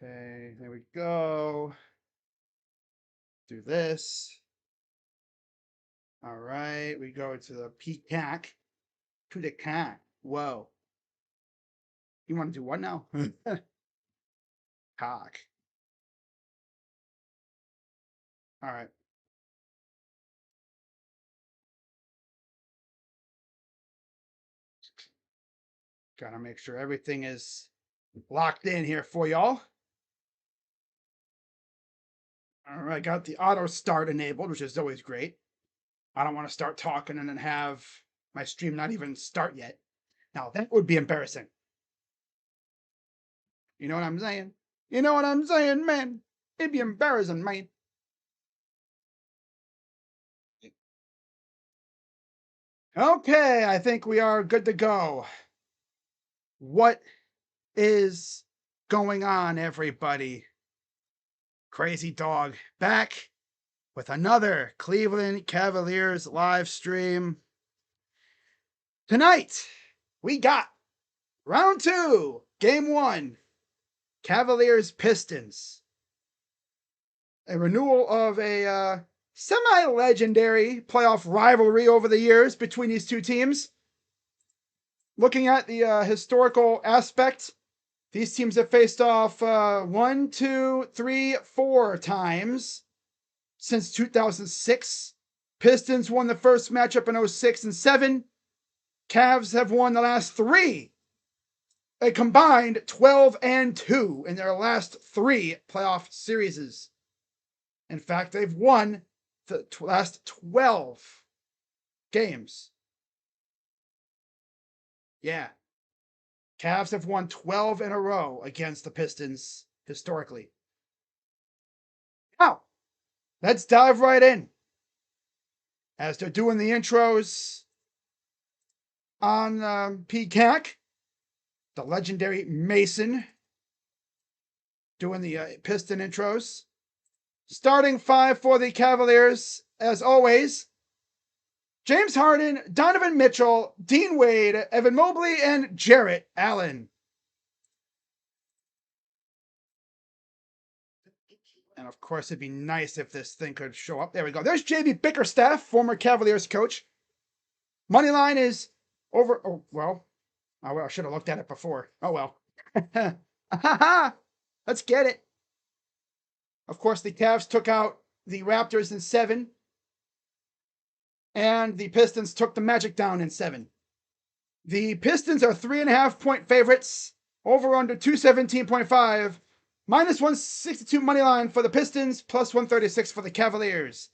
Okay, there we go. Do this. All right, we go to the peacock. To the cat. Whoa. You want to do what now? Cock. All right. Gotta make sure everything is locked in here for y'all. All right, got the auto start enabled, which is always great. I don't want to start talking and then have my stream not even start yet. Now, that would be embarrassing. You know what I'm saying? You know what I'm saying, man? It'd be embarrassing, man. Okay, I think we are good to go. What is going on, everybody? Crazy Dog back with another Cleveland Cavaliers live stream. Tonight, we got round 2, game 1, Cavaliers Pistons. A renewal of a semi-legendary playoff rivalry over the years between these two teams. Looking at the historical aspect, these teams have faced off 1, 2, 3, 4 times since 2006. Pistons won the first matchup in 06 and 7. Cavs have won the last 3. A combined 12-2 in their last 3 playoff series. In fact, they've won the last 12 games. Yeah. Cavs have won 12 in a row against the Pistons historically. Now, let's dive right in. As they're doing the intros on Peacock, the legendary Mason doing the Piston intros. Starting 5 for the Cavaliers, as always, James Harden, Donovan Mitchell, Dean Wade, Evan Mobley, and Jarrett Allen. And of course, it'd be nice if this thing could show up. There we go. There's JB Bickerstaff, former Cavaliers coach. Money line is over. Oh, well. I should have looked at it before. Oh, well. Let's get it. Of course, the Cavs took out the Raptors in 7. And the Pistons took the Magic down in 7. The Pistons are 3.5-point favorites. Over under 217.5. Minus 162 money line for the Pistons. Plus 136 for the Cavaliers.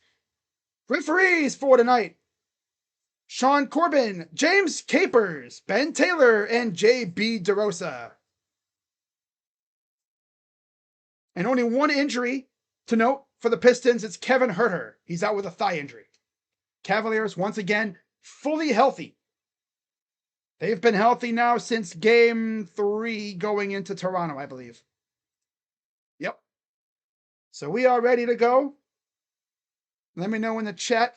Referees for tonight: Sean Corbin, James Capers, Ben Taylor, and J.B. DeRosa. And only one injury to note for the Pistons. It's Kevin Huerter. He's out with a thigh injury. Cavaliers, once again, fully healthy. They've been healthy now since game 3 going into Toronto, I believe. Yep. So we are ready to go. Let me know in the chat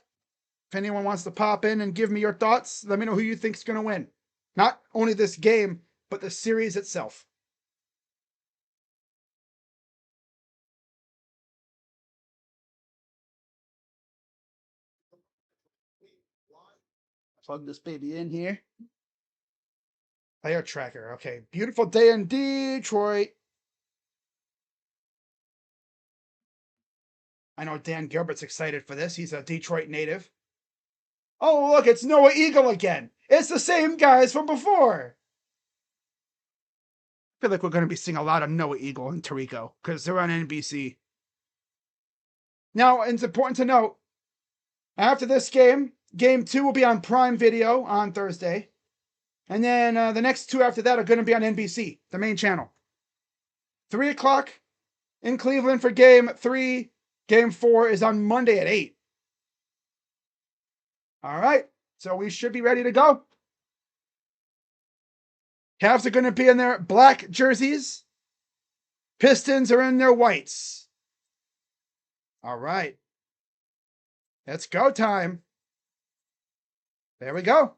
if anyone wants to pop in and give me your thoughts. Let me know who you think is going to win. Not only this game, but the series itself. Plug this baby in here. Player tracker. Okay. Beautiful day in Detroit. I know Dan Gilbert's excited for this. He's a Detroit native. Oh, look, it's Noah Eagle again. It's the same guys from before. I feel like we're going to be seeing a lot of Noah Eagle and Tarico because they're on NBC. Now, it's important to note, after this game, game 2 will be on Prime Video on Thursday. And then the next 2 after that are going to be on NBC, the main channel. 3 o'clock in Cleveland for game 3. Game 4 is on Monday at 8. All right, so we should be ready to go. Cavs are going to be in their black jerseys. Pistons are in their whites. All right. It's go time. There we go.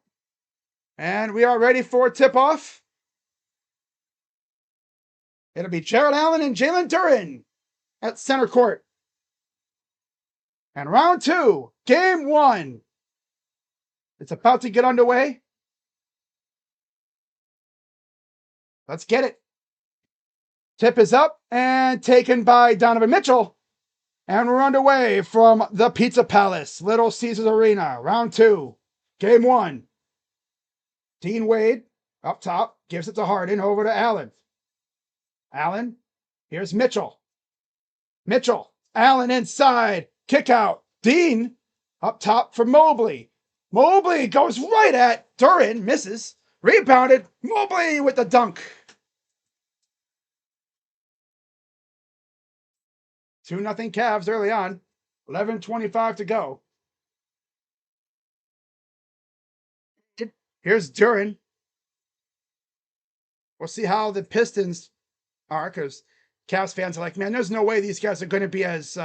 And we are ready for tip-off. It'll be Jared Allen and Jalen Duren at center court. And round 2, game 1. It's about to get underway. Let's get it. Tip is up and taken by Donovan Mitchell. And we're underway from the Pizza Palace, Little Caesars Arena. Round 2, game 1. Dean Wade up top, gives it to Harden, over to Allen. Allen, here's Mitchell. Mitchell, Allen inside, kick out. Dean up top for Mobley. Mobley goes right at Duren, misses. Rebounded, Mobley with the dunk. 2-0 Cavs early on. 11:25 to go. Here's Duren. We'll see how the Pistons are, because Cavs fans are like, man, there's no way these guys are going to be as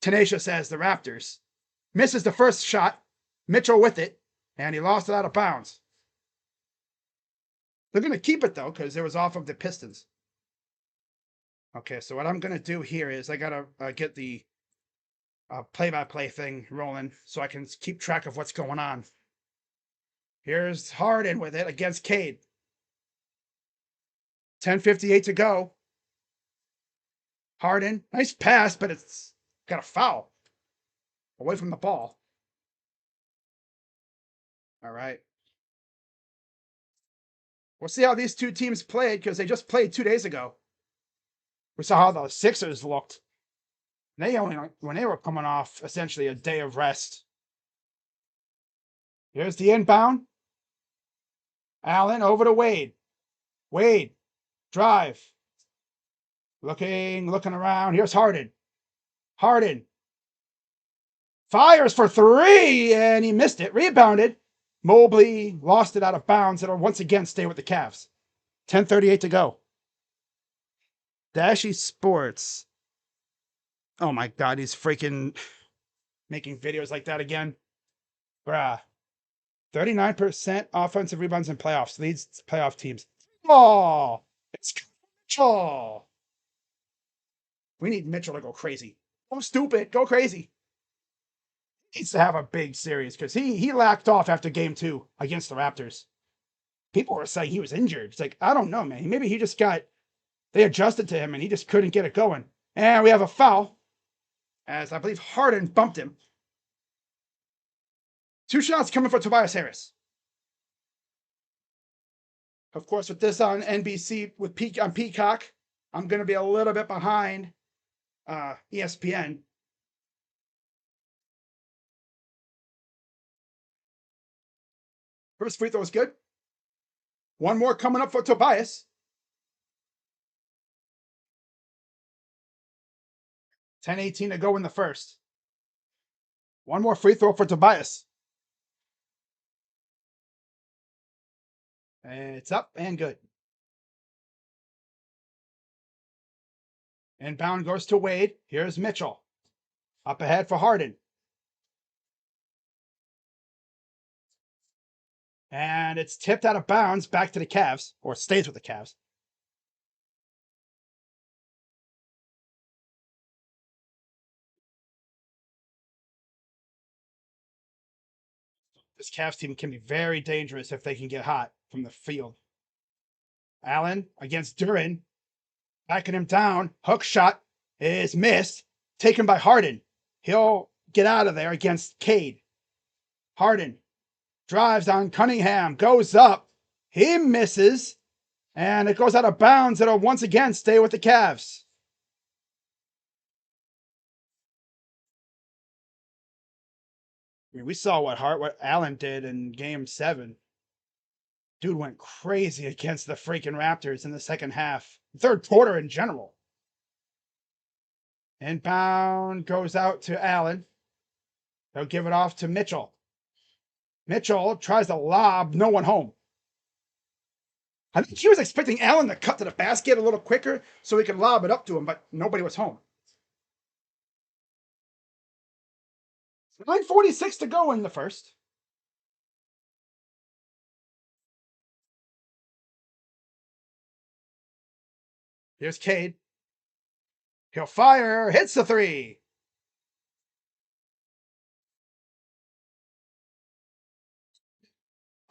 tenacious as the Raptors. Misses the first shot. Mitchell with it, and he lost it out of bounds. They're going to keep it, though, because it was off of the Pistons. Okay, so what I'm going to do here is I got to get the play-by-play thing rolling so I can keep track of what's going on. Here's Harden with it against Cade. 10:58 to go. Harden, nice pass, but it's got a foul. Away from the ball. All right. We'll see how these two teams played, because they just played 2 days ago. We saw how the Sixers looked. They only, when they were coming off essentially a day of rest. Here's the inbound. Allen over to Wade. Wade, drive. Looking around. Here's Harden. Harden fires for 3, and he missed it. Rebounded. Mobley lost it out of bounds. It'll once again stay with the Cavs. 10:38 to go. Dashy Sports. Oh my God, he's freaking making videos like that again. Bruh. 39% offensive rebounds in playoffs. Leads playoff teams. Oh, it's Mitchell. We need Mitchell to go crazy. Go stupid. Go crazy. He needs to have a big series, because he lacked off after game 2 against the Raptors. People were saying he was injured. It's like, I don't know, man. Maybe he just they adjusted to him and he just couldn't get it going. And we have a foul, as I believe Harden bumped him. 2 shots coming for Tobias Harris. Of course, with this on NBC on Peacock, I'm going to be a little bit behind ESPN. First free throw is good. One more coming up for Tobias. 10:18 to go in the first. One more free throw for Tobias. It's up and good. Inbound goes to Wade. Here's Mitchell. Up ahead for Harden. And it's tipped out of bounds back to the Cavs, or stays with the Cavs. This Cavs team can be very dangerous if they can get hot from the field. Allen against Duren. Backing him down. Hook shot is missed. Taken by Harden. He'll get out of there against Cade. Harden drives on Cunningham. Goes up. He misses. And it goes out of bounds. It'll once again stay with the Cavs. I mean, we saw what Allen did in game 7. Dude went crazy against the freaking Raptors in the second half. Third quarter in general. Inbound goes out to Allen. They'll give it off to Mitchell. Mitchell tries to lob, no one home. I think he was expecting Allen to cut to the basket a little quicker so he could lob it up to him, but nobody was home. 9:46 to go in the first. Here's Cade. He'll fire. Hits the three.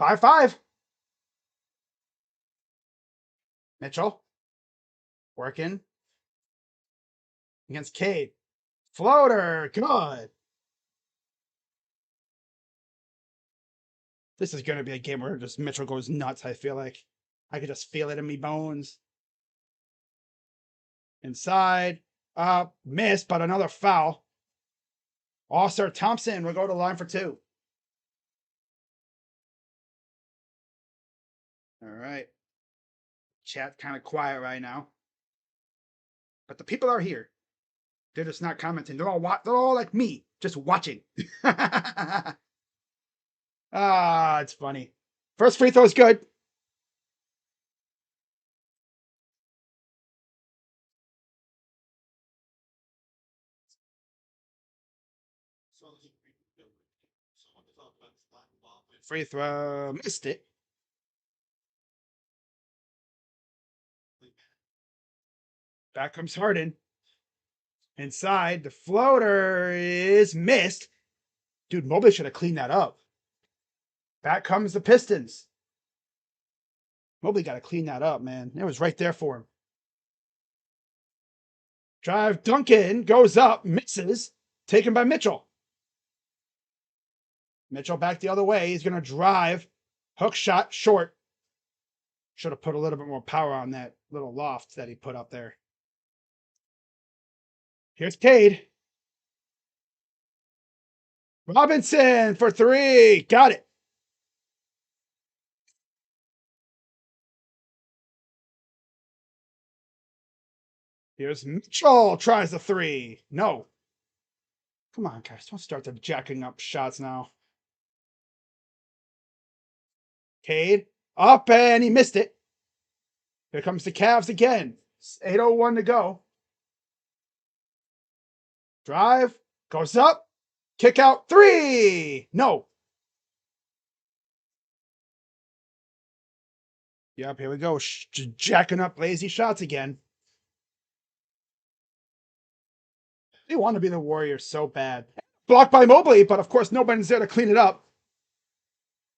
5-5. Mitchell. Working. Against Cade. Floater. Good. This is going to be a game where just Mitchell goes nuts, I feel like. I could just feel it in me bones. Inside. Missed, but another foul. All-Star Thompson will go to the line for two. All right. Chat kind of quiet right now. But the people are here. They're just not commenting. They're all like me, just watching. It's funny. First free throw is good. Free throw, missed it. Back comes Harden. Inside, the floater is missed. Dude, Mobley should have cleaned that up. Back comes the Pistons. Mobley got to clean that up, man. It was right there for him. Drive, Duncan goes up, misses. Taken by Mitchell. Mitchell back the other way. He's going to drive. Hook shot, short. Should have put a little bit more power on that little loft that he put up there. Here's Cade. Robinson for three. Got it. Here's Mitchell. Tries the three. No. Come on, guys. Don't start to jacking up shots now. Cade. Up, and he missed it. Here comes the Cavs again. 8:01 to go. Drive. Goes up. Kick out. Three. No. Yep, here we go. Jacking up lazy shots again. They want to be the Warriors so bad. Blocked by Mobley, but of course nobody's there to clean it up.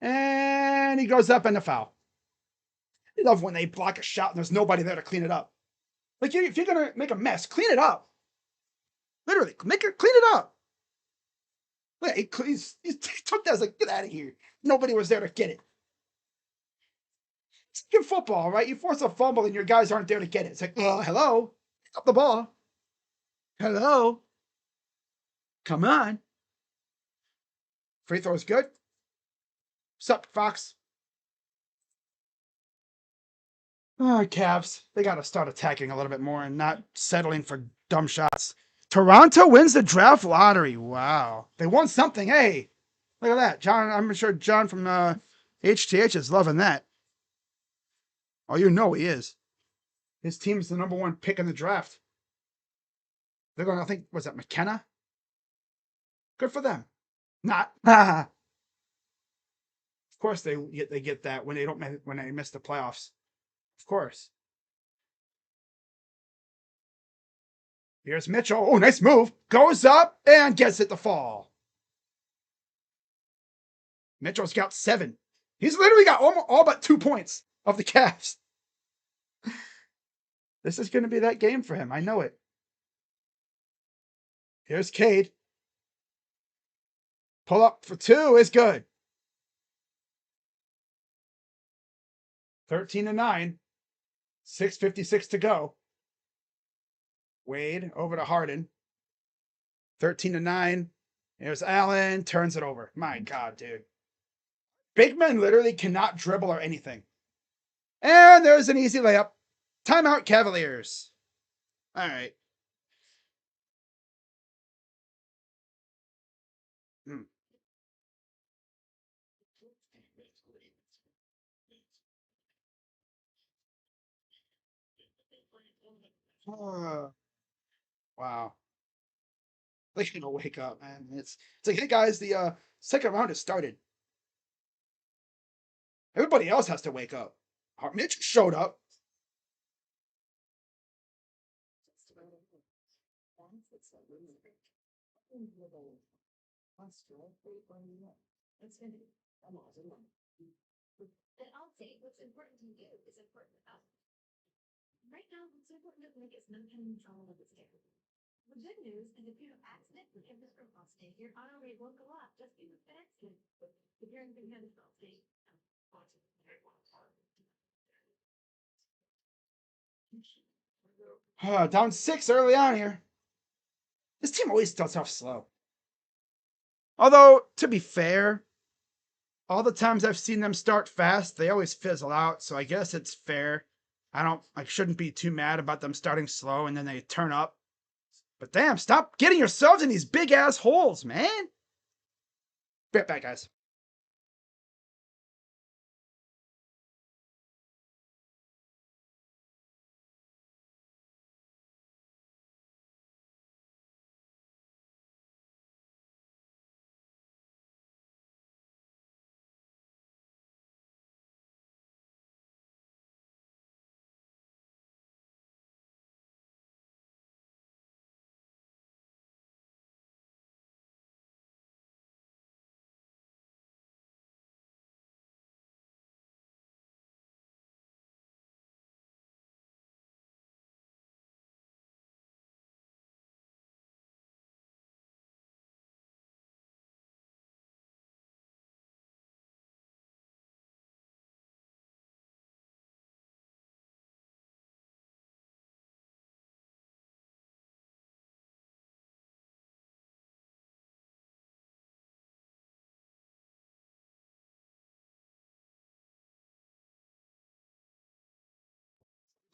And he goes up and a foul. I love when they block a shot and there's nobody there to clean it up. Like, if you're going to make a mess, clean it up. Literally, clean it up. He took that. I was like, get out of here. Nobody was there to get it. It's like in football, right? You force a fumble and your guys aren't there to get it. It's like, hello. Pick up the ball. Hello. Come on. Free throw is good. Sup, Fox? Cavs. They got to start attacking a little bit more and not settling for dumb shots. Toronto wins the draft lottery. Wow. They won something. Hey, look at that. John, I'm sure John from HTH is loving that. Oh, you know he is. His team's the number one pick in the draft. They're going to, I think, was that McKenna? Good for them. Not. Of course they get that when they miss the playoffs. Of course. Here's Mitchell. Oh, nice move. Goes up and gets it to fall. Mitchell's got 7. He's literally got all but 2 points of the Cavs. This is going to be that game for him. I know it. Here's Cade. Pull up for 2 is good. 13-9. 6:56 to go. Wade over to Harden. 13-9. Here's Allen. Turns it over. My God, dude. Big men literally cannot dribble or anything. And there's an easy layup. Timeout, Cavaliers. All right. Wow. They gonna wake up, man. It's like, hey guys, the second round has started. Everybody else has to wake up. Mitch showed up. And I'll say what's important to you is important to us. Right now, what's important to make is maintaining control of the stairs. The good news is if you have accidentally hit this robot state, your auto rate won't go up just because of an accident. If you're in the head state, Down 6 early on here. This team always starts off slow. Although, to be fair, all the times I've seen them start fast, they always fizzle out, so I guess it's fair. I shouldn't be too mad about them starting slow and then they turn up. But damn, stop getting yourselves in these big ass holes, man. Be right back, guys.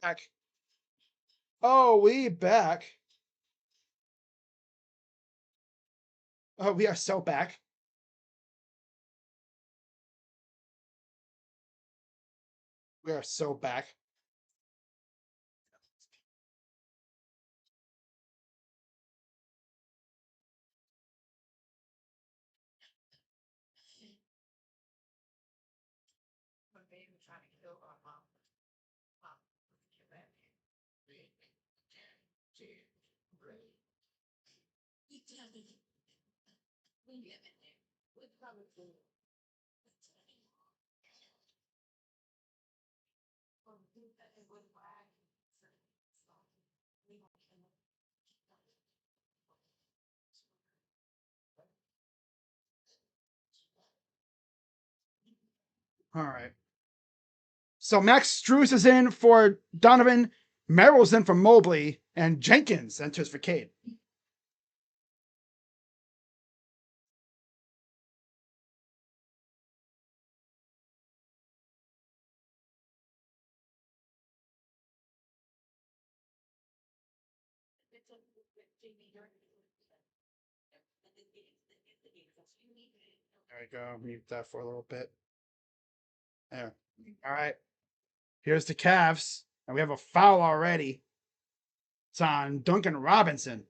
Back. Oh, we back. Oh, we are so back. We are so back. All right. So Max Strus is in for Donovan, Merrill's in for Mobley, and Jenkins enters for Cade. There we go. Mute that for a little bit. There. All right. Here's the Cavs, and we have a foul already. It's on Duncan Robinson.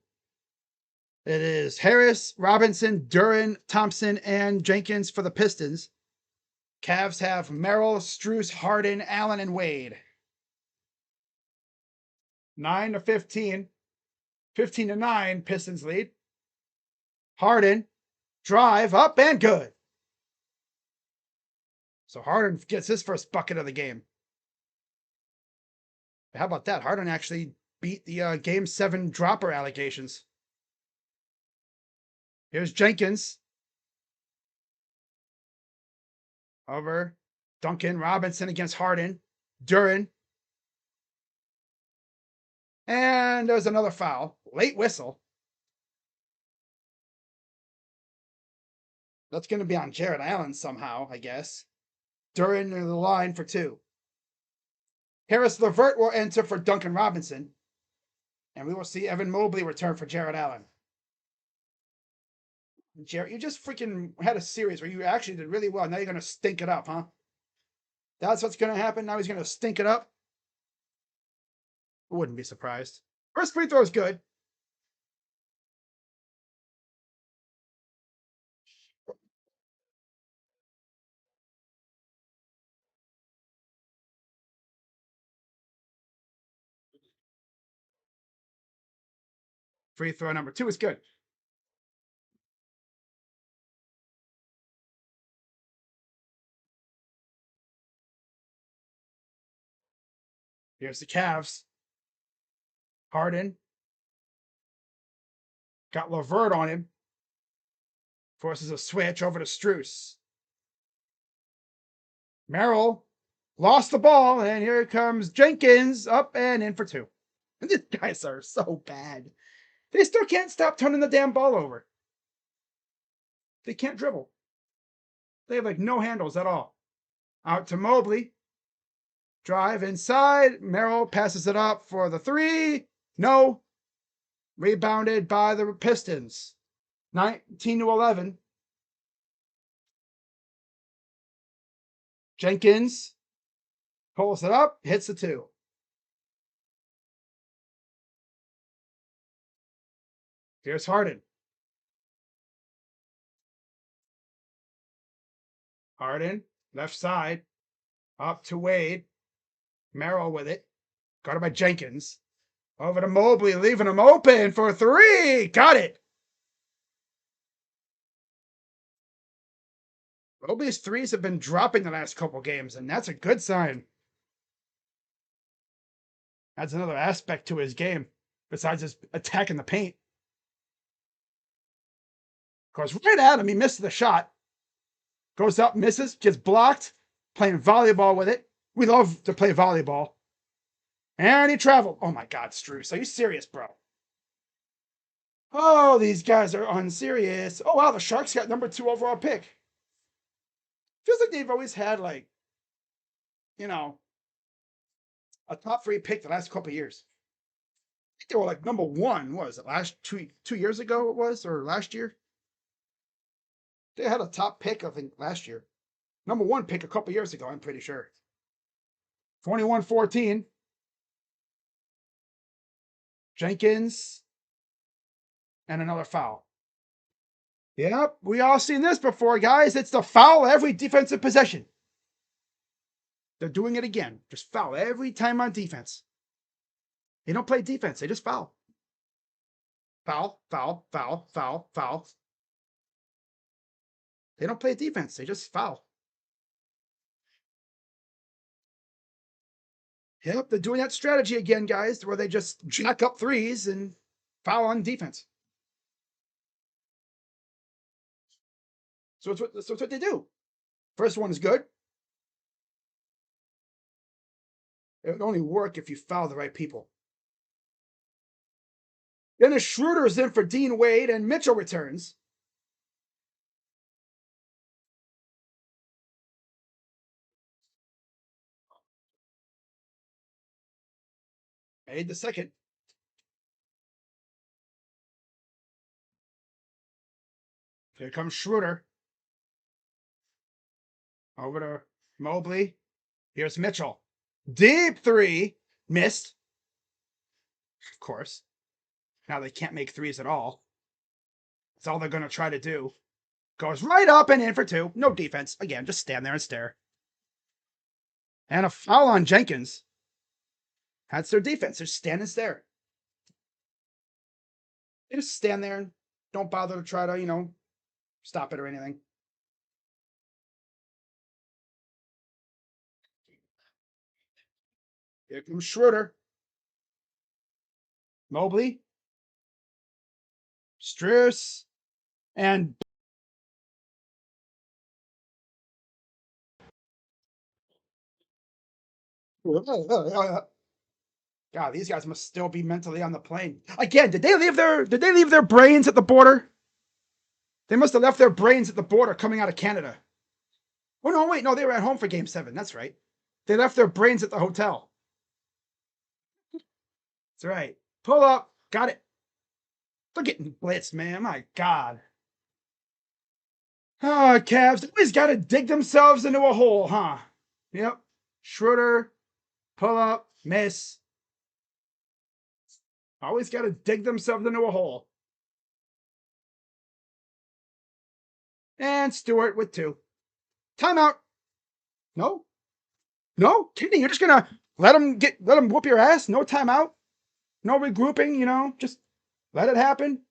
It is Harris, Robinson, Duran, Thompson, and Jenkins for the Pistons. Cavs have Merrill, Strus, Harden, Allen, and Wade. 9-15. 15-9, Pistons lead. Harden, drive up and good. So Harden gets his first bucket of the game. How about that? Harden actually beat the Game 7 dropper allegations. Here's Jenkins. Over. Duncan Robinson against Harden. Duran. And there's another foul. Late whistle. That's going to be on Jarrett Allen somehow, I guess. Duran the line for 2. Harris LeVert will enter for Duncan Robinson. And we will see Evan Mobley return for Jarrett Allen. Jarrett, you just freaking had a series where you actually did really well. Now you're going to stink it up, huh? That's what's going to happen. Now he's going to stink it up. I wouldn't be surprised. First free throw is good. Free throw number 2 is good. Here's the Cavs. Harden. Got LeVert on him. Forces a switch over to Strus. Merrill lost the ball, and here comes Jenkins up and in for two. And these guys are so bad. They still can't stop turning the damn ball over. They can't dribble. They have like no handles at all. Out to Mobley. Drive inside. Merrill passes it up for the three. No. Rebounded by the Pistons. 19-11. Jenkins pulls it up, hits the two. Here's Harden. Harden, left side, up to Wade. Merrill with it. Got it by Jenkins. Over to Mobley, leaving him open for three. Got it. Mobley's threes have been dropping the last couple games, and that's a good sign. Adds another aspect to his game, besides his attack in the paint. Goes right at him. He misses the shot. Goes up, misses, gets blocked. Playing volleyball with it. We love to play volleyball. And he traveled. Oh my God, Strus. Are you serious, bro? Oh, these guys are unserious. Oh, wow, the Sharks got number 2 overall pick. Feels like they've always had, like, you know, a top 3 pick the last couple of years. I think they were like number 1. What was it, last 2 years ago it was? Or last year? They had a top pick, I think, last year. Number 1 pick a couple years ago, I'm pretty sure. 21-14. Jenkins. And another foul. Yep, we all seen this before, guys. It's the foul every defensive possession. They're doing it again. Just foul every time on defense. They don't play defense. They just foul. Foul, foul, foul, foul, foul. They don't play defense. They just foul. Yep, they're doing that strategy again, guys, where they just jack up threes and foul on defense. So it's what they do. First one is good. It would only work if you foul the right people. Dennis Schroeder is in for Dean Wade, and Mitchell returns. Made the second. Here comes Schroeder. Over to Mobley. Here's Mitchell. Deep three. Missed. Of course. Now they can't make threes at all. That's all they're going to try to do. Goes right up and in for two. No defense. Again, just stand there and stare. And a foul on Jenkins. That's their defense. Just stand and stare. They just stand there and don't bother to try to, stop it or anything. Here comes Schroeder. Mobley. Strus. And God, these guys must still be mentally on the plane. Again, did they leave their brains at the border? They must have left their brains at the border coming out of Canada. Oh no, wait, no, they were at home for Game 7. That's right. They left their brains at the hotel. That's right. Pull up. Got it. They're getting blitzed, man. My God. Oh, Cavs. They always got to dig themselves into a hole, huh? Yep. Schroeder. Pull up. Miss. Always got to dig themselves into a hole. And Stewart with 2. Timeout. No. No? Kidding. You're just going to let them whoop your ass? No timeout? No regrouping, just let it happen?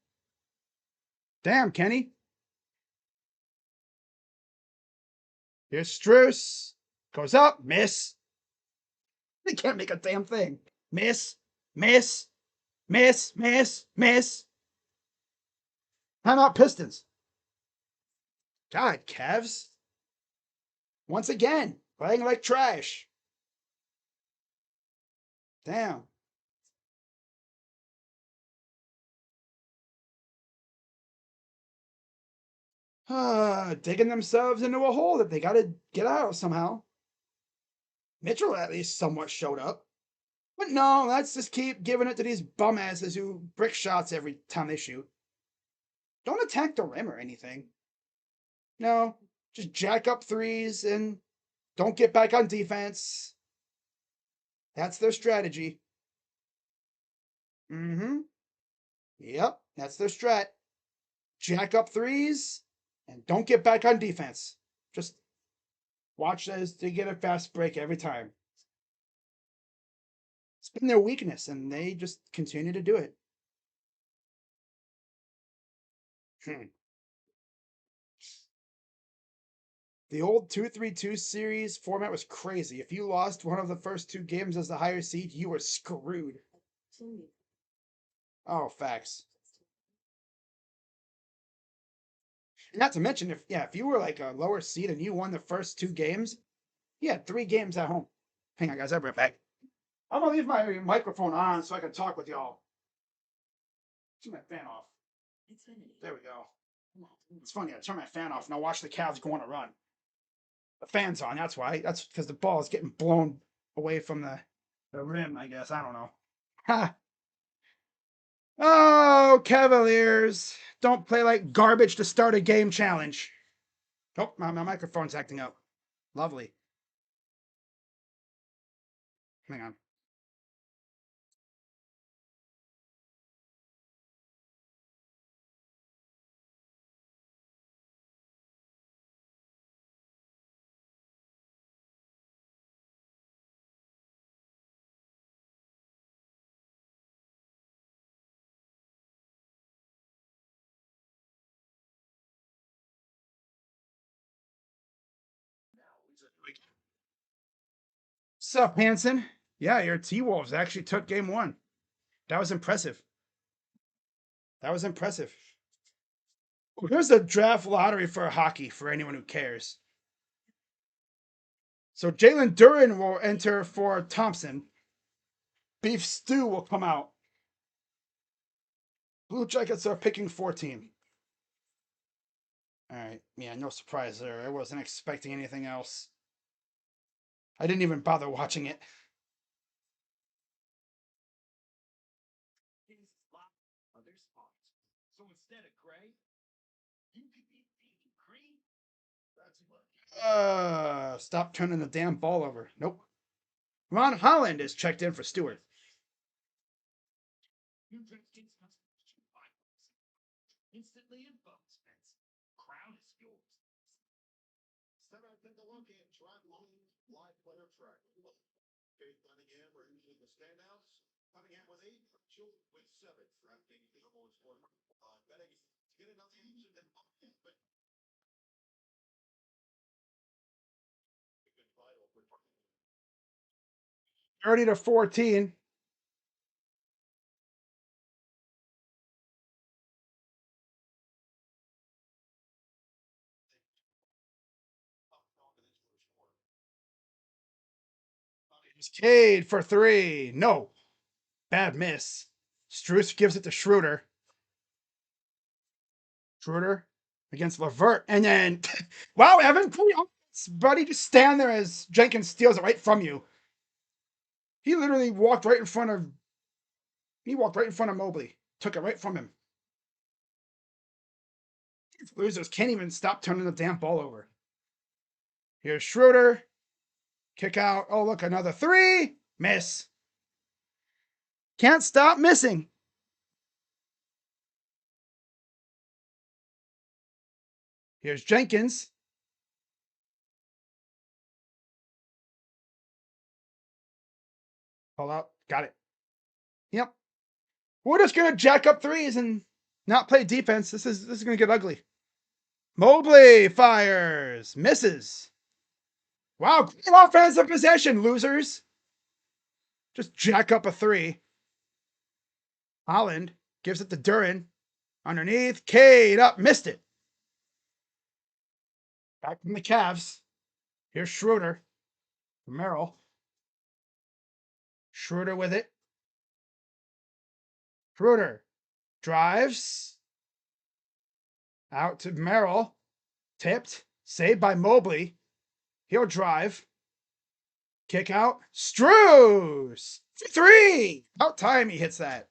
Damn, Kenny. Here's Strus. Goes up. Miss. They can't make a damn thing. Miss, miss, miss, miss, miss. Timeout Pistons. God, Cavs. Once again, playing like trash. Damn. Digging themselves into a hole that they got to get out of somehow. Mitchell at least somewhat showed up. But no, let's just keep giving it to these bum asses who brick shots every time they shoot. Don't attack the rim or anything. No, just jack up threes and don't get back on defense. That's their strategy. Mm-hmm. Yep, that's their strat. Jack up threes and don't get back on defense. Just watch as they get a fast break every time. It's been their weakness, and they just continue to do it. The old 2-3-2 series format was crazy. If you lost one of the first two games as the higher seed, you were screwed. Oh, facts. Not to mention, if you were like a lower seed and you won the first two games, you had 3 games at home. Hang on, guys, I'll be right back. I'm gonna leave my microphone on so I can talk with y'all. Turn my fan off. There we go. It's funny. I turn my fan off and I watch the Cavs go on a run. The fan's on. That's why. That's because the ball is getting blown away from the rim. I guess I don't know. Ha! Oh, Cavaliers! Don't play like garbage to start a game challenge. Oh, my microphone's acting up. Lovely. Hang on. Sup, Hanson? Yeah, your T-Wolves actually took game 1. That was impressive. That was impressive. Here's the draft lottery for hockey for anyone who cares. So Jalen Duren will enter for Thompson. Beef Stew will come out. Blue Jackets are picking 14. All right. Yeah, no surprise there. I wasn't expecting anything else. I didn't even bother watching it. Stop turning the damn ball over. Nope. Ron Holland is checked in for Stewart. Take a look at Track Live Player Track. Cade Cunningham are usually the standouts. Cunningham with 8, Mitchell with 7. DraftKings is always one betting to get another action and but a good final for 30-14. Cade for 3. No. Bad miss. Struess gives it to Schroeder. Schroeder against Levert. And then, wow, Evan, buddy, just stand there as Jenkins steals it right from you. He literally walked right in front of Mobley. Took it right from him. These losers can't even stop turning the damn ball over. Here's Schroeder. Kick out. Oh, look, another 3. Miss. Can't stop missing. Here's Jenkins. Pull out. Got it. Yep. We're just gonna jack up threes and not play defense. This is gonna get ugly. Mobley fires. Misses. Wow, great offensive possession, losers. Just jack up a three. Holland gives it to Duran. Underneath. Cade up. Missed it. Back from the Cavs. Here's Schroeder. Merrill. Schroeder with it. Schroeder drives. Out to Merrill. Tipped. Saved by Mobley. He'll drive. Kick out. Strus! 3! About time he hits that.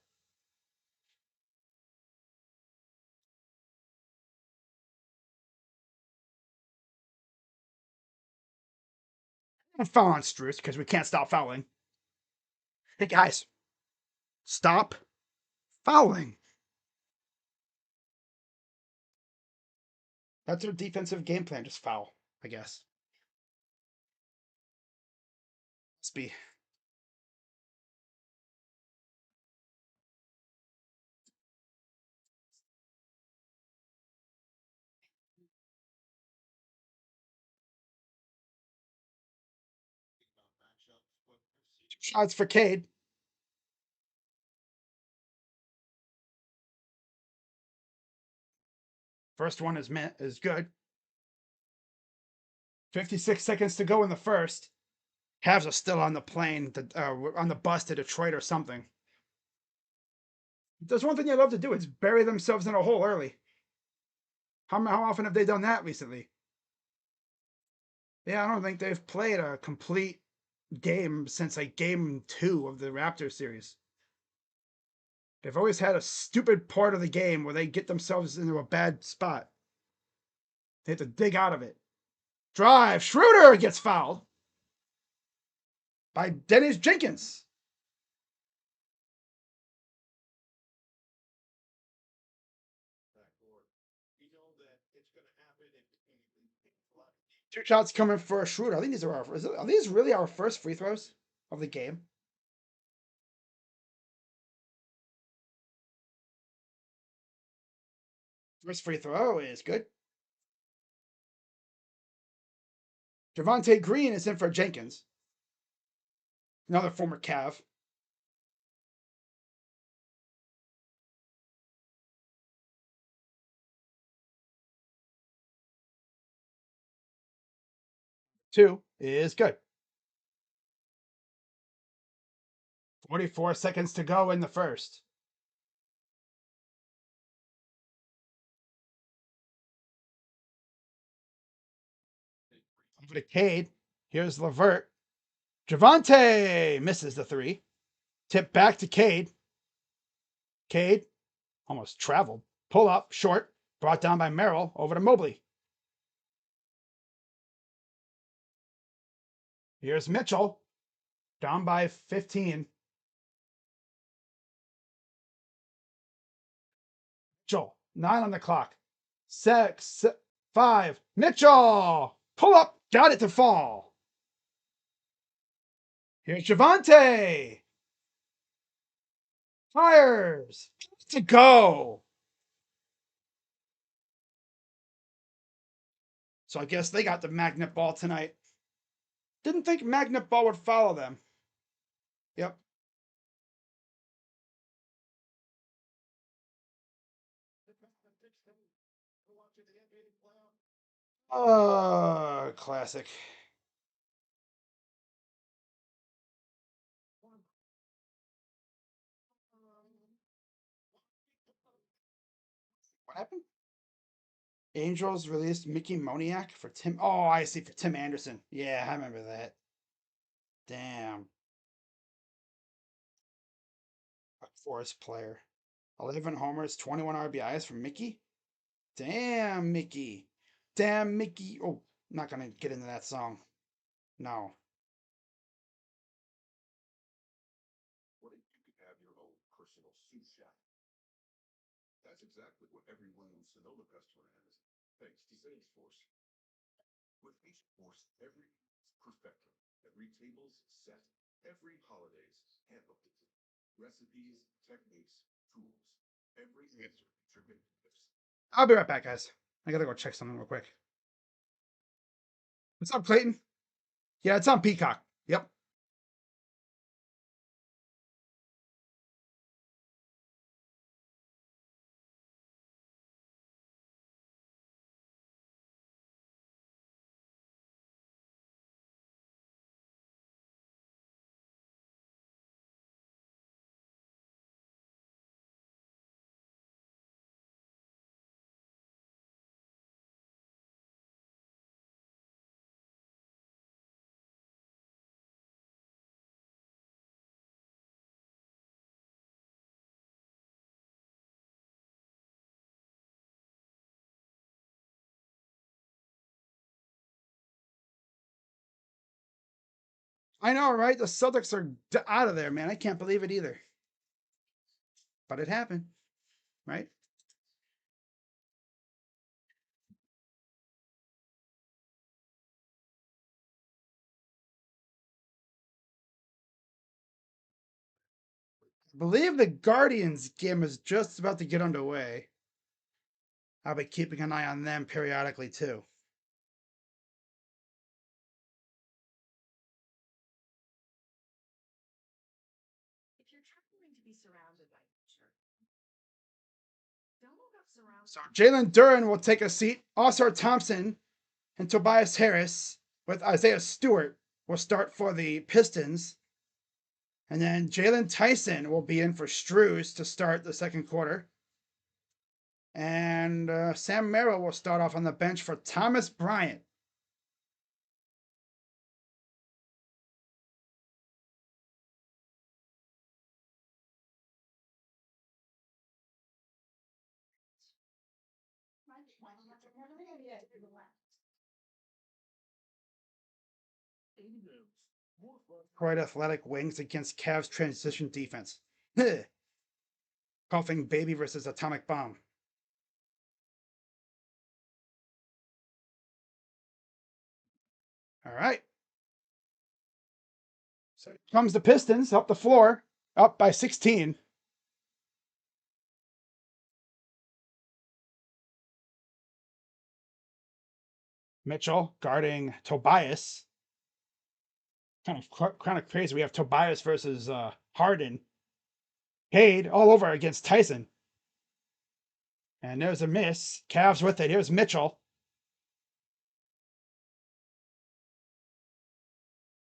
I'm foul on Strus because we can't stop fouling. Hey guys, stop fouling. That's their defensive game plan, just foul, I guess. Must be. Shots for Cade. First one is good. 56 seconds to go in the first. Cavs are still on the plane, on the bus to Detroit or something. There's one thing they love to do. It's bury themselves in a hole early. How often have they done that recently? Yeah, I don't think they've played a complete game since like game 2 of the Raptors series. They've always had a stupid part of the game where they get themselves into a bad spot. They have to dig out of it. Drive. Schroeder gets fouled by Dennis Jenkins. Two shots coming for Schroeder. I think these are these really our first free throws of the game? First free throw is good. Javonte Green is in for Jenkins. Another former Cav. Two is good. 44 seconds to go in the first. Over to Cade. Here's Levert. Javonte misses the three. Tip back to Cade. Cade almost traveled. Pull up, short. Brought down by Merrill. Over to Mobley. Here's Mitchell. Down by 15. Mitchell. 9 on the clock. 6, 5. Mitchell. Pull up. Got it to fall. Here's Javonte. Fires. To go. So I guess they got the magnet ball tonight. Didn't think magnet ball would follow them. Yep. Classic. What happened? Angels released Mickey Moniak for Tim. Oh, I see, for Tim Anderson. Yeah, I remember that. Damn. A Forest player. 11 homers, 21 RBIs from Mickey. Damn, Mickey. Damn, Mickey. Oh, I'm not going to get into that song. No. What if you could have your own personal sous chef? That's exactly what every Williams Sonoma customer has, thanks to Salesforce. With each force, every perfecto, every table's set, every holiday's handled. Recipes, techniques, tools, every answer contributing gifts. I'll be right back, guys. I gotta go check something real quick. What's up, Clayton? Yeah, it's on Peacock. Yep. I know, right? The Celtics are out of there, man. I can't believe it either. But it happened, right? I believe the Guardians game is just about to get underway. I'll be keeping an eye on them periodically too. If you're trying to be surrounded by nature, don't look up surrounded. So Jalen Duren will take a seat. Oscar Thompson and Tobias Harris with Isaiah Stewart will start for the Pistons. And then Jalen Tyson will be in for Struz to start the second quarter. And Sam Merrill will start off on the bench for Thomas Bryant. Quite athletic wings against Cavs transition defense. Coughing baby versus atomic bomb. All right. So comes the Pistons up the floor, up by 16. Mitchell guarding Tobias. Kind of crazy. We have Tobias versus Harden. Cade all over against Tyson. And there's a miss. Cavs with it. Here's Mitchell.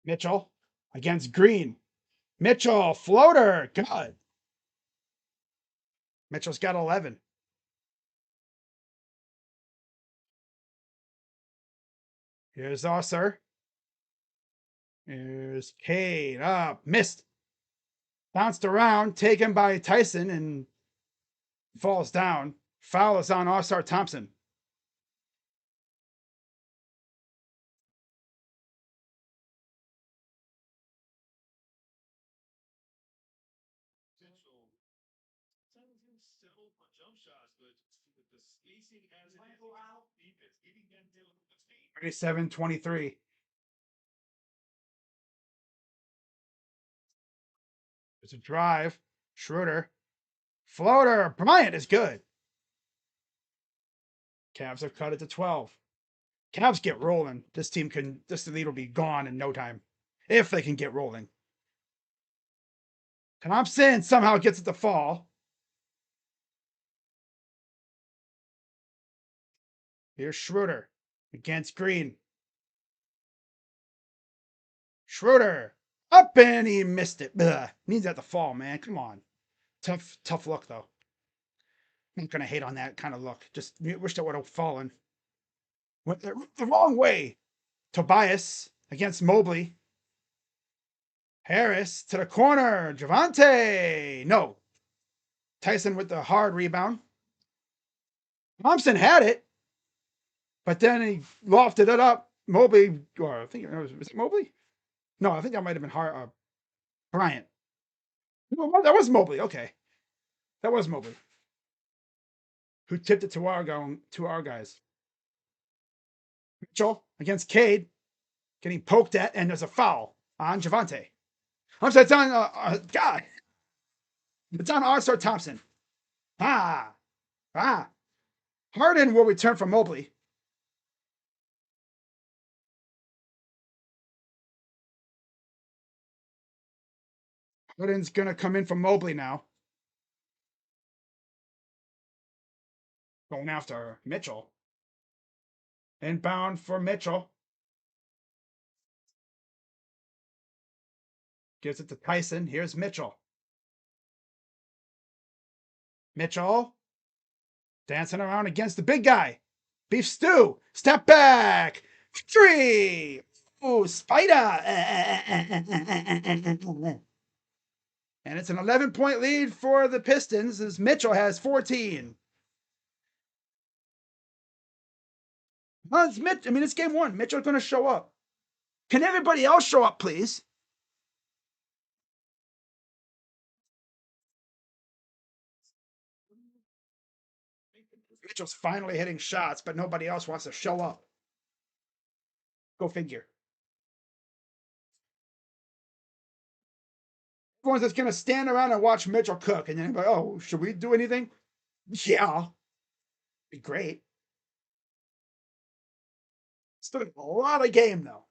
Mitchell against Green. Mitchell, floater. Good. Mitchell's got 11. Here's Osser. Here's Cade. Up. Missed. Bounced around. Taken by Tyson and falls down. Foul is on Oscar Thompson. Settle for jump shots, but the spacing as it is, defense giving them 37-23. It's a drive. Schroeder. Floater. Bryant is good. Cavs have cut it to 12. Cavs get rolling. This lead will be gone in no time. If they can get rolling. Thompson somehow gets it to fall. Here's Schroeder against Green. Schroeder up and he missed it. Ugh. Needs that to fall, man. Come on. Tough look though. I'm not gonna hate on that kind of look. Just wish that would have fallen. Went the wrong way. Tobias against Mobley. Harris to the corner. Javante. No. Tyson with the hard rebound. Thompson had it, but then he lofted it up. Mobley, or I think it was it Mobley? No, I think that might have been Bryant. No, that was Mobley. Okay, that was Mobley who tipped it to our guys. Mitchell against Cade, getting poked at, and there's a foul on Javante. I'm sorry, it's on God. It's on Oscar Thompson. Ah. Harden will return from Mobley. Harden's gonna come in from Mobley now. Going after Mitchell. Inbound for Mitchell. Gives it to Tyson. Here's Mitchell. Mitchell dancing around against the big guy. Beef stew. Step back. Victory. Oh, Spider. And it's an 11-point lead for the Pistons as Mitchell has 14. Well, it's Mitch. I mean, it's game one. Mitchell's going to show up. Can everybody else show up, please? Mitchell's finally hitting shots, but nobody else wants to show up. Go figure. Everyone's just going to stand around and watch Mitchell cook. And then go, oh, should we do anything? Yeah. Be great. Still a lot of game, though.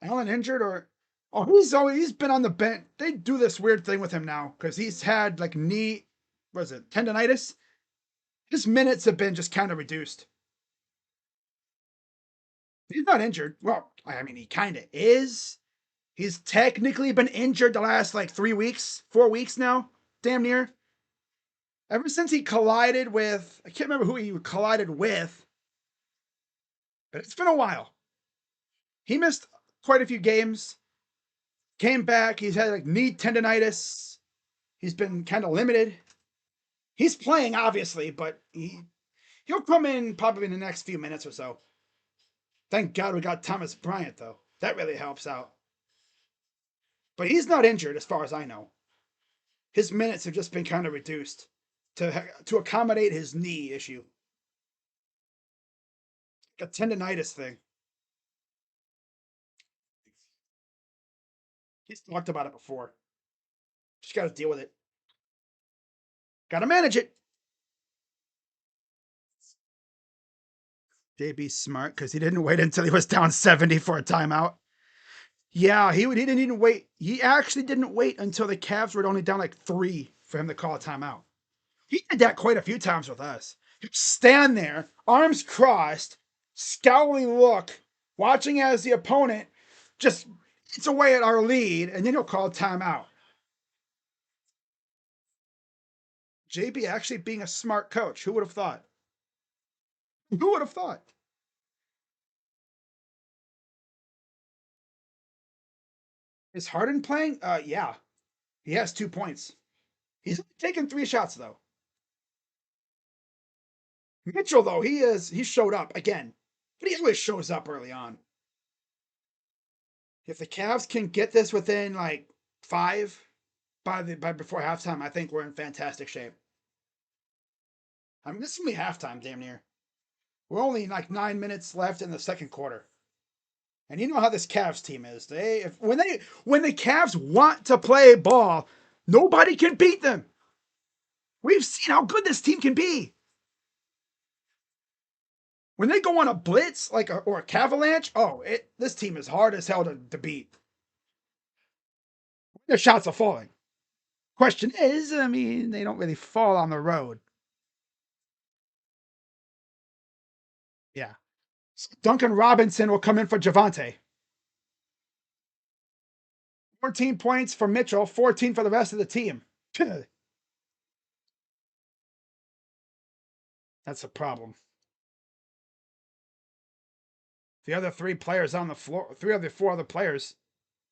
Allen injured or. Oh, he's been on the bench. They do this weird thing with him now because he's had like knee, what is it, tendonitis? His minutes have been just kind of reduced. He's not injured. Well, I mean, he kind of is. He's technically been injured the last like 3 weeks, 4 weeks now, damn near. Ever since he collided with, I can't remember who he collided with, but it's been a while. He missed quite a few games, came back. He's had like knee tendonitis. He's been kind of limited. He's playing, obviously, but he'll come in probably in the next few minutes or so. Thank God we got Thomas Bryant, though. That really helps out. But he's not injured, as far as I know. His minutes have just been kind of reduced to accommodate his knee issue. A tendonitis thing. He's talked about it before. Just got to deal with it. Got to manage it. JB smart because he didn't wait until he was down 70 for a timeout. Yeah, he didn't even wait. He actually didn't wait until the Cavs were only down like 3 for him to call a timeout. He did that quite a few times with us. He'd stand there, arms crossed, scowling look, watching as the opponent just eats away at our lead, and then he'll call a timeout. JB actually being a smart coach. Who would have thought? Who would have thought? Is Harden playing? Yeah. He has 2 points. He's taken 3 shots, though. Mitchell, though, he showed up again. But he always shows up early on. If the Cavs can get this within like 5 by before halftime, I think we're in fantastic shape. I mean, this is gonna be halftime, damn near. We're only like 9 minutes left in the second quarter. And you know how this Cavs team is. When the Cavs want to play ball, nobody can beat them. We've seen how good this team can be. When they go on a blitz or a Cavalanche, this team is hard as hell to beat. Their shots are falling. Question is, I mean, they don't really fall on the road. Yeah. Duncan Robinson will come in for Javante. 14 points for Mitchell, 14 for the rest of the team. That's a problem. The other 3 players on the floor, 3 of the 4 other players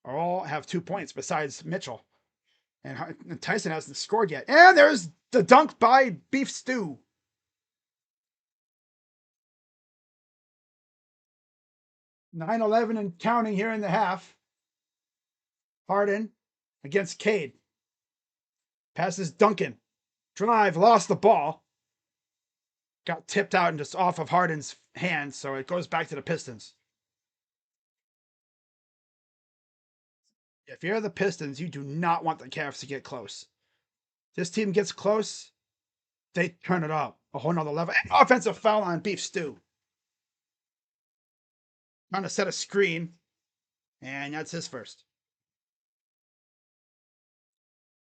all have 2 points besides Mitchell. And Tyson hasn't scored yet. And there's the dunk by Beef Stew. (9-11) and counting here in the half. Harden against Cade. Passes Duncan. Drive, lost the ball. Got tipped out and just off of Harden's hand, so it goes back to the Pistons. If you're the Pistons, you do not want the Cavs to get close. This team gets close, they turn it up a whole nother level. And offensive foul on Beef Stew. Trying to set a screen, and that's his first.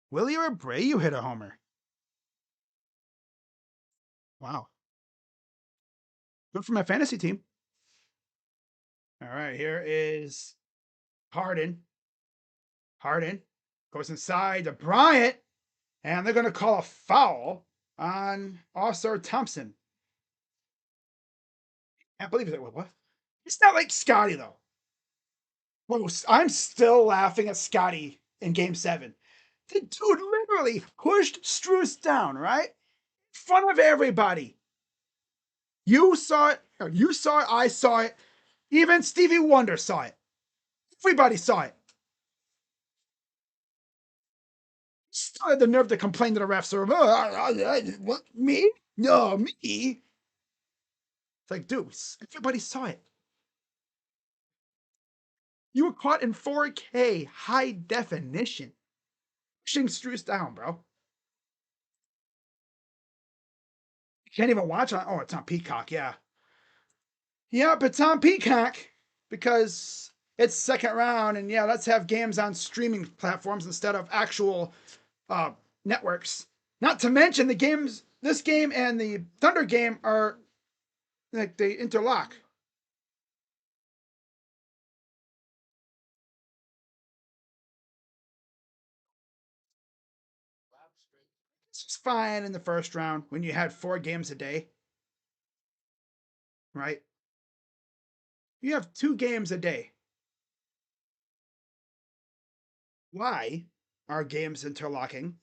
Willie or Abreu hit a homer. Wow. Good for my fantasy team. All right, here is Harden. Harden goes inside to Bryant, and they're going to call a foul on Ausar Thompson. I can't believe it. What? It's not like Scotty, though. Well, I'm still laughing at Scotty in Game 7. The dude literally pushed Strus down, right? In front of everybody. You saw it. You saw it. I saw it. Even Stevie Wonder saw it. Everybody saw it. I had the nerve to complain to the refs. Or, what, me? No, me? It's like, dude, everybody saw it. You were caught in 4K high definition. Pushing Struce down, bro. You can't even watch on. Oh, it's on Peacock, yeah. Yep, it's on Peacock because it's second round, and yeah, let's have games on streaming platforms instead of actual networks. Not to mention the games. This game and the Thunder game are like they interlock. It's fine in the first round when you had 4 games a day, right? You have 2 games a day. Why are games interlocking?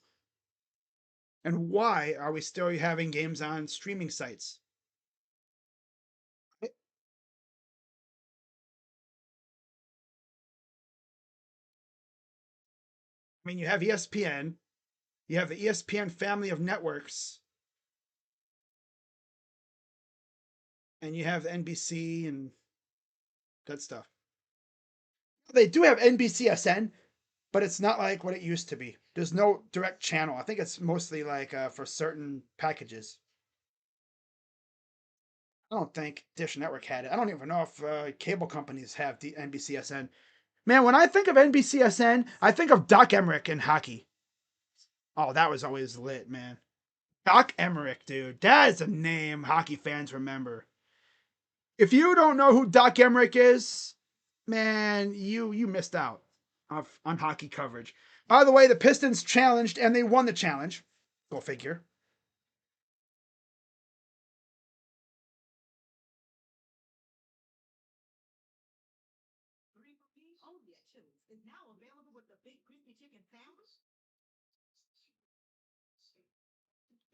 And why are we still having games on streaming sites? I mean, you have ESPN, you have the ESPN family of networks, and you have NBC and that stuff. They do have NBCSN, but it's not like what it used to be. There's no direct channel. I think it's mostly like for certain packages. I don't think Dish Network had it. I don't even know if cable companies have the NBCSN. Man, when I think of NBCSN, I think of Doc Emmerich in hockey. Oh, that was always lit, man. Doc Emmerich, dude. That is a name hockey fans remember. If you don't know who Doc Emmerich is, man, you missed out on hockey coverage. By the way, the Pistons challenged and they won the challenge. Go figure.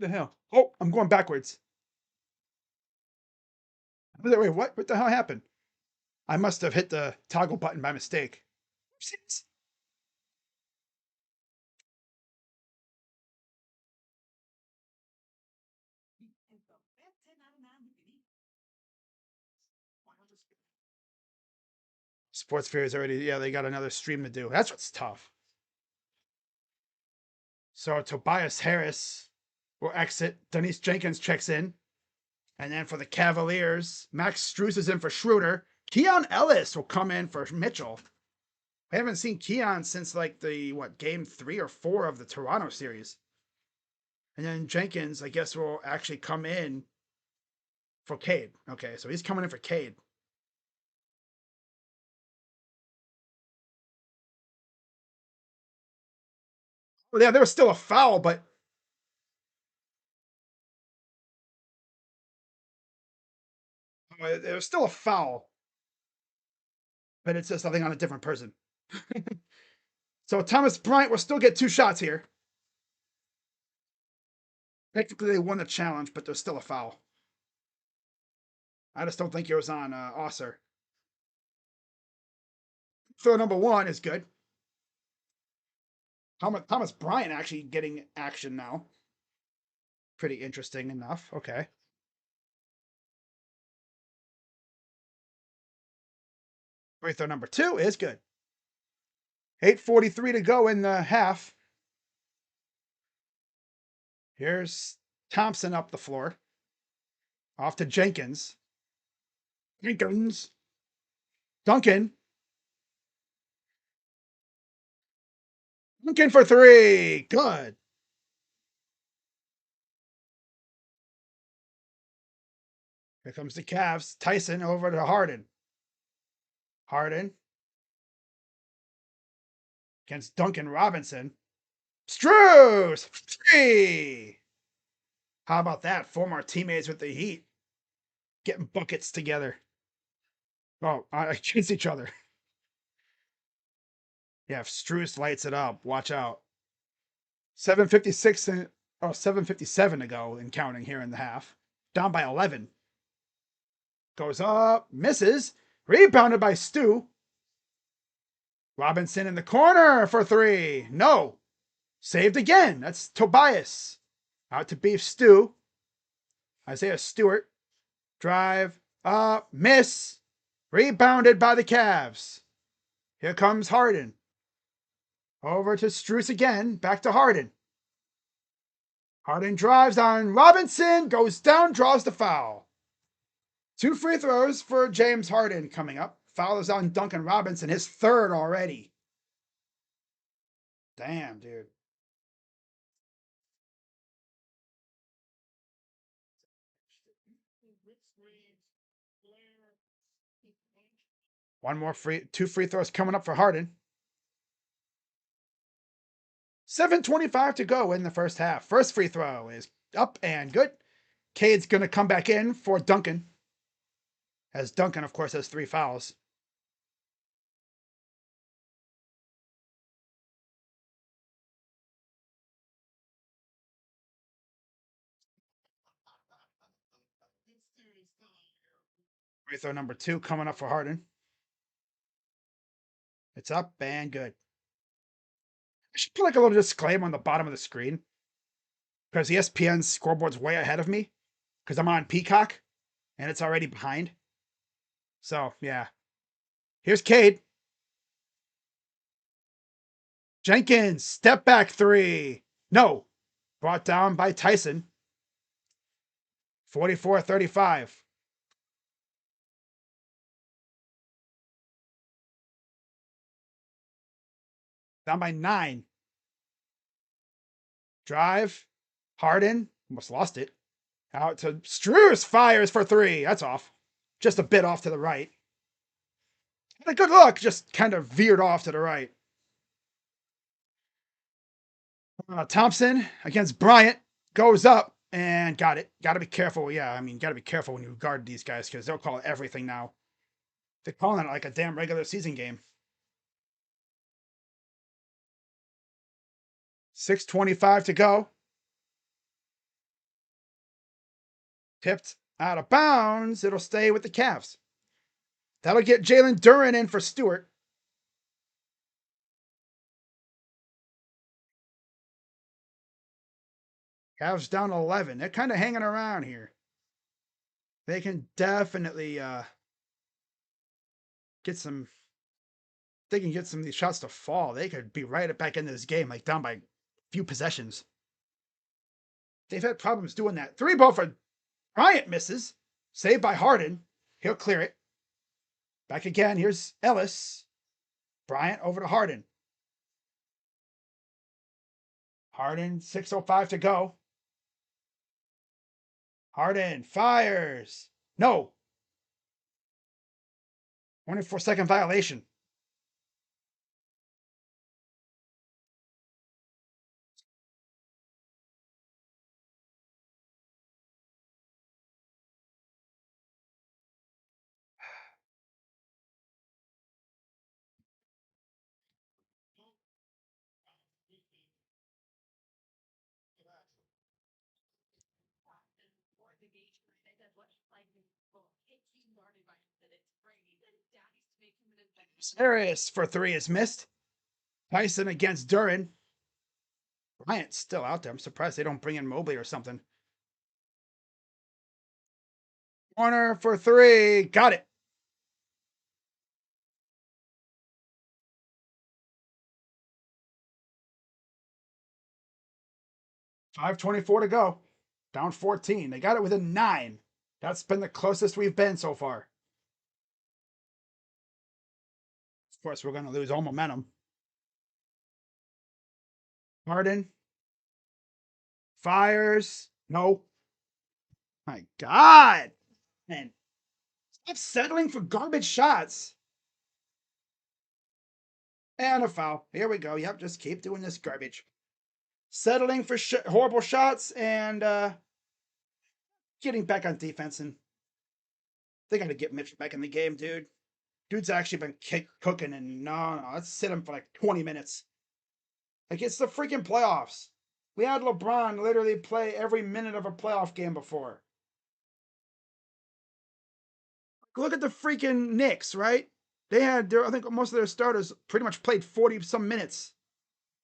The hell? Oh, I'm going backwards. Wait, what? What the hell happened? I must have hit the toggle button by mistake. Sports Fair is already, yeah, they got another stream to do. That's what's tough. So Tobias Harris will exit. Denise Jenkins checks in. And then for the Cavaliers, Max Strus is in for Schroeder. Keon Ellis will come in for Mitchell. I haven't seen Keon since like the game 3 or 4 of the Toronto series. And then Jenkins, I guess, will actually come in for Cade. Okay, so he's coming in for Cade. Well, yeah, there was still a foul, but there was still a foul. But it says something on a different person. So Thomas Bryant will still get 2 shots here. Technically, they won the challenge, but there's still a foul. I just don't think it was on Osser. Throw number 1 is good. Thomas Bryant actually getting action now. Pretty interesting enough. Okay. Free throw number 2 is good. 8:43 to go in the half. Here's Thompson up the floor. Off to Jenkins. Jenkins. Duncan. Duncan for 3. Good. Here comes the Cavs. Tyson over to Harden. Harden. Against Duncan Robinson. Strus! 3. How about that? Former teammates with the Heat. Getting buckets together. Oh, against each other. Yeah, if Strus lights it up, watch out. 7:56 and 7:57 to go and counting here in the half. Down by 11. Goes up, misses. Rebounded by Stu. Robinson in the corner for 3. No. Saved again. That's Tobias. Out to beef Stu. Isaiah Stewart. Drive. Up. Miss. Rebounded by the Cavs. Here comes Harden. Over to Strus again. Back to Harden. Harden drives on Robinson. Goes down. Draws the foul. 2 free throws for James Harden coming up. Foul is on Duncan Robinson. His 3rd already. Damn, dude. One more 2 free throws coming up for Harden. 7:25 to go in the first half. First free throw is up and good. Cade's going to come back in for Duncan. As Duncan, of course, has 3 fouls. Free throw number 2 coming up for Harden. It's up and good. I should put like a little disclaimer on the bottom of the screen. Because ESPN's scoreboard's way ahead of me. Because I'm on Peacock. And it's already behind. So, yeah. Here's Cade. Jenkins, step back 3. No. Brought down by Tyson. 44-35. Down by 9. Drive. Harden. Almost lost it. Out to Strus. Fires for 3. That's off. Just a bit off to the right. Had a good look. Just kind of veered off to the right. Thompson against Bryant. Goes up and got it. Got to be careful. Yeah, I mean, got to be careful when you guard these guys because they'll call everything now. They're calling it like a damn regular season game. 6:25 to go. Tipped out of bounds. It'll stay with the Cavs. That'll get Jalen Duren in for Stewart. Cavs down 11. They're kind of hanging around here. They can definitely get some. They can get some of these shots to fall. They could be right back into this game, like down by a few possessions. They've had problems doing that. 3 ball for Bryant misses. Saved by Harden. He'll clear it. Back again. Here's Ellis. Bryant over to Harden. Harden, 6:05 to go. Harden fires. No. 24-second violation. Harris for 3 is missed. Tyson against Duren. Bryant's still out there. I'm surprised they don't bring in Mobley or something. Corner for 3. Got it. $5:24 to go. Down 14. They got it within 9. That's been the closest we've been so far. Of course, we're going to lose all momentum. Harden. Fires. No. My God. Man. Stop settling for garbage shots. And a foul. Here we go. Yep, just keep doing this garbage. Settling for horrible shots and getting back on defense. And they got to get Mitchell back in the game, dude. Dude's actually been cooking, and no, let's sit him for like 20 minutes. Like, it's the freaking playoffs. We had LeBron literally play every minute of a playoff game before. Look at the freaking Knicks, right? They had, I think most of their starters pretty much played 40-some minutes.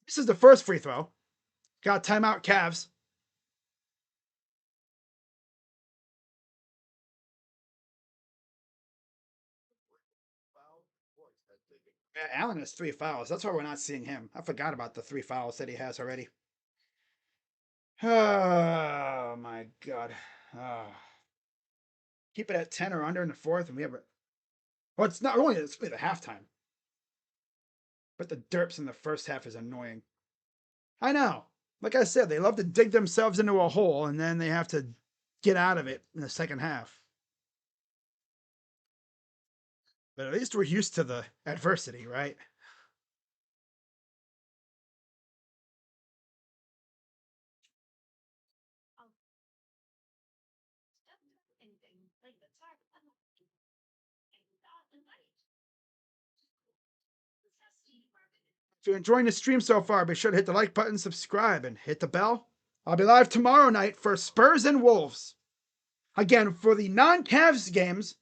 This is the first free throw. Got timeout, Cavs. Yeah, Allen has 3 fouls. That's why we're not seeing him. I forgot about the 3 fouls that he has already. Oh my god. Keep it at 10 or under in the fourth, and we have a. Well, it's not only it's the halftime, but the derps in the first half is annoying. I know. Like I said, they love to dig themselves into a hole, and then they have to get out of it in the second half. But at least we're used to the adversity, right? If you're enjoying the stream so far, be sure to hit the like button, subscribe, and hit the bell. I'll be live tomorrow night for Spurs and Wolves. Again, for the non-Cavs games,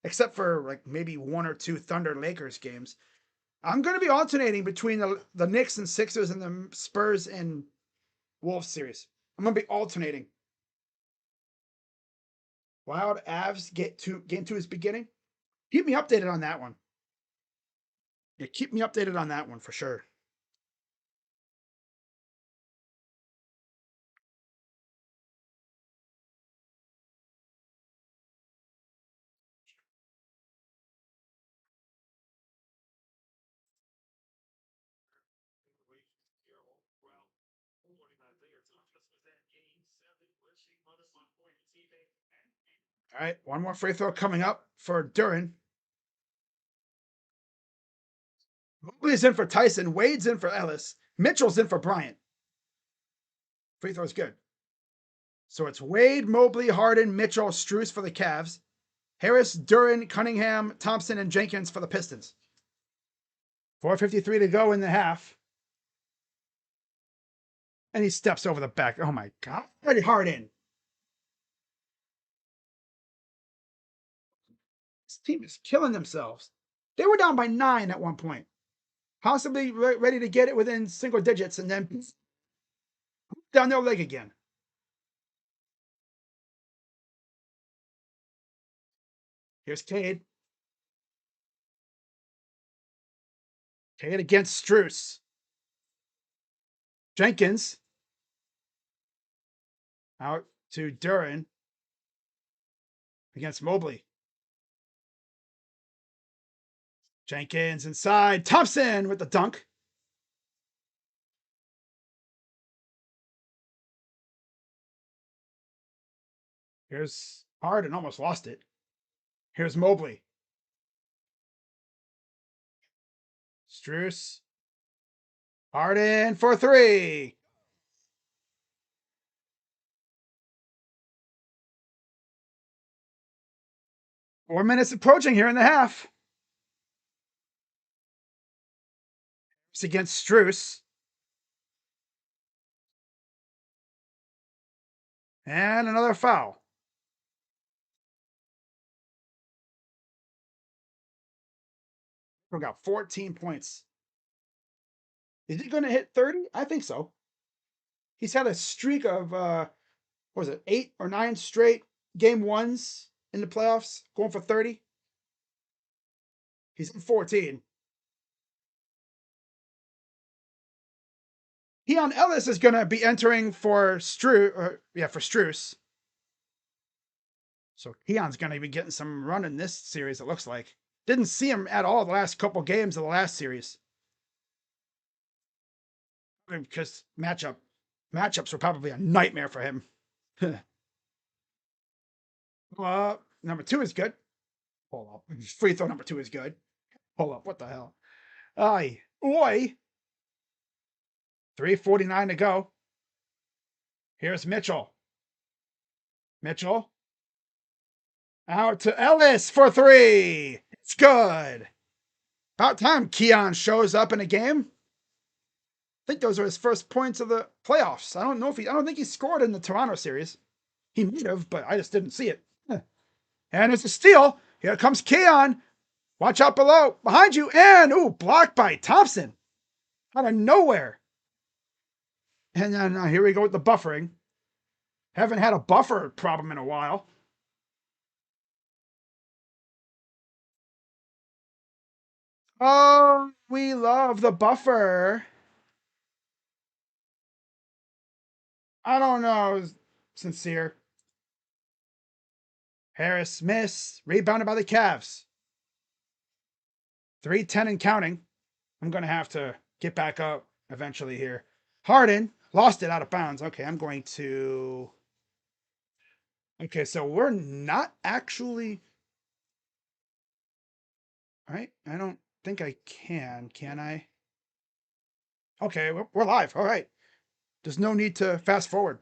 except for like maybe 1 or 2 Thunder Lakers games, I'm going to be alternating between the Knicks and Sixers and the Spurs and Wolves series. I'm going to be alternating. Wild Avs get into his beginning. Keep me updated on that one. Yeah, keep me updated on that one for sure. All right, one more free throw coming up for Duran. Mobley's in for Tyson. Wade's in for Ellis. Mitchell's in for Bryant. Free throw's good. So it's Wade, Mobley, Harden, Mitchell, Strus for the Cavs. Harris, Duran, Cunningham, Thompson, and Jenkins for the Pistons. 4:53 to go in the half. And he steps over the back. Oh my God. Harden. This team is killing themselves. They were down by 9 at one point. Possibly ready to get it within single digits and then down their leg again. Here's Cade. Cade against Strus. Jenkins. Out to Duran. Against Mobley. Jenkins inside. Thompson with the dunk. Here's Harden. Almost lost it. Here's Mobley. Strus. Harden for 3. Four minutes approaching here in the half. It's against Strus. And another foul. We got 14 points. Is he going to hit 30? I think so. He's had a streak of, what was it, 8 or 9 straight game ones in the playoffs, going for 30. He's in 14. Keon Ellis is going to be entering for Strus. So Keon's going to be getting some run in this series, it looks like. Didn't see him at all the last couple games of the last series. Because matchups were probably a nightmare for him. Number 2 is good. Hold up. Free throw number 2 is good. Hold up. What the hell? Aye. Oi. 3:49 to go. Here's Mitchell. Mitchell. Out to Ellis for 3. It's good. About time Keon shows up in a game. I think those are his first points of the playoffs. I don't think he scored in the Toronto series. He might have, but I just didn't see it. And it's a steal. Here comes Keon. Watch out below. Behind you. And, blocked by Thompson. Out of nowhere. And then here we go with the buffering. Haven't had a buffer problem in a while. Oh, we love the buffer. I don't know. Sincere. Harris miss. Rebounded by the Cavs. 3-10 and counting. I'm going to have to get back up eventually here. Harden lost it out of bounds. Okay, I'm going to. Okay, so we're not actually. Right? I don't think I can I? Okay, we're live. All right. There's no need to fast forward.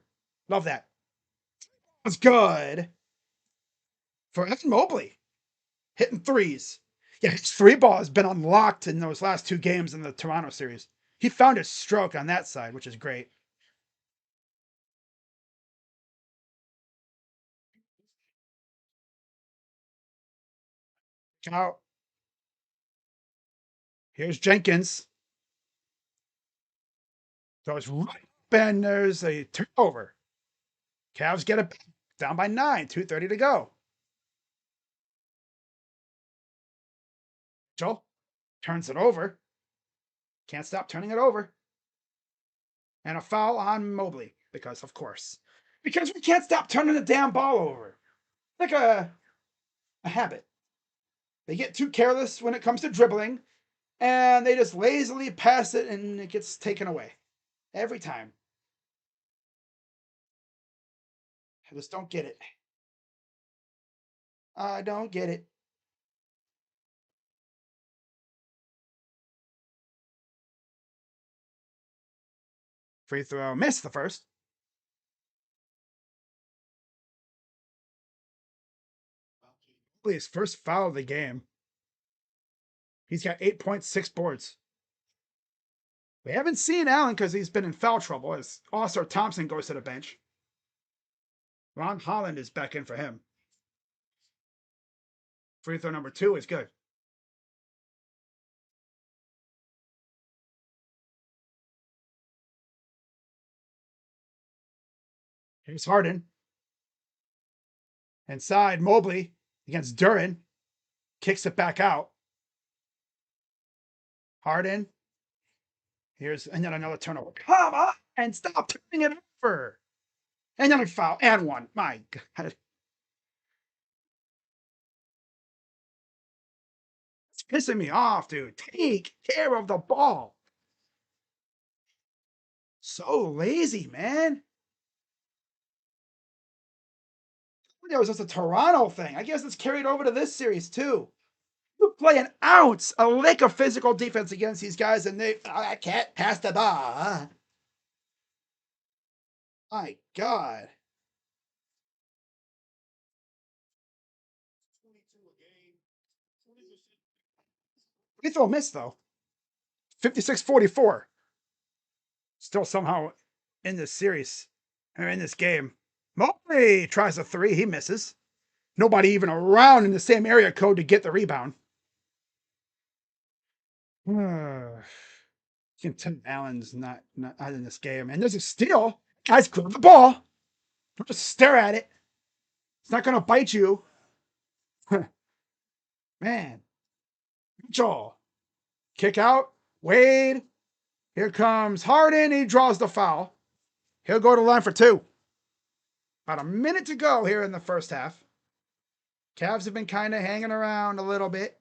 Love that. That's good for Evan Mobley. Hitting threes. Yeah, his three ball has been unlocked in those last 2 games in the Toronto series. He found his stroke on that side, which is great. Out. Here's Jenkins. So it's right up, and there's a turnover. Cavs get it back. Down by 9, 2:30 to go. Joel turns it over. Can't stop turning it over. And a foul on Mobley, because of course. Because we can't stop turning the damn ball over. Like a habit. They get too careless when it comes to dribbling, and they just lazily pass it and it gets taken away. Every time. I just don't get it. I don't get it. Free throw, missed the first. His first foul of the game. He's got 8.6 boards. We haven't seen Allen because he's been in foul trouble as Oscar Thompson goes to the bench. Ron Holland is back in for him. Free throw number 2 is good. Here's Harden. Inside, Mobley against Duran. Kicks it back out. Harden. Here's and then another turnover. Come on and stop turning it over. And then a foul and one. My God. It's pissing me off, dude. Take care of the ball. So lazy, man. That was just a Toronto thing. I guess it's carried over to this series too. You play an ounce, a lick of physical defense against these guys, and I can't pass the ball. My God. 22 a game, 20%. Free throw miss though. 56-44. Still somehow in this series, or in this game. Mobley tries a 3, he misses. Nobody even around in the same area code to get the rebound. Tim Allen's not in this game. And there's a steal. Guys, grab the ball. Don't just stare at it. It's not going to bite you. Man. Mitchell. Kick out. Wade. Here comes Harden. He draws the foul. He'll go to line for 2. About a minute to go here in the first half. Cavs have been kind of hanging around a little bit.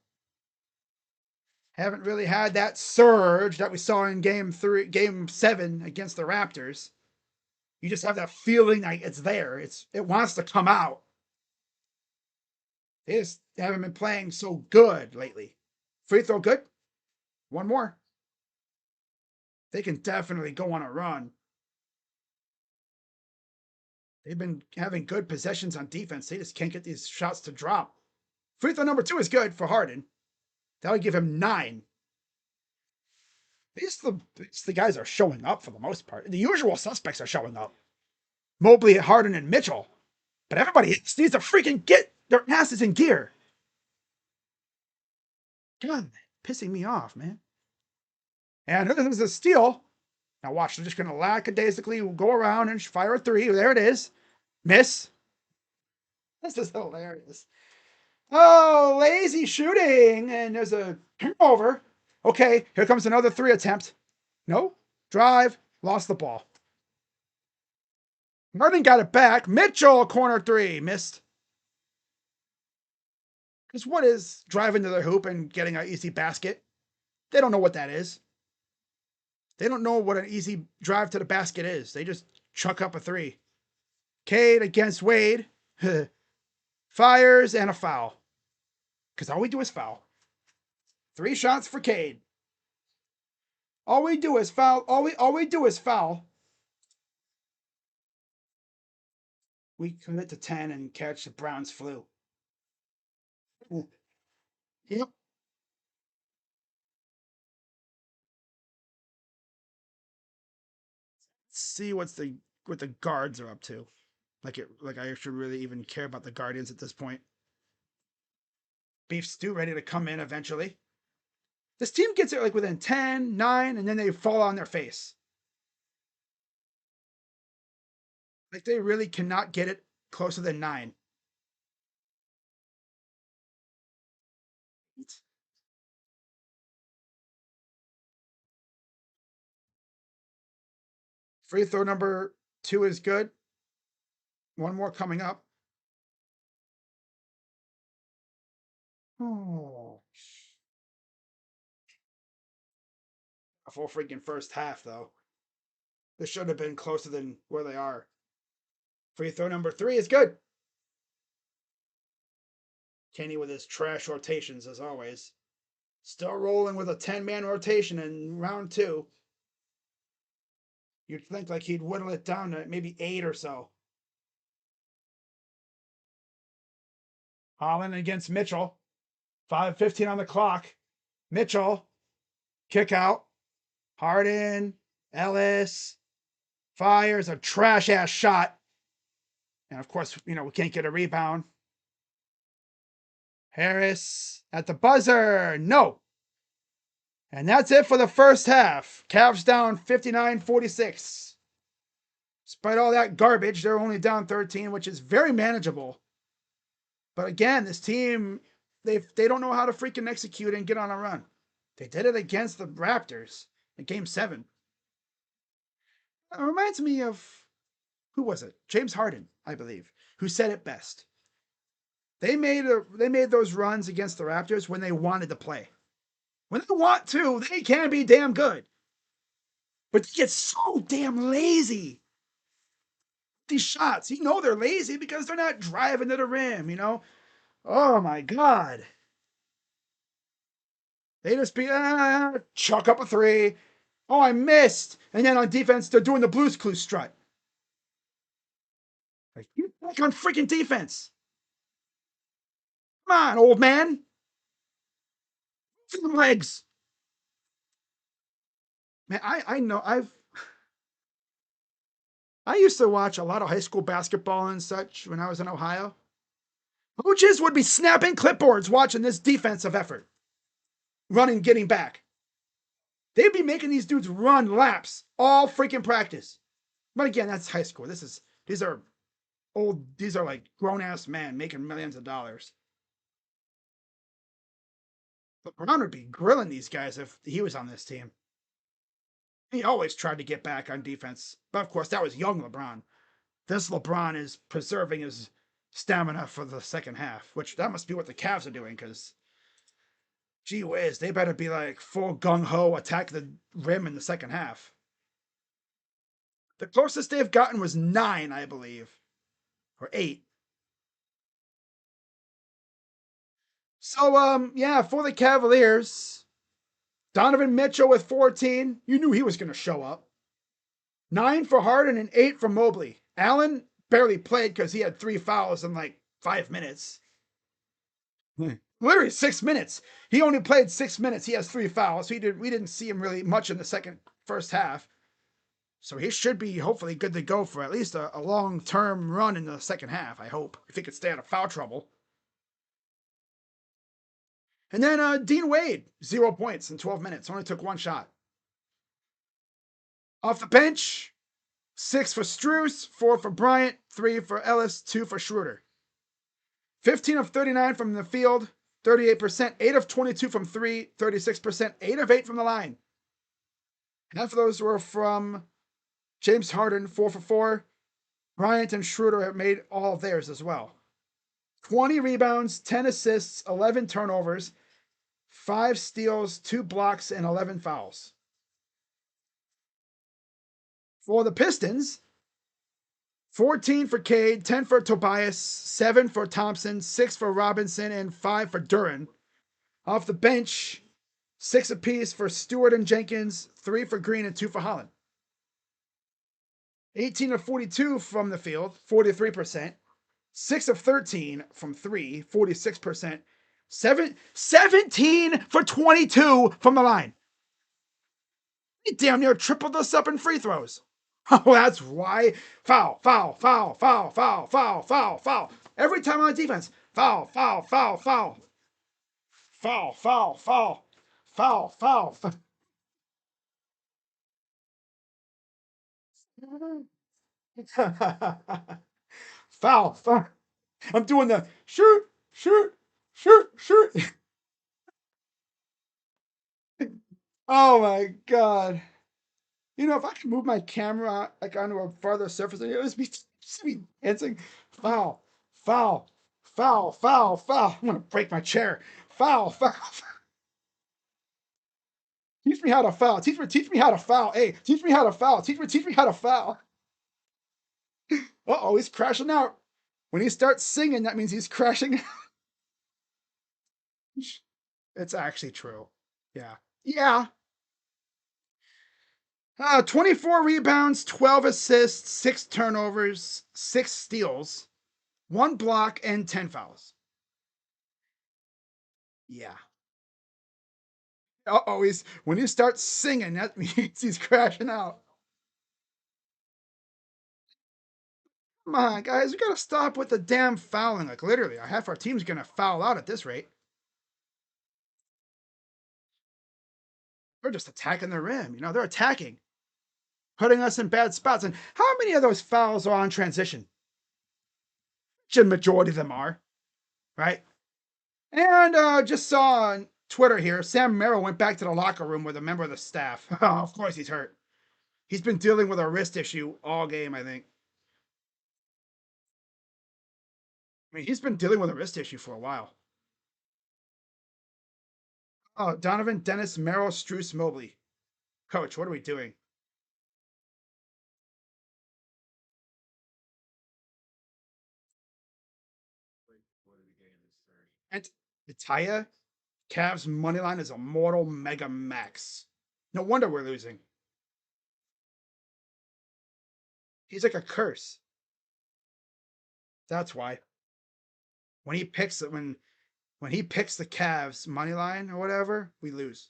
Haven't really had that surge that we saw in game 7 against the Raptors. You just have that feeling like it's there. It wants to come out. They just haven't been playing so good lately. Free throw good. One more. They can definitely go on a run. They've been having good possessions on defense. They just can't get these shots to drop. Free throw number 2 is good for Harden. That would give him 9. The guys are showing up for the most part. The usual suspects are showing up. Mobley, Harden, and Mitchell. But everybody needs to freaking get their asses in gear. God, pissing me off, man. And this is a steal. Now watch, they're just going to lackadaisically go around and fire a three. There it is. Miss. This is hilarious. Oh, lazy shooting. And there's a turnover. Okay, here comes another three attempt. No. Drive. Lost the ball. Martin got it back. Mitchell, corner three. Missed. Because what is driving to the hoop and getting an easy basket? They don't know what that is. They don't know what an easy drive to the basket is. They just chuck up a three. Cade against Wade. Fires and a foul. Because all we do is foul. 3 shots for Cade. All we do is foul. All we do is foul. We commit to 10 and catch the Browns flu. Yep. See what the guards are up to. Like I should really even care about the Guardians at this point. Beef stew ready to come in eventually. This team gets it like within 10, 9, and then they fall on their face. Like they really cannot get it closer than 9. Free throw number 2 is good. One more coming up. Oh. A full freaking first half, though. This should have been closer than where they are. Free throw number 3 is good. Kenny with his trash rotations, as always. Still rolling with a 10-man rotation in round 2. You'd think like he'd whittle it down to maybe 8 or so. Holland against Mitchell. 5:15 on the clock. Mitchell. Kick out. Harden. Ellis. Fires a trash-ass shot. And of course, we can't get a rebound. Harris at the buzzer. No. And that's it for the first half. Cavs down 59-46. Despite all that garbage, they're only down 13, which is very manageable. But again, this team, they don't know how to freaking execute and get on a run. They did it against the Raptors in Game 7. It reminds me of, who was it? James Harden, I believe, who said it best. They made those runs against the Raptors when they wanted to play. When they want to, they can be damn good. But they get so damn lazy. These shots, they're lazy because they're not driving to the rim, Oh my God. They just chuck up a 3. Oh, I missed. And then on defense, they're doing the Blues Clues strut. Like, get back on freaking defense. Come on, old man. Some legs. Man, I know I used to watch a lot of high school basketball and such when I was in Ohio. Coaches would be snapping clipboards watching this defensive effort. Running, getting back. They'd be making these dudes run laps all freaking practice. But again, that's high school. These are like grown-ass men making millions of dollars. LeBron would be grilling these guys if he was on this team. He always tried to get back on defense. But of course, that was young LeBron. This LeBron is preserving his stamina for the second half, which that must be what the Cavs are doing, because gee whiz, they better be like full gung-ho attack the rim in the second half. The closest they've gotten was 9, I believe. Or 8. So, yeah, for the Cavaliers, Donovan Mitchell with 14. You knew he was going to show up. 9 for Harden and 8 for Mobley. Allen barely played because he had 3 fouls in like 5 minutes. Literally 6 minutes. He only played 6 minutes. He has 3 fouls. We didn't see him really much in the first half. So he should be hopefully good to go for at least a long-term run in the second half, I hope, if he could stay out of foul trouble. And then Dean Wade, 0 points in 12 minutes. Only took 1 shot. Off the bench, 6 for Struess, 4 for Bryant, 3 for Ellis, 2 for Schroeder. 15 of 39 from the field, 38%, 8 of 22 from 3, 36%, 8 of 8 from the line. Half of those were from James Harden, 4 for 4. Bryant and Schroeder have made all of theirs as well. 20 rebounds, 10 assists, 11 turnovers, 5 steals, 2 blocks, and 11 fouls. For the Pistons, 14 for Cade, 10 for Tobias, 7 for Thompson, 6 for Robinson, and 5 for Duran. Off the bench, 6 apiece for Stewart and Jenkins, 3 for Green, and 2 for Holland. 18 of 42 from the field, 43%. 6 of 13 from 3, 46%. 17 for 22 from the line. He damn near tripled us up in free throws. Oh, that's why. Foul, foul, foul, foul, foul, foul, foul, foul. Every time on defense. Foul, foul, foul, foul. Foul, foul, foul. Foul, foul. Foul, foul. I'm doing the shoot, shoot, shoot, shoot. Oh my God. You know, if I could move my camera like onto a farther surface, it would just be dancing. Foul, foul, foul, foul, foul. I'm gonna break my chair. Foul, foul. Teach me how to foul. Teach me how to foul. Hey, teach me how to foul. Teach me how to foul. Uh-oh, he's crashing out. When he starts singing, that means he's crashing. It's actually true. Yeah. Yeah. 24 rebounds, 12 assists, 6 turnovers, 6 steals, 1 block, and 10 fouls. Yeah. Uh-oh, he's when he starts singing, that means he's crashing out. Come on, guys, we gotta stop with the damn fouling. Like literally, half our team's gonna foul out at this rate. They're just attacking the rim. You know, they're attacking, putting us in bad spots. And how many of those fouls are on transition? The majority of them are, right? And just saw on Twitter here, Sam Merrill went back to the locker room with a member of the staff. Oh, of course he's hurt. He's been dealing with a wrist issue all game, I think. I mean, he's been dealing with a wrist issue for a while. Oh, Donovan, Dennis, Merrill, Struess, Mobley. Coach, what are we doing? And Itaya, Cavs money line is a mortal mega max. No wonder we're losing. He's like a curse. That's why. When he picks it, when he picks the Cavs money line or whatever, we lose.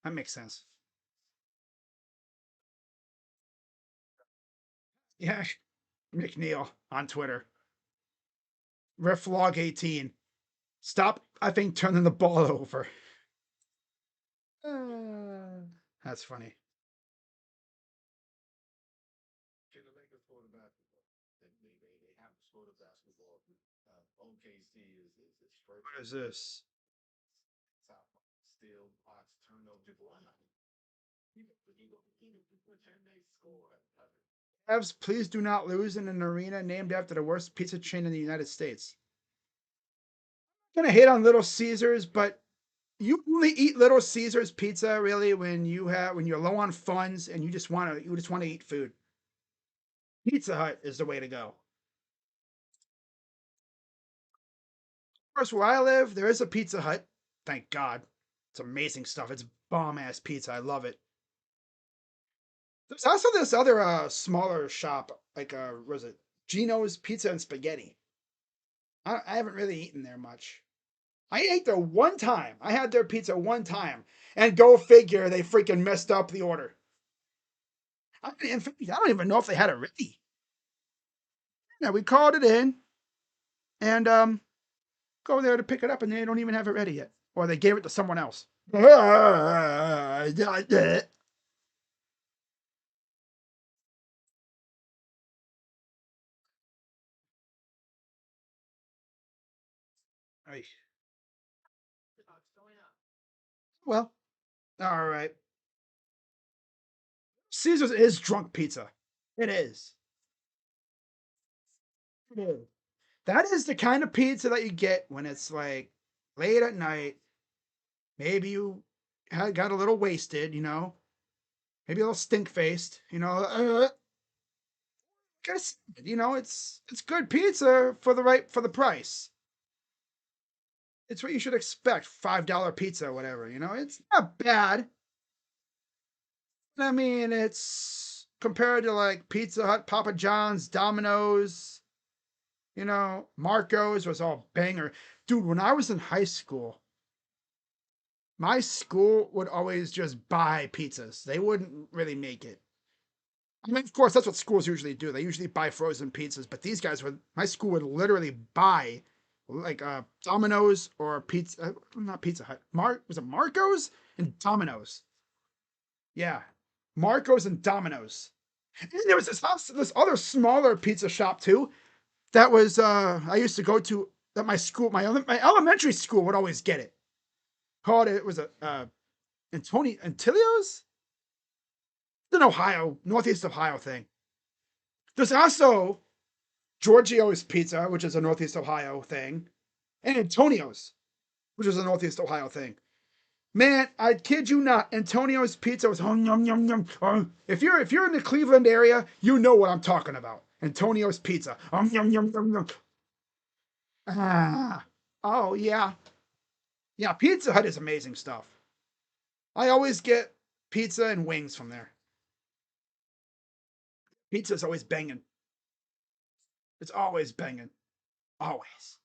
That makes sense. Yeah, McNeil on Twitter. Reflog 18. Stop, I think, turning the ball over. That's funny. What is this? Cavs, please do not lose in an arena named after the worst pizza chain in the United States. I'm gonna hate on Little Caesars, but you only eat Little Caesars pizza really when you're low on funds and you just want to eat food. Pizza Hut is the way to go. Of course, where I live, there is a Pizza Hut. Thank God. It's amazing stuff. It's bomb ass pizza. I love it. There's also this other smaller shop, like was it Gino's Pizza and Spaghetti. I haven't really eaten there much. I ate there one time. I had their pizza one time, and go figure, they freaking messed up the order. In fact, I don't even know if they had it ready. Yeah, we called it in, and go there to pick it up, and they don't even have it ready yet, or they gave it to someone else. Ay. Well, all right. Caesar's is drunk pizza. It is. It is. That is the kind of pizza that you get when it's like late at night. Maybe you got a little wasted, maybe a little stink faced, guess it's good pizza for the price. It's what you should expect. $5 pizza or whatever, it's not bad. I mean, it's compared to like Pizza Hut, Papa John's, Domino's, Marco's was all banger. Dude, when I was in high school, my school would always just buy pizzas. They wouldn't really make it. I mean, of course, that's what schools usually do. They usually buy frozen pizzas, but these guys would, my school would literally buy like Domino's or pizza, not Pizza Hut. Was it Marco's and Domino's? Yeah, Marco's and Domino's. And there was this other smaller pizza shop too. That was I used to go to that my school, my elementary school would always get it. Called it was a Antilio's? It's an Ohio, Northeast Ohio thing. There's also Giorgio's Pizza, which is a Northeast Ohio thing, and Antonio's, which is a Northeast Ohio thing. Man, I kid you not, Antonio's Pizza was yum yum yum. If you're in the Cleveland area, you know what I'm talking about. Antonio's Pizza. Yum yum yum yum. Ah, oh yeah, yeah. Pizza Hut is amazing stuff. I always get pizza and wings from there. Pizza's always banging. It's always banging. Always.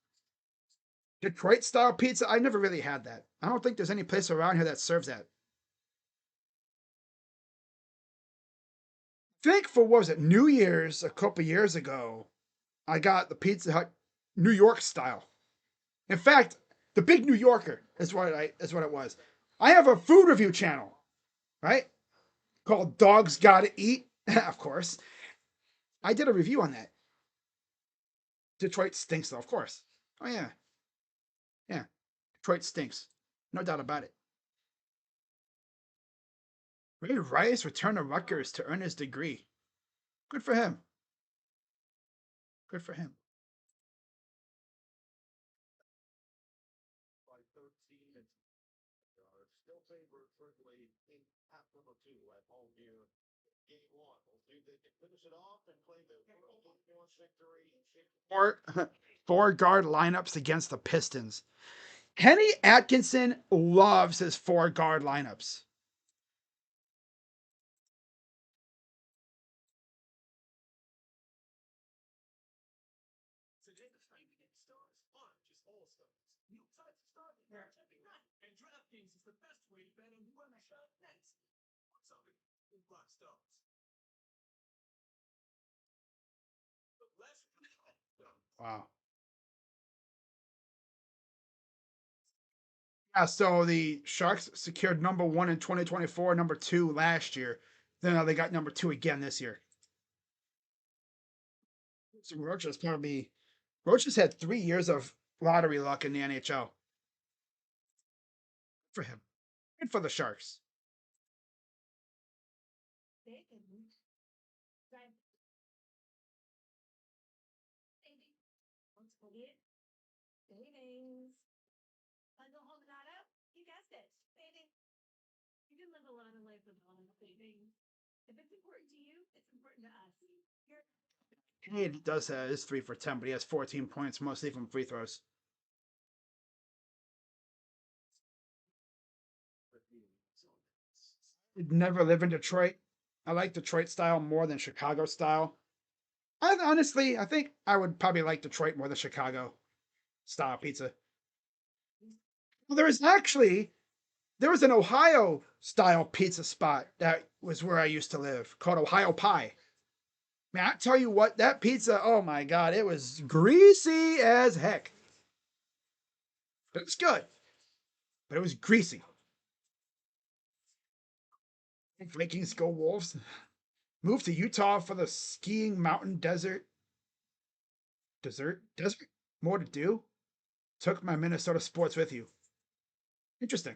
Detroit style pizza, I never really had that. I don't think there's any place around here that serves that. I think for what was it, New Year's a couple years ago, I got the Pizza Hut New York style. In fact, the Big New Yorker is what it was. I have a food review channel, right? Called Dogs Gotta Eat, of course. I did a review on that. Detroit stinks though, of course. Oh yeah. Yeah. Detroit stinks. No doubt about it. Ray Rice returned to Rutgers to earn his degree. Good for him. Good for him. By 13 and still favored Berkeley in half number two at home here. Game one. We'll see if they can finish it off and claim their first victory. Four guard lineups against the Pistons. Kenny Atkinson loves his four guard lineups. Wow. Yeah, so the Sharks secured number one in 2024, number two last year. Then they got number two again this year. So Roach has had 3 years of lottery luck in the NHL. For him. And for the Sharks. Savings. Bundle home and auto. You guessed it. Savings. You can live a lot of life with a lot of savings. If it's important to you, it's important to us. He does his 3 for 10, but he has 14 points, mostly from free throws. I'd never live in Detroit. I like Detroit style more than Chicago style. I think I would probably like Detroit more than Chicago style pizza. Well, there was an Ohio style pizza spot that was where I used to live called Ohio Pie. Man, I tell you what, that pizza, oh my god, it was greasy as heck. It was good, but it was greasy. Vikings go Wolves. Move to Utah for the skiing mountain desert. Desert? More to do? Took my Minnesota sports with you. Interesting.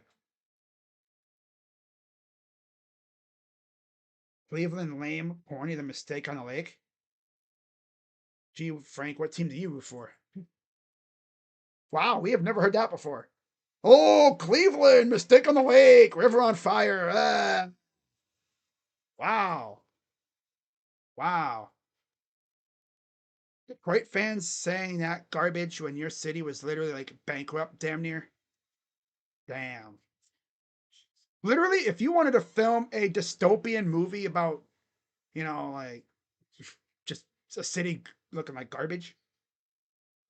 Cleveland, lame, corny, the mistake on the lake. Gee, Frank, what team do you root for? Wow, we have never heard that before. Oh, Cleveland, mistake on the lake, river on fire. Wow. Wow. Detroit fans saying that garbage when your city was literally like bankrupt, damn near. Damn. Literally, if you wanted to film a dystopian movie about, like just a city looking like garbage,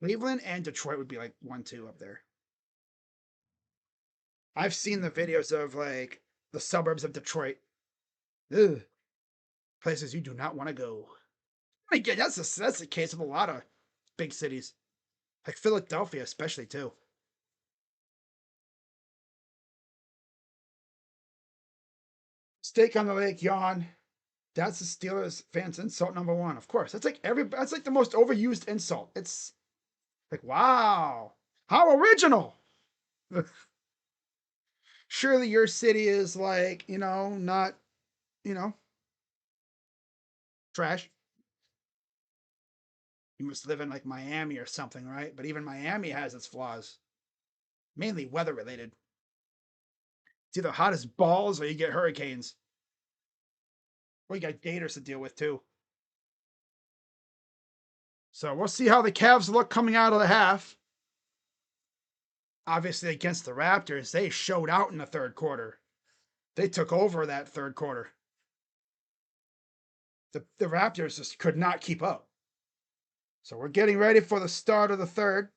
Cleveland and Detroit would be like 1-2 up there. I've seen the videos of like the suburbs of Detroit. Ugh, places you do not want to go. Again, that's the case of a lot of big cities, like Philadelphia, especially too. Steak on the lake, yawn. That's the Steelers fans insult number one. Of course, that's like the most overused insult. It's like, wow, how original. Surely your city is like, not, you know, trash. You must live in like Miami or something, right? But even Miami has its flaws, mainly weather related. It's either hot as balls or you get hurricanes. Or you got gators to deal with too. So we'll see how the Cavs look coming out of the half. Obviously, against the Raptors, they showed out in the third quarter. They took over that third quarter. The Raptors just could not keep up. So we're getting ready for the start of the third.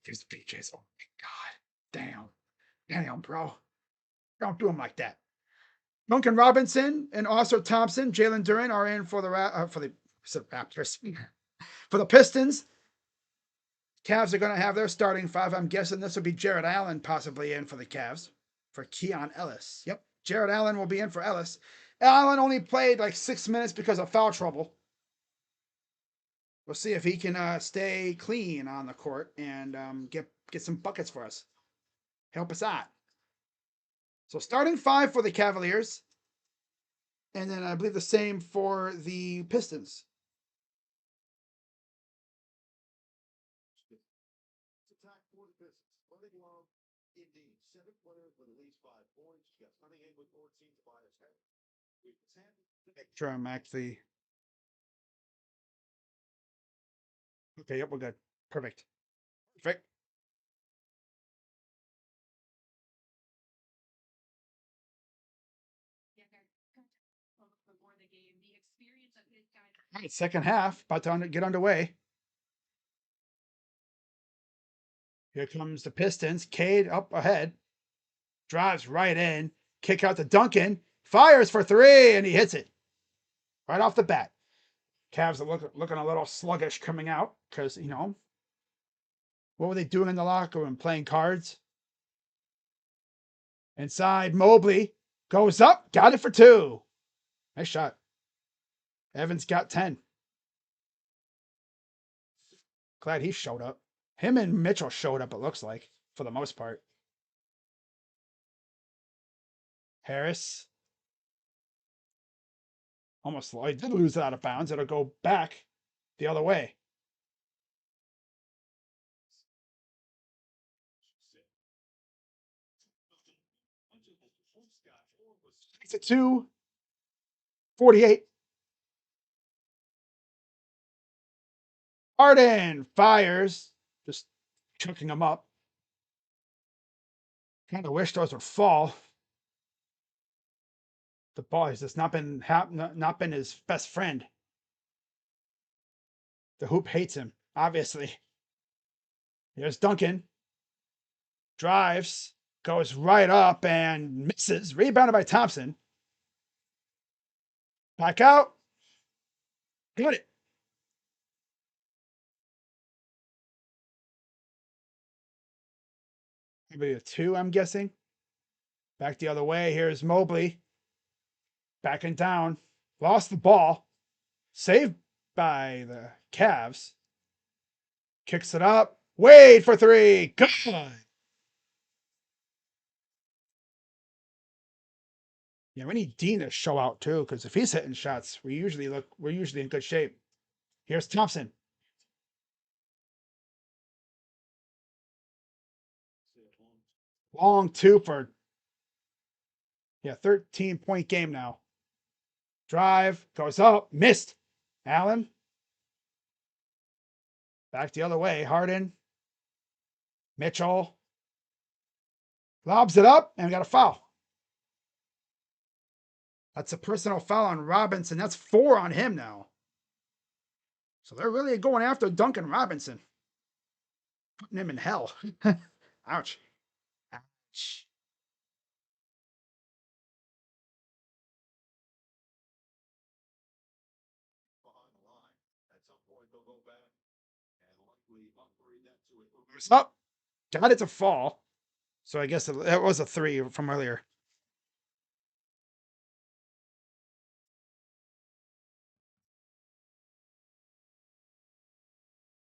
There's BJ's. Oh my God. Damn, bro. Don't do him like that. Duncan Robinson and also Thompson, Jalen Duren are in for the Raptors. For the Pistons, Cavs are going to have their starting five. I'm guessing this will be Jared Allen possibly in for the Cavs for Keon Ellis. Yep, Jared Allen will be in for Ellis. Allen only played like 6 minutes because of foul trouble. We'll see if he can stay clean on the court and get some buckets for us. Help us out. So starting five for the Cavaliers. And then I believe the same for the Pistons. Attack for the Pistons. Running long, indeed. 7 players with at least 5 points. You got Cunningham with 14, Tobias Harris with 10. Make sure I'm actually. Okay, yep, we're good. Perfect. Perfect. All right, second half, about to get underway. Here comes the Pistons. Cade up ahead. Drives right in. Kick out to Duncan. Fires for 3, and he hits it. Right off the bat. Cavs are looking a little sluggish coming out because, what were they doing in the locker room? Playing cards? Inside, Mobley goes up. Got it for 2. Nice shot. Evans got 10. Glad he showed up. Him and Mitchell showed up, it looks like, for the most part. Harris. Almost he did lose it out of bounds. It'll go back the other way. It's a 2:48. Harden fires, just chucking them up. Kind of wish those would fall. The ball has just not been his best friend. The hoop hates him, obviously. Here's Duncan. Drives, goes right up and misses. Rebounded by Thompson. Back out. Got it. Maybe a 2, I'm guessing. Back the other way. Here's Mobley. Backing down. Lost the ball. Saved by the Cavs. Kicks it up. Wade for three. Good. Yeah, we need Dean to show out too, because if he's hitting shots, we're usually in good shape. Here's Thompson. Long two for 13-point game now. Drive goes up, missed. Allen back the other way. Harden, Mitchell lobs it up and got a foul. That's a personal foul on Robinson. That's 4 on him now. So they're really going after Duncan Robinson, putting him in hell. Ouch. Ouch. behind the line. At some point, they'll go back and likely upgrade that to a It's up. Got it to fall. So I guess it was a 3 from earlier.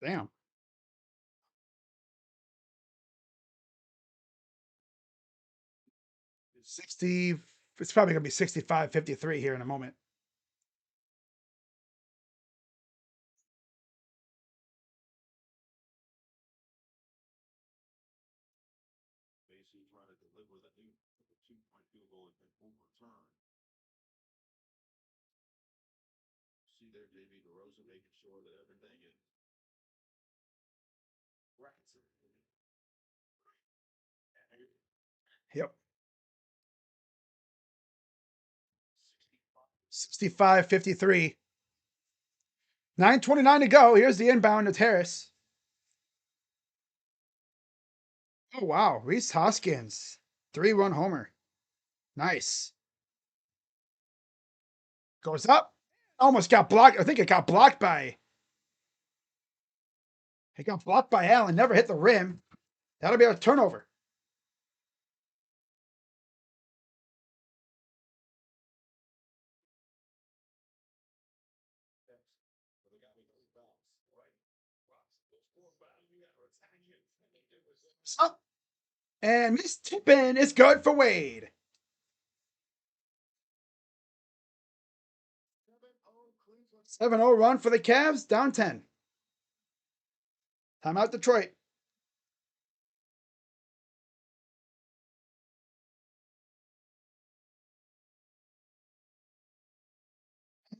Damn. 60. It's probably going to be 65-53 here in a moment. basically trying to deliver the new 2-point field goal and overturn. See there, JB DeRosa making sure that everything is right. Yep. 65-53. 9:29 to go. Here's the inbound to Harris. Oh, wow. Reese Hoskins. 3-run homer. Nice. Goes up. Almost got blocked. I think it got blocked by. It got blocked by Allen. Never hit the rim. That'll be a turnover. Up. And Miss Tippin is good for Wade. 7-0 run for the Cavs. Down 10. Timeout Detroit.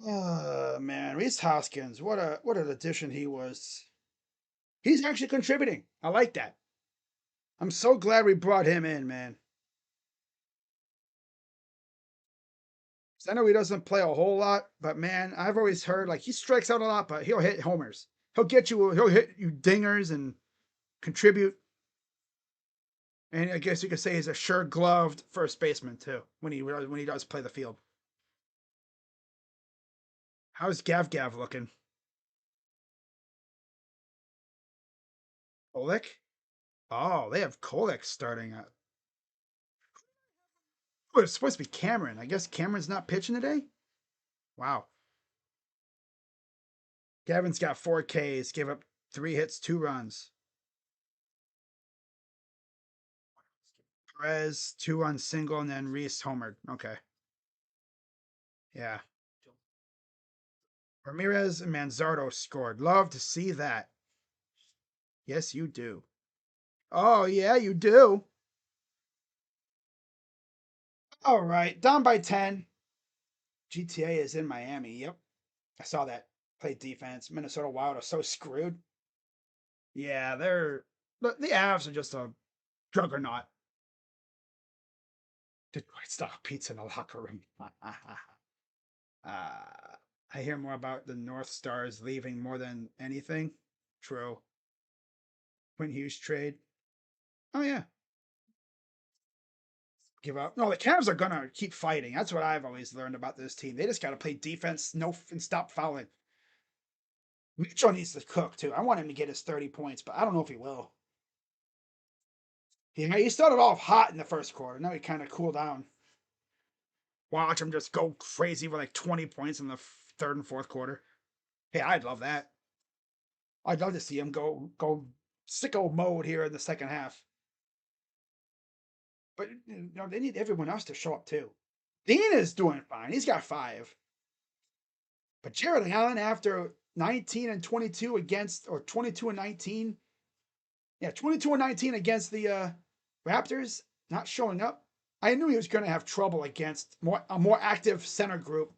Man, Reese Hoskins, what an addition he was. He's actually contributing. I like that. I'm so glad we brought him in, man. 'Cause I know he doesn't play a whole lot, but man, I've always heard like he strikes out a lot, but he'll hit homers. He'll hit you dingers and contribute. And I guess you could say he's a sure gloved first baseman too when he does play the field. How's Gav looking? Kolek? Oh, they have Kolek starting at. Oh, it's supposed to be Cameron. I guess Cameron's not pitching today? Wow. Gavin's got 4 Ks, gave up 3 hits, 2 runs. Perez, 2-run single, and then Reese homered. Okay. Yeah. Ramirez and Manzardo scored. Love to see that. Yes, you do. Oh, yeah, you do. All right. Down by 10. GTA is in Miami. Yep. I saw that. Played defense. Minnesota Wild are so screwed. Yeah, the Avs are just a juggernaut. Detroit style pizza in the locker room. I hear more about the North Stars leaving more than anything. True. Quinn Hughes trade. Oh yeah. Give up. No, the Cavs are gonna keep fighting. That's what I've always learned about this team. They just gotta play defense, and stop fouling. Mitchell needs to cook too. I want him to get his 30 points, but I don't know if he will. He started off hot in the first quarter. Now he kind of cooled down. Watch him just go crazy with like 20 points in the third and fourth quarter. Hey, I'd love that. I'd love to see him go sicko mode here in the second half. But they need everyone else to show up too. Dean is doing fine. He's got 5. But Jared Allen, after 19 and 22 against, or 22 and 19, 22 and 19 against the Raptors, not showing up. I knew he was going to have trouble against a more active center group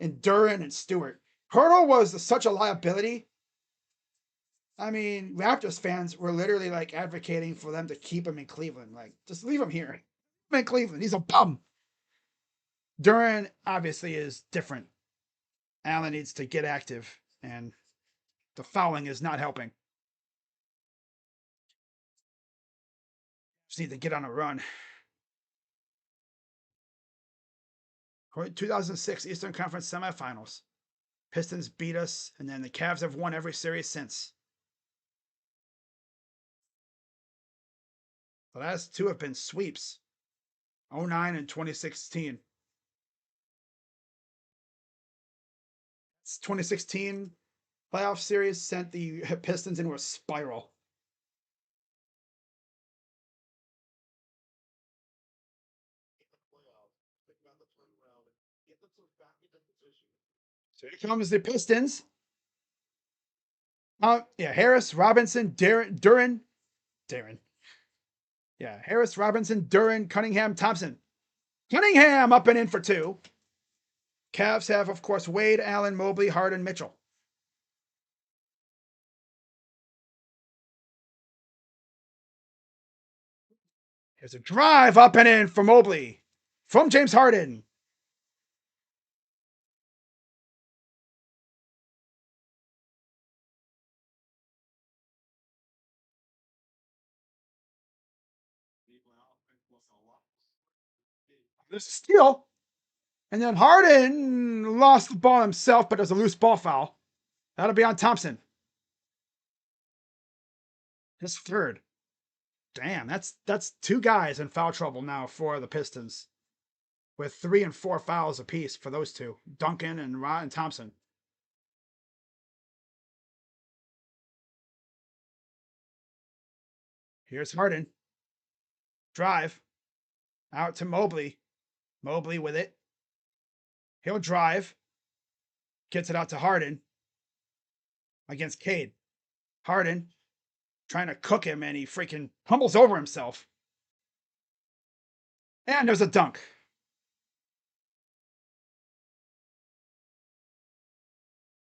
in Duran and Stewart. Hurdle was such a liability. I mean, Raptors fans were literally like advocating for them to keep him in Cleveland. Like, just leave him here. I'm in Cleveland. He's a bum. Duran obviously is different. Allen needs to get active, and the fouling is not helping. Just need to get on a run. 2006 Eastern Conference semifinals. Pistons beat us, and then the Cavs have won every series since. The last 2 have been sweeps. 09 and 2016. It's 2016 playoff series sent the Pistons into a spiral. So here comes the Pistons. Harris, Robinson, Duran. Yeah, Harris, Robinson, Duran, Cunningham, Thompson. Cunningham up and in for 2. Cavs have, of course, Wade, Allen, Mobley, Harden, Mitchell. Here's a drive up and in for Mobley from James Harden. There's a steal. And then Harden lost the ball himself, but there's a loose ball foul. That'll be on Thompson. His 3rd. Damn, that's 2 guys in foul trouble now for the Pistons, with 3 and 4 fouls apiece for those 2, Duncan and Thompson. Here's Harden. Drive out to Mobley. Mobley with it. He'll drive. Gets it out to Harden against Cade. Harden trying to cook him, and he freaking humbles over himself. And there's a dunk.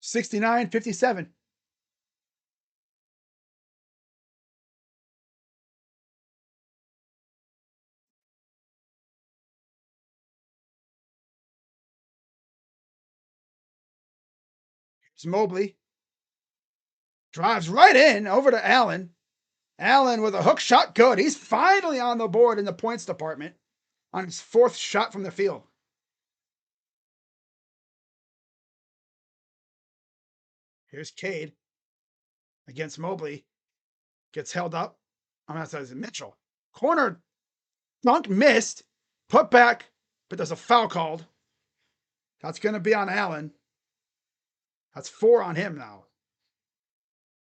$69-57. It's Mobley. Drives right in over to Allen. Allen with a hook shot. Good. He's finally on the board in the points department on his 4th shot from the field. Here's Cade against Mobley. Gets held up. I'm not saying Mitchell. Corner dunk missed. Put back, but there's a foul called. That's going to be on Allen. That's 4 on him now.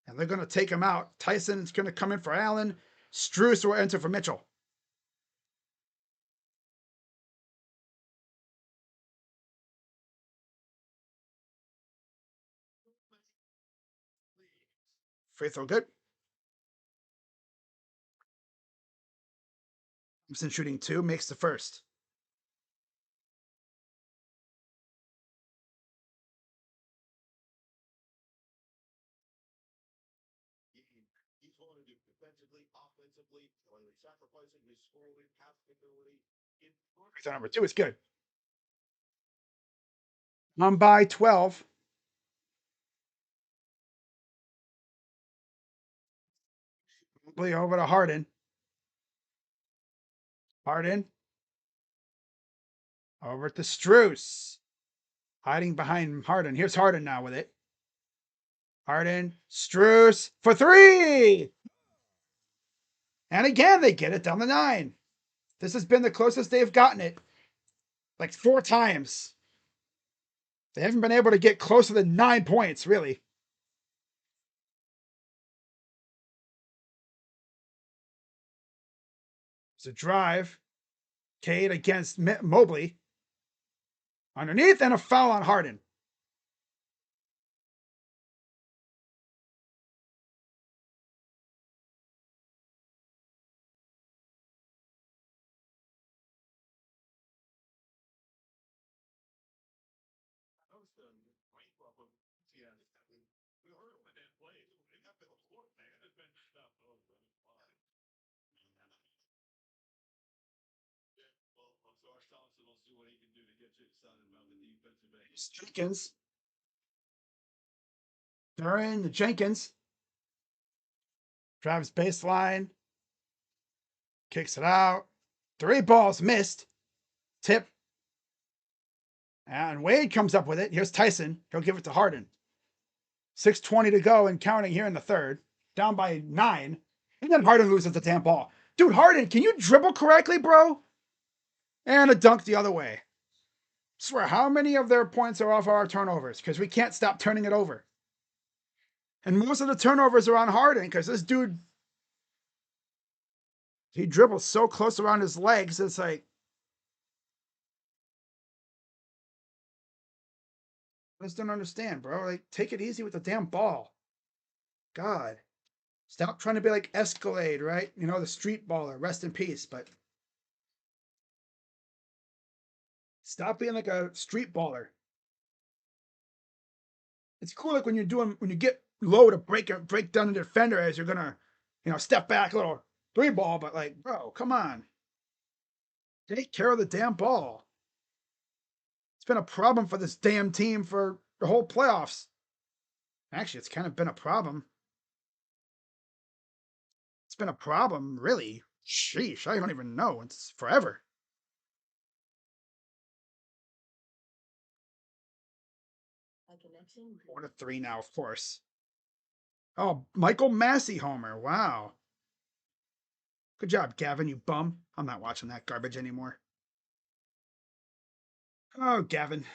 And they're going to take him out. Tyson's going to come in for Allen. Strus will enter for Mitchell. Free throw good. Thompson shooting 2, makes the first. He's going to do defensively, offensively, sacrificing his scoring ability. Free throw number 2 is good. I'm by 12. Mobley over to Harden. Harden. Over to Strus. Hiding behind Harden. Here's Harden now with it. Harden. Strus for 3. And again, they get it down the 9. This has been the closest they've gotten it. Like 4 times. They haven't been able to get closer than 9 points, really. It's a drive. Cade against Mobley. Underneath, and a foul on Harden. Jenkins. Duran Jenkins. Drives baseline. Kicks it out. 3 balls missed. Tip. And Wade comes up with it. Here's Tyson. He'll give it to Harden. 6:20 to go and counting here in the third. Down by 9. And then Harden loses the damn ball. Dude, Harden, can you dribble correctly, bro? And a dunk the other way. Swear, how many of their points are off our turnovers? Because we can't stop turning it over. And most of the turnovers are on Harden because this dude, he dribbles so close around his legs. It's like, I just don't understand, bro. Like, take it easy with the damn ball. God. Stop trying to be like Escalade, right? You know, the street baller. Rest in peace. But stop being like a street baller. It's cool like when you get low to break down the defender as you're gonna, step back a little 3-ball, but like, bro, come on. Take care of the damn ball. It's been a problem for this damn team for the whole playoffs. Actually, it's kind of been a problem. It's been a problem, really. Sheesh, I don't even know. It's forever. A connection. 4-3 now, of course. Oh, Michael Massey homer. Wow. Good job, Gavin, you bum. I'm not watching that garbage anymore. Oh, Gavin.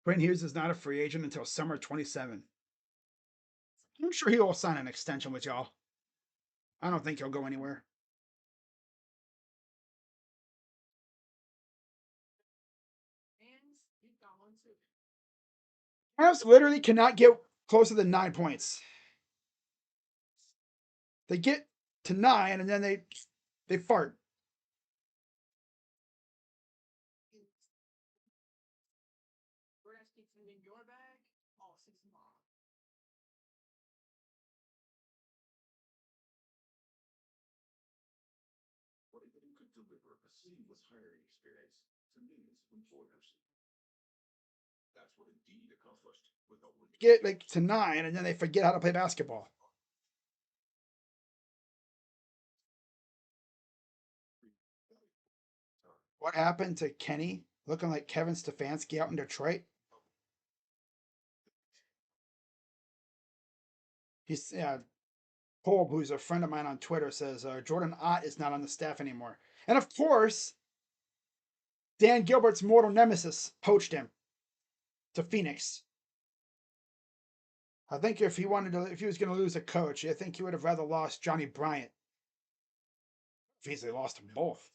Quinn Hughes is not a free agent until summer 27. I'm sure he will sign an extension with y'all. I don't think he'll go anywhere. Cavs literally cannot get closer than 9 points. They get to 9 and then they fart. Who could deliver a seamless hiring experience to millions of employers? That's what Indeed accomplished with a Get like to 9 and then they forget how to play basketball. What happened to Kenny looking like Kevin Stefanski out in Detroit? He's Kolb, who's a friend of mine on Twitter, says Jordan Ott is not on the staff anymore. And of course, Dan Gilbert's mortal nemesis poached him to Phoenix. I think if he was going to lose a coach, I think he would have rather lost Johnny Bryant. If easily lost them both.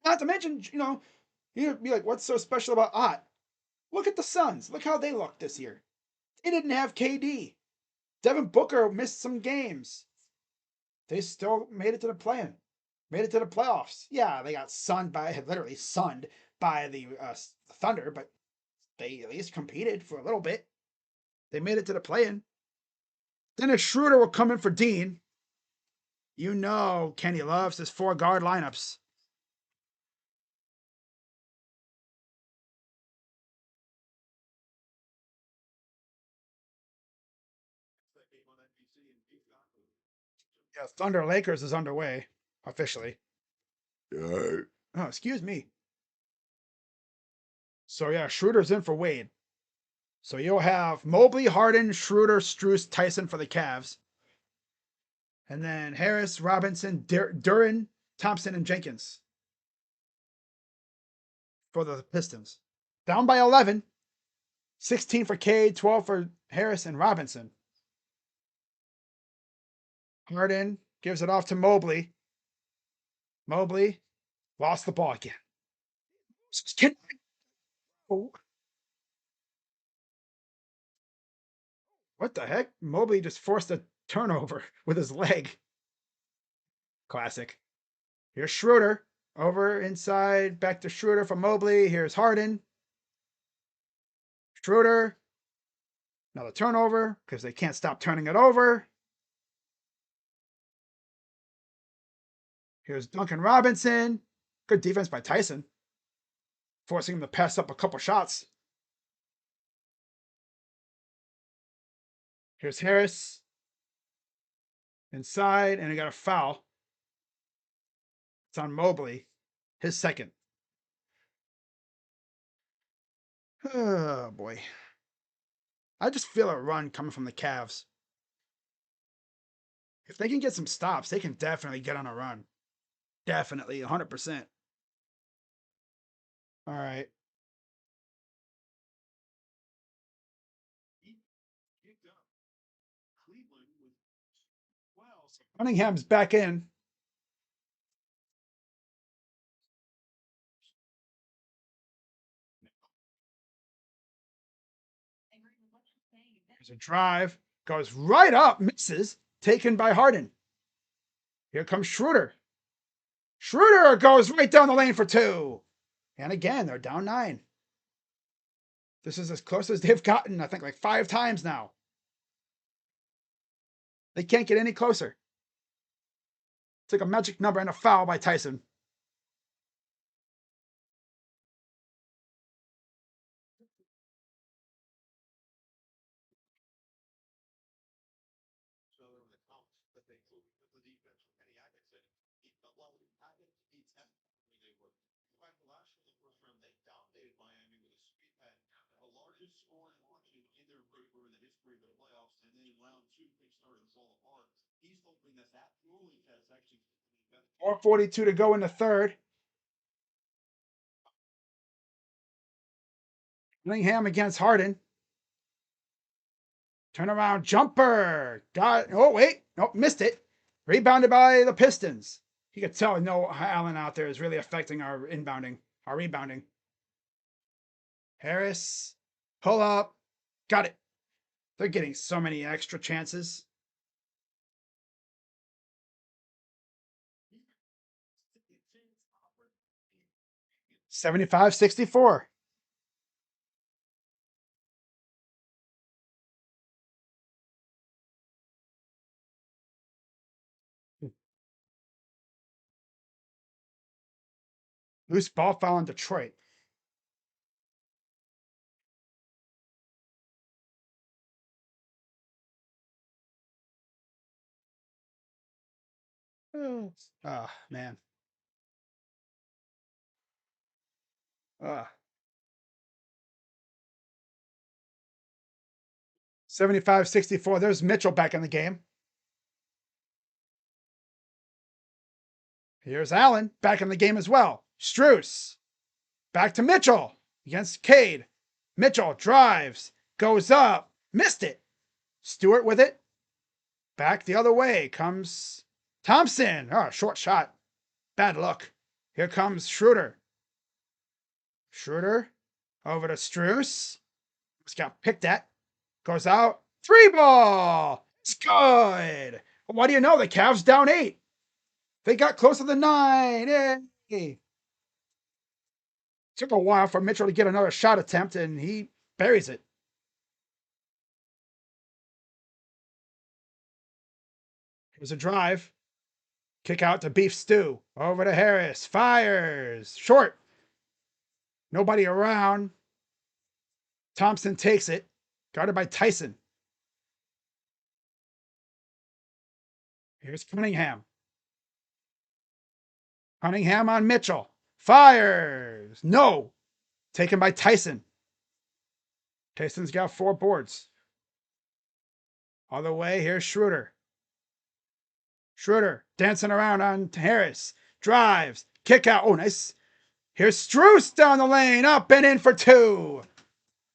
Not to mention, you'd be like, what's so special about Ott? Look at the Suns. Look how they look this year. They didn't have KD. Devin Booker missed some games. They still made it to the play-in. Made it to the playoffs. Yeah, they got literally sunned by the Thunder, but they at least competed for a little bit. They made it to the play-in. Dennis Schroeder will come in for Dean. You know Kenny loves his 4-guard lineups. Yeah, Thunder Lakers is underway officially. Oh, excuse me. So yeah, Schroeder's in for Wade. So you'll have Mobley, Harden, Schroeder, Strus, Tyson for the Cavs. And then Harris, Robinson, Duran, Thompson, and Jenkins for the Pistons. Down by 11. 16 for Cade, 12 for Harris and Robinson. Harden gives it off to Mobley. Mobley lost the ball again. Oh. What the heck? Mobley just forced a turnover with his leg. Classic. Here's Schroeder. Over inside. Back to Schroeder for Mobley. Here's Harden. Schroeder. Another turnover because they can't stop turning it over. Here's Duncan Robinson. Good defense by Tyson. Forcing him to pass up a couple shots. Here's Harris. Inside, and he got a foul. It's on Mobley. His second. Oh, boy. I just feel a run coming from the Cavs. If they can get some stops, they can definitely get on a run. Definitely, 100%. All right. Cunningham's back in. There's a drive. Goes right up. Misses. Taken by Harden. Here comes Schroeder. Schroeder goes right down the lane for 2. And again, they're down 9. This is as close as they've gotten, I think, like 5 times now. They can't get any closer. It's like a magic number and a foul by Tyson. History of the playoffs, and then in round 2, things started to fall apart. He's hoping that that ruling test actually 4:42 to go in the third. Cunningham against Harden. Turnaround jumper. Got. Oh wait, nope, missed it. Rebounded by the Pistons. You could tell no Allen out there is really affecting our rebounding. Harris, pull up, got it. They're getting so many extra chances. $75-64. Loose ball foul in Detroit. Oh, man. 75-64. There's Mitchell back in the game. Here's Allen back in the game as well. Strus. Back to Mitchell against Cade. Mitchell drives, goes up, missed it. Stewart with it. Back the other way comes Thompson. Oh, short shot. Bad look. Here comes Schroeder. Schroeder over to Strus. Just got picked at. Goes out. 3 ball. It's good. What do you know? The Cavs down 8. They got closer than 9. Hey. Took a while for Mitchell to get another shot attempt, and he buries it. Here's a drive. Kick out to Beef Stew. Over to Harris. Fires. Short. Nobody around. Thompson takes it. Guarded by Tyson. Here's Cunningham. Cunningham on Mitchell. Fires. No. Taken by Tyson. Tyson's got 4 boards. Other way, here's Schroeder. Schroeder dancing around on Harris. Drives. Kick out. Oh, nice. Here's Strus down the lane, up and in for 2.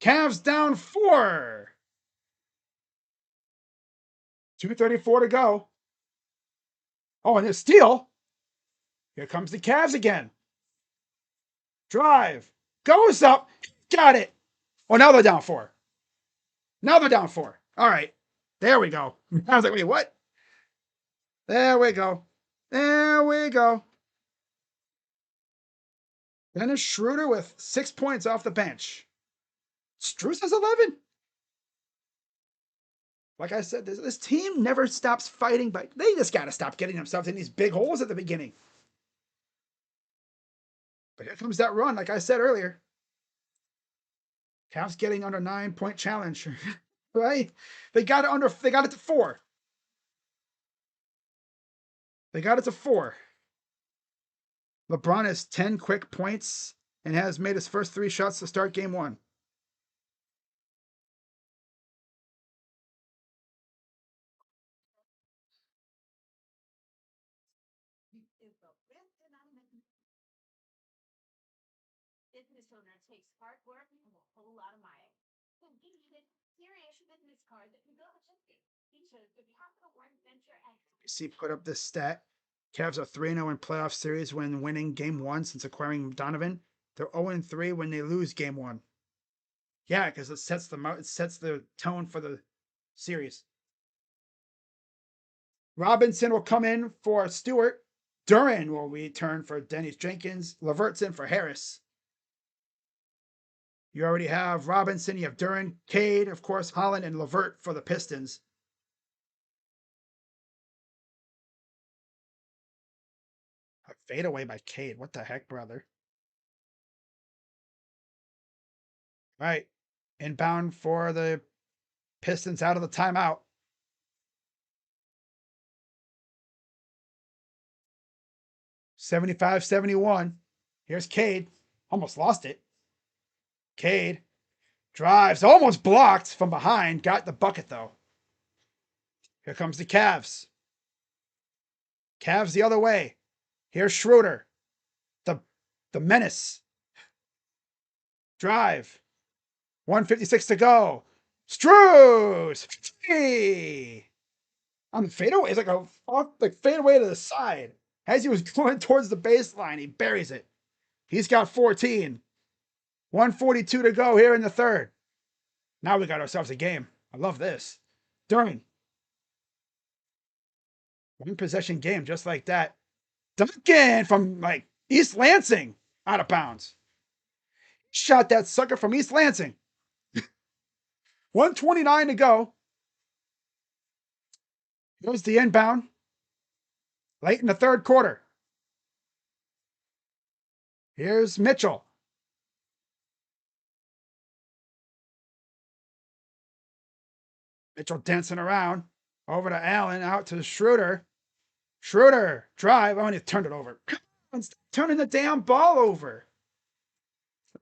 Cavs down 4. 2:34 to go. Oh, and a steal. Here comes the Cavs again. Drive. Goes up. Got it. Oh, now they're down 4. Now they're down 4. All right. There we go. I was like, wait, what? There we go. There we go. Dennis Schroeder with 6 points off the bench. Strus has 11. Like I said, this team never stops fighting, but they just got to stop getting themselves in these big holes at the beginning. But here comes that run, like I said earlier. Cavs getting under 9-point challenge, right? They got it to 4. They got it to 4. LeBron has 10 quick points and has made his first 3 shots to start game 1. Business owner takes hard work and a whole lot of money. So he needed serious business card that can go ahead. Features the Capital One Venture X. See, put up this stat. Cavs are 3-0 in playoff series when winning game 1 since acquiring Donovan. They're 0-3 when they lose game 1. Yeah, because it sets the tone for the series. Robinson will come in for Stewart. Duran will return for Dennis Jenkins. Levert's in for Harris. You already have Robinson. You have Duran, Cade, of course, Holland, and Levert for the Pistons. A fadeaway by Cade. What the heck, brother? All right. Inbound for the Pistons out of the timeout. (75-71). Here's Cade. Almost lost it. Cade drives. Almost blocked from behind. Got the bucket, though. Here comes the Cavs. Cavs the other way. Here's Schroeder. The menace. Drive. 1:56 to go. Strus! Hey! On the fadeaway, it's like a fadeaway to the side. As he was going towards the baseline, he buries it. He's got 14. 1:42 to go here in the third. Now we got ourselves a game. I love this. Duran. 1 possession game just like that. Duncan from like East Lansing out of bounds. Shot that sucker from East Lansing. 1:29 to go. Here's the inbound. Late in the third quarter. Here's Mitchell. Mitchell dancing around. Over to Allen. Out to Schroeder. Schroeder. Drive. Oh, and he turned it over. Come on, stop turning the damn ball over.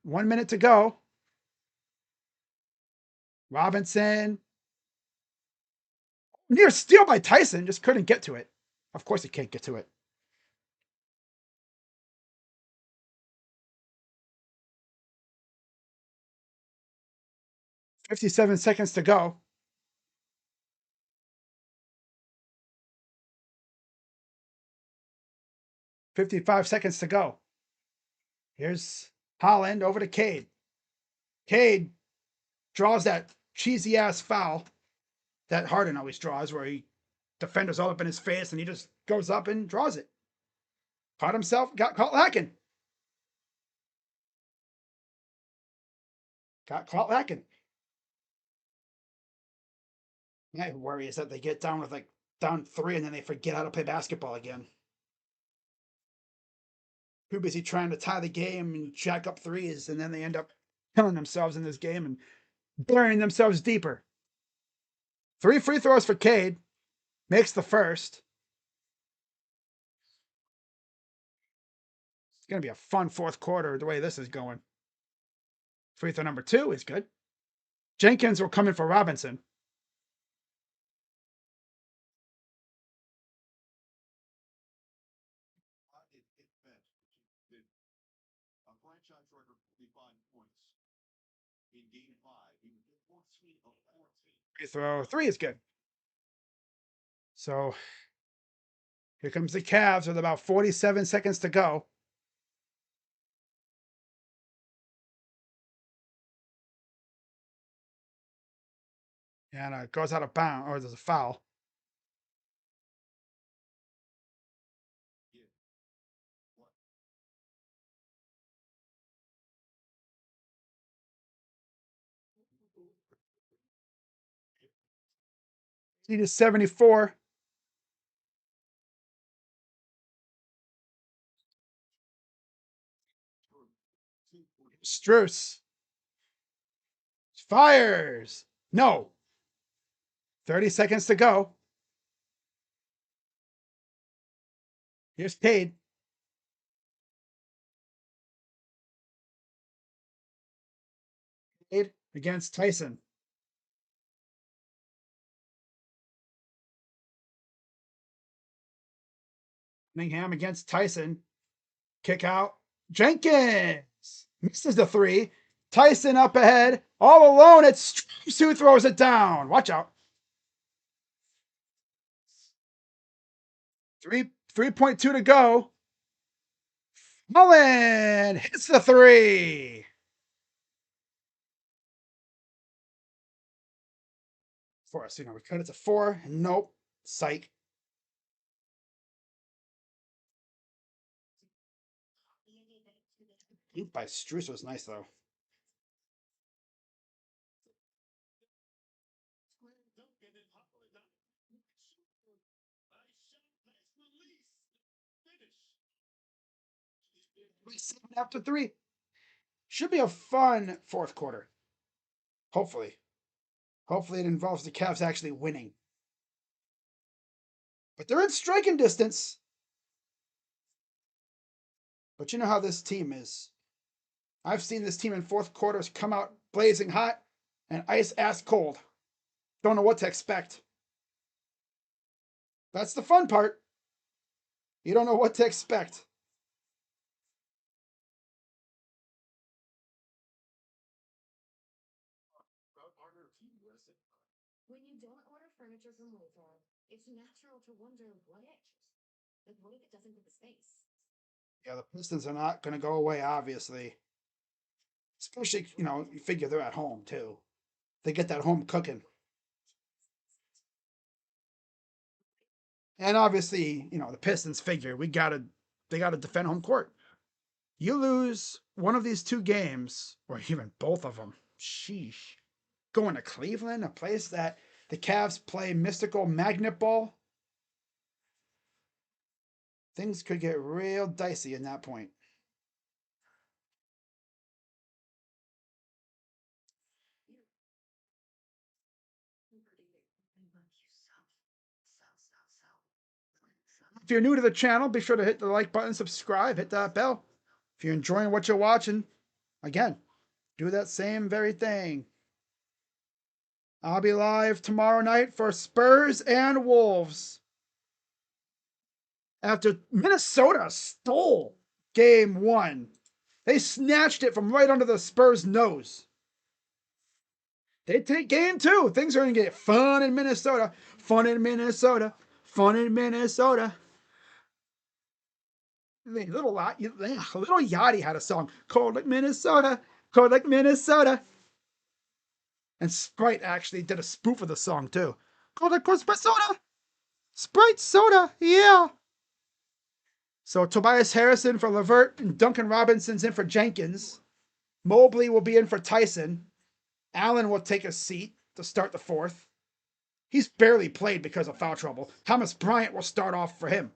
1 minute to go. Robinson. Near steal by Tyson. Just couldn't get to it. Of course he can't get to it. .57 seconds to go. .55 seconds to go. Here's Holland over to Cade. Cade draws that cheesy ass foul that Harden always draws, where defenders all up in his face and he just goes up and draws it. Caught himself, got caught lacking. Got caught lacking. My worry is that they get down with down 3 and then they forget how to play basketball again. Too busy trying to tie the game and jack up threes, and then they end up killing themselves in this game and burying themselves deeper. 3 free throws for Cade. Makes the first. It's going to be a fun fourth quarter the way this is going. Free throw number 2 is good. Jenkins will come in for Robinson. In game 5, he was the fourth swing of 14. Free throw 3 is good. So here comes the Cavs with about 47 seconds to go. And it goes out of bounds, or there's a foul. Lead is 74. Struess fires. No. 30 seconds to go. Here's Cade. Cade against Tyson. Cunningham against Tyson. Kick out. Jenkins misses the 3. Tyson up ahead. All alone. It's Struess who throws it down. Watch out. 3.2 to go. Mullen hits the 3. For us, we cut it to 4. Nope. Psych. Loop by Struess was nice though. After 3. Should be a fun fourth quarter. Hopefully. Hopefully it involves the Cavs actually winning. But they're in striking distance. But you know how this team is. I've seen this team in fourth quarters come out blazing hot and ice ass cold. Don't know what to expect. That's the fun part. You don't know what to expect. When you don't order furniture from Wayfair, it's natural to wonder what if. Like, what if it doesn't fit the space? Yeah, the Pistons are not going to go away, obviously. Especially, you figure they're at home, too. They get that home cooking. And obviously, the Pistons figure they gotta defend home court. You lose one of these 2 games, or even both of them. Sheesh. Going to Cleveland, a place that the Cavs play mystical magnet ball. Things could get real dicey in that point. If you're new to the channel, be sure to hit the like button, subscribe, hit that bell. If you're enjoying what you're watching, again, do that same very thing. I'll be live tomorrow night for Spurs and Wolves. After Minnesota stole game 1, they snatched it from right under the Spurs' nose. They take game 2. Things are going to get fun in Minnesota. Fun in Minnesota. Fun in Minnesota. Little Yachty had a song, Cold Like Minnesota, Cold Like Minnesota. And Sprite actually did a spoof of the song too. Cold Like Minnesota, Sprite soda, yeah. So Tobias Harrison for Levert and Duncan Robinson's in for Jenkins. Mobley will be in for Tyson. Allen will take a seat to start the 4th. He's barely played because of foul trouble. Thomas Bryant will start off for him.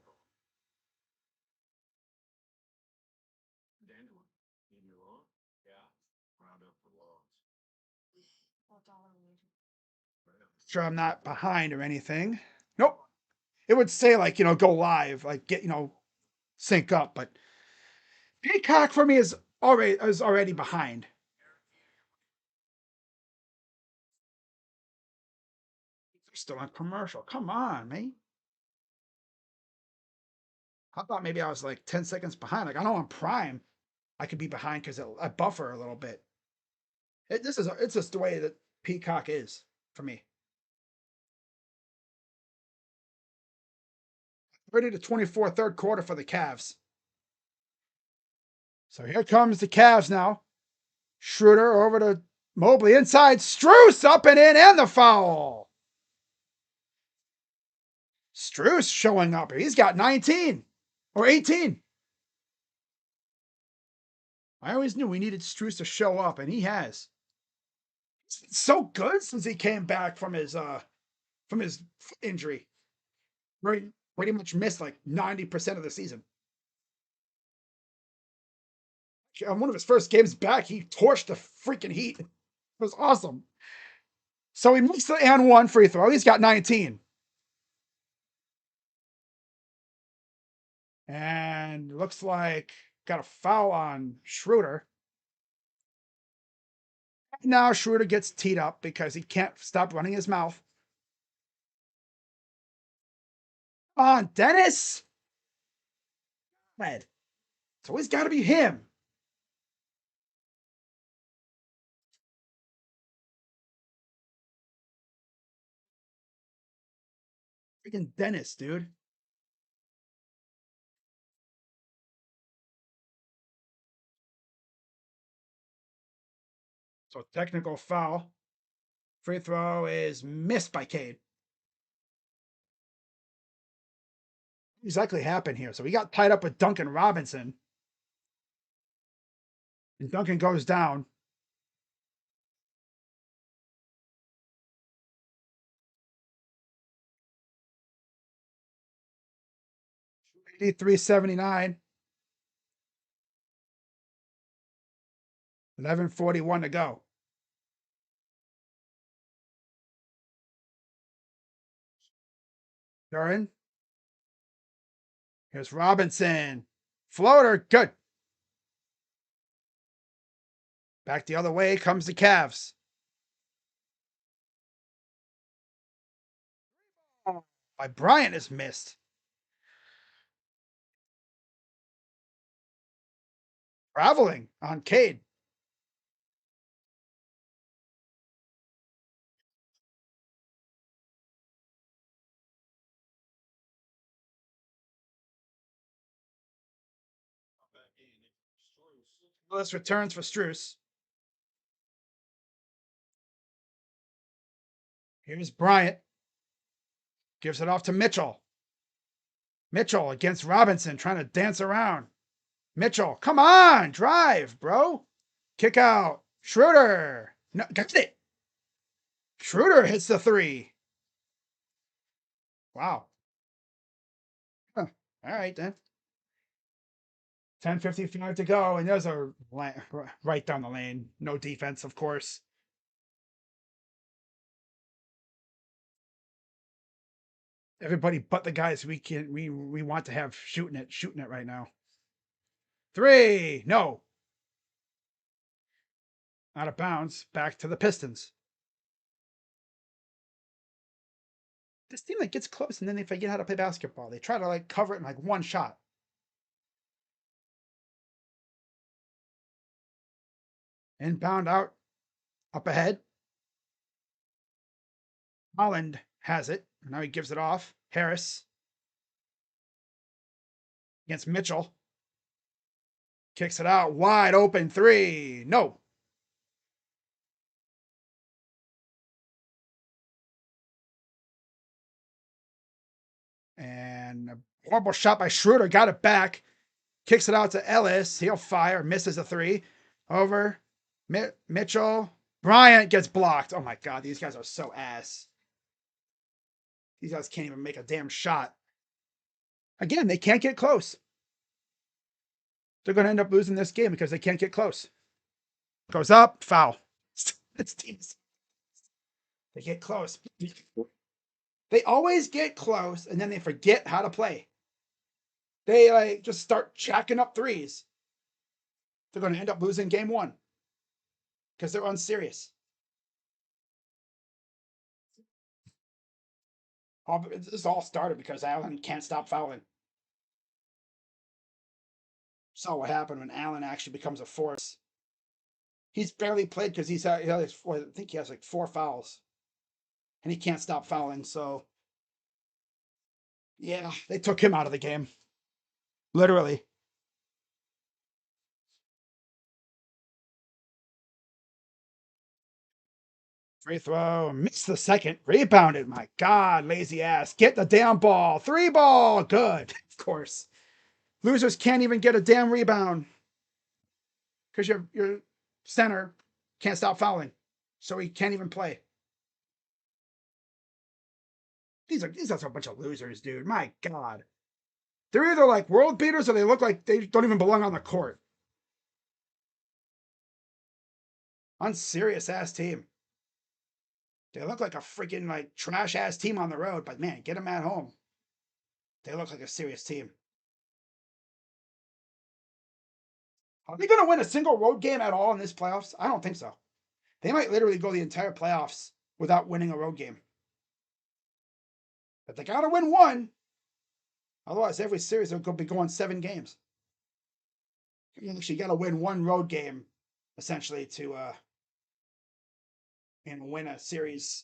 Sure, I'm not behind or anything. Nope. It would say go live, get sync up, but Peacock for me is already behind. They're still on commercial. Come on, man. How about maybe I was 10 seconds behind? I know on Prime I could be behind because I buffer a little bit. It's just the way that Peacock is for me. 30-24 third quarter for the Cavs. So here comes the Cavs now. Schroeder over to Mobley inside. Strus up and in, and the foul. Strus showing up. He's got 19 or 18. I always knew we needed Strus to show up, and he has. It's so good since he came back from his injury. Pretty much missed like 90% of the season. On one of his first games back, he torched the freaking Heat. It was awesome. So he makes the and one free throw. He's got 19. And looks like got a foul on Schroeder. Now Schroeder gets teed up because he can't stop running his mouth. On Dennis. Red. It's always got to be him. Freaking Dennis, dude. So technical foul. Free throw is missed by Cade. What exactly happened here? So he got tied up with Duncan Robinson. And Duncan goes down. $83.79. 11:41 to go. Duran. Here's Robinson. Floater. Good. Back the other way comes the Cavs. By Bryant is missed. Traveling on Cade. Willis returns for Strus. Here's Bryant. Gives it off to Mitchell. Mitchell against Robinson, trying to dance around. Mitchell, come on, drive, bro. Kick out. Schroeder. No, got it. Schroeder hits the three. Wow. Huh. All right, then. 10:55 to go, and there's a right down the lane. No defense, of course. Everybody but the guys we want to have shooting it right now. Three. No. Out of bounds. Back to the Pistons. This team like gets close and then they forget how to play basketball. They try to like cover it in like one shot. Inbound out. Up ahead. Holland has it. Now he gives it off. Harris against Mitchell. Kicks it out. Wide open three. No. And a horrible shot by Schroeder. Got it back. Kicks it out to Ellis. He'll fire. Misses a three. Over. Mitchell. Bryant gets blocked. Oh my God. These guys are so ass. These guys can't even make a damn shot. Again, they can't get close. They're going to end up losing this game because they can't get close. Goes up. Foul. It's teams. They get close. They always get close and then they forget how to play. They like just start jacking up threes. They're going to end up losing game one because they're unserious. This all started because Allen can't stop fouling. Saw what happened when Allen actually becomes a force. He's barely played because he has I think he has like 4 fouls, and he can't stop fouling. So yeah, they took him out of the game, literally. Free throw, missed the second, rebounded. My God, lazy ass. Get the damn ball. 3 ball, good. Of course. Losers can't even get a damn rebound because your center can't stop fouling, so he can't even play. These are a bunch of losers, dude. My God, they're either like world beaters or they look like they don't even belong on the court. Unserious ass team. They look like a freaking like trash ass team on the road, but man, get them at home. They look like a serious team. Are they going to win a single road game at all in this playoffs? I don't think so. They might literally go the entire playoffs without winning a road game. But they got to win one. Otherwise, every series will be going 7 games. You actually got to win one road game, essentially, to and win a series.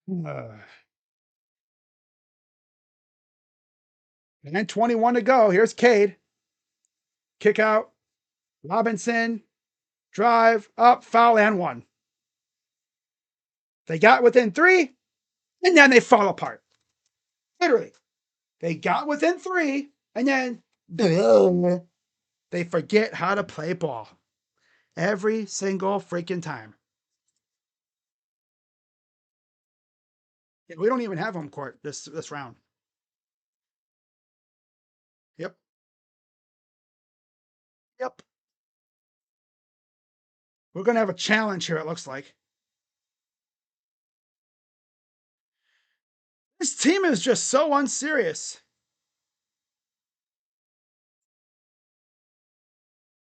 And 21 to go. Here's Cade. Kick out. Robinson. Drive. Up. Foul and 1. They got within 3, and then they fall apart. Literally. They got within 3, and then they forget how to play ball. Every single freaking time. Yeah, we don't even have home court this round. Yep. Yep. We're going to have a challenge here, it looks like. This team is just so unserious.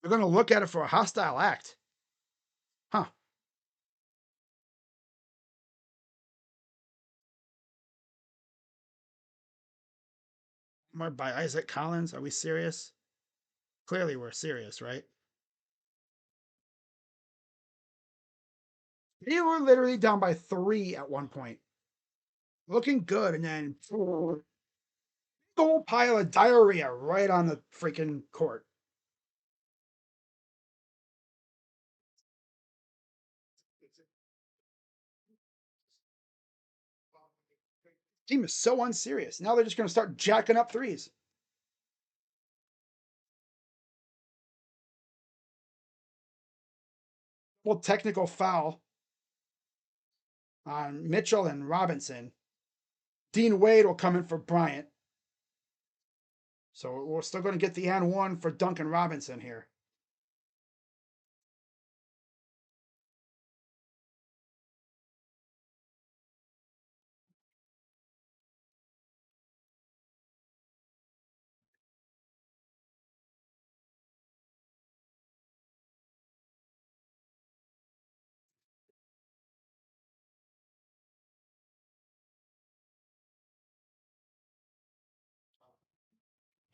They're going to look at it for a hostile act. Huh. More by Isaac Collins. Are we serious? Clearly we're serious, right? They were literally down by 3 at one point. Looking good, and then gold pile of diarrhea right on the freaking court. Team is so unserious. Now they're just going to start jacking up threes. Well, technical foul on Mitchell and Robinson. Dean Wade will come in for Bryant. So we're still going to get the N1 for Duncan Robinson here.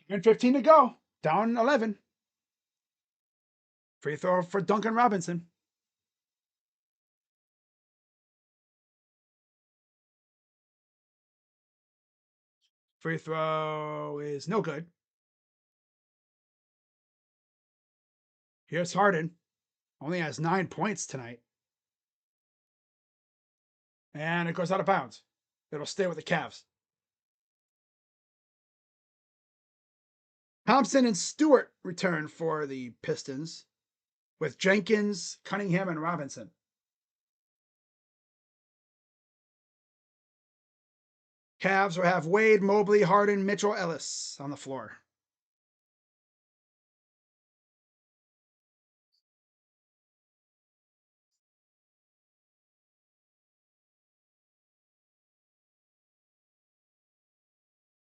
And 15 to go. Down 11. Free throw for Duncan Robinson. Free throw is no good. Here's Harden. Only has 9 points tonight. And it goes out of bounds. It'll stay with the Cavs. Thompson and Stewart return for the Pistons with Jenkins, Cunningham, and Robinson. Cavs will have Wade, Mobley, Harden, Mitchell, Ellis on the floor.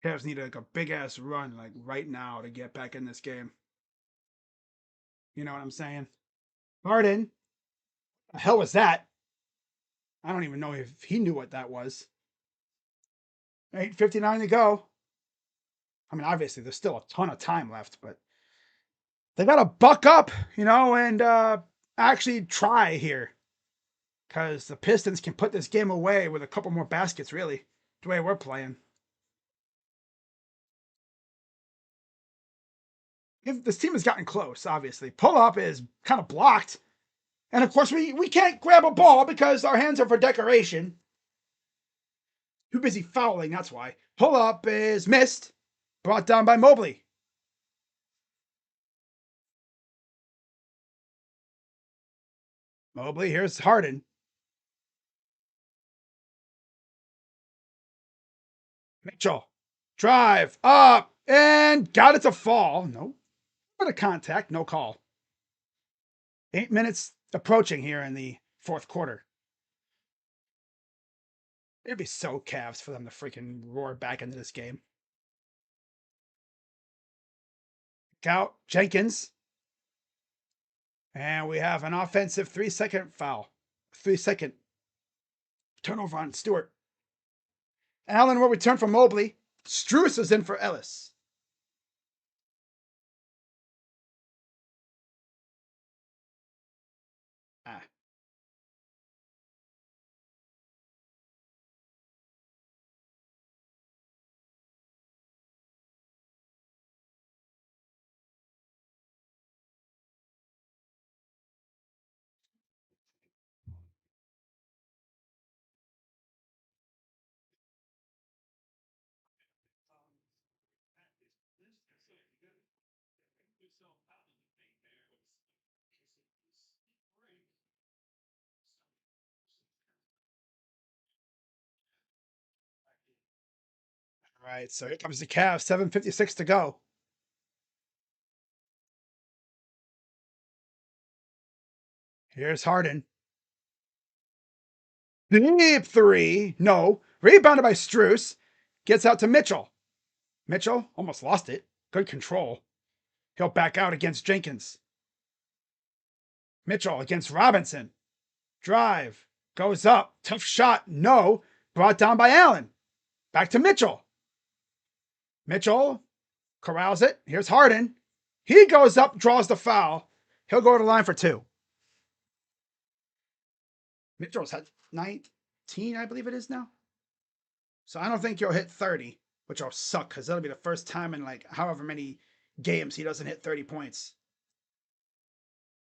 Cavs need like a big ass run like right now to get back in this game. You know what I'm saying? Harden, the hell was that? I don't even know if he knew what that was. 8:59 to go. I mean, obviously there's still a ton of time left, but They got to buck up, and actually try here. Because the Pistons can put this game away with a couple more baskets, really, the way we're playing. If this team has gotten close, obviously. Pull up is kind of blocked. And of course, we can't grab a ball because our hands are for decoration. Too busy fouling, that's why. Pull up is missed. Brought down by Mobley. Mobley, here's Harden. Mitchell. Drive up and got it to fall. No. Bit of contact, no call. 8 minutes approaching here in the fourth quarter. It'd be so Cavs for them to freaking roar back into this game. Out Jenkins. And we have an offensive 3-second foul. 3-second turnover on Stewart. Allen will return for Mobley. Strus is in for Ellis. Ah. All right, so here comes the Cavs. 7:56 to go. Here's Harden. Deep three. No. Rebounded by Strus. Gets out to Mitchell. Mitchell almost lost it. Good control. He'll back out against Jenkins. Mitchell against Robinson. Drive. Goes up. Tough shot. No. Brought down by Allen. Back to Mitchell. Mitchell corrals it. Here's Harden. He goes up, draws the foul. He'll go to the line for 2. Mitchell's had 19, I believe it is now. So I don't think he'll hit 30, which will suck because that'll be the first time in like however many games he doesn't hit 30 points.